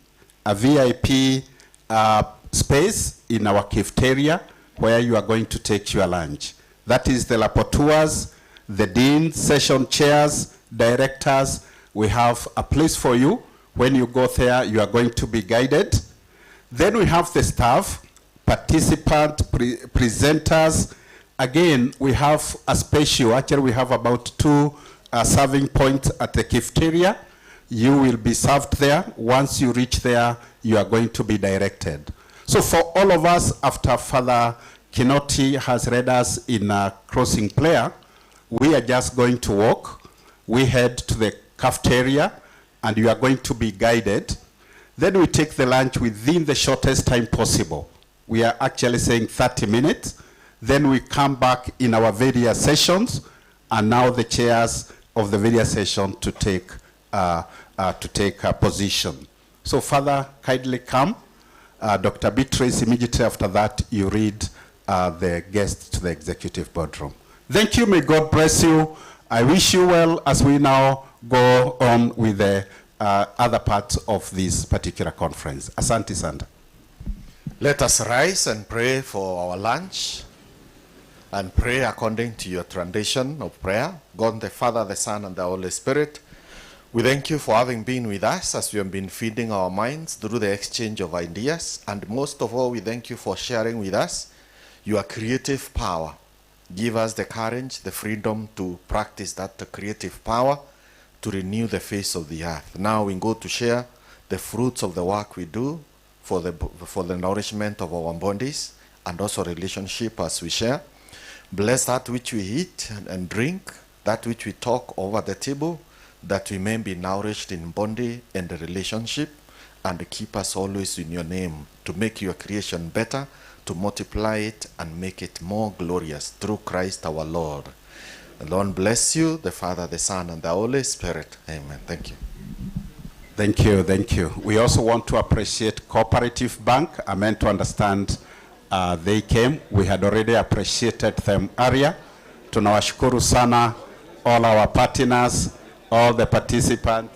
space in our cafeteria where you are going to take your lunch. That is the rapporteurs, the deans, session chairs, directors. We have a place for you. When you go there, you are going to be guided. Then we have the staff, participant, presenters. Again, we have a special, actually we have about 2 serving points at the cafeteria. You will be served there. Once you reach there, you are going to be directed. So for all of us, after Father Keynote has read us in a crossing prayer, we are just going to walk. We head to the cafeteria, and you are going to be guided. Then we take the lunch within the shortest time possible. We are actually saying 30 minutes. Then we come back in our various sessions, and now the chairs of the various session to take a position. So Father, kindly come. Dr. Beatrice, immediately after that, you read the guests to the executive boardroom. Thank you, may God bless you. I wish you well as we now go on with the other parts of this particular conference. Asante Santa. Let us rise and pray for our lunch and pray according to your tradition of prayer. God the Father, the Son, and the Holy Spirit, we thank you for having been with us as we have been feeding our minds through the exchange of ideas. And most of all, we thank you for sharing with us your creative power. Give us the courage, the freedom to practice that creative power to renew the face of the earth. Now we go to share the fruits of the work we do for the nourishment of our bodies and also relationship as we share. Bless that which we eat and drink, that which we talk over the table, that we may be nourished in body and the relationship, and keep us always in your name to make your creation better, to multiply it and make it more glorious through Christ our Lord. The Lord bless you, the Father, the Son, and the Holy Spirit. Amen. Thank you. Thank you, thank you. We also want to appreciate Cooperative Bank. I meant to understand they came. We had already appreciated them earlier. Tunawashukuru sana all our partners, all the participants.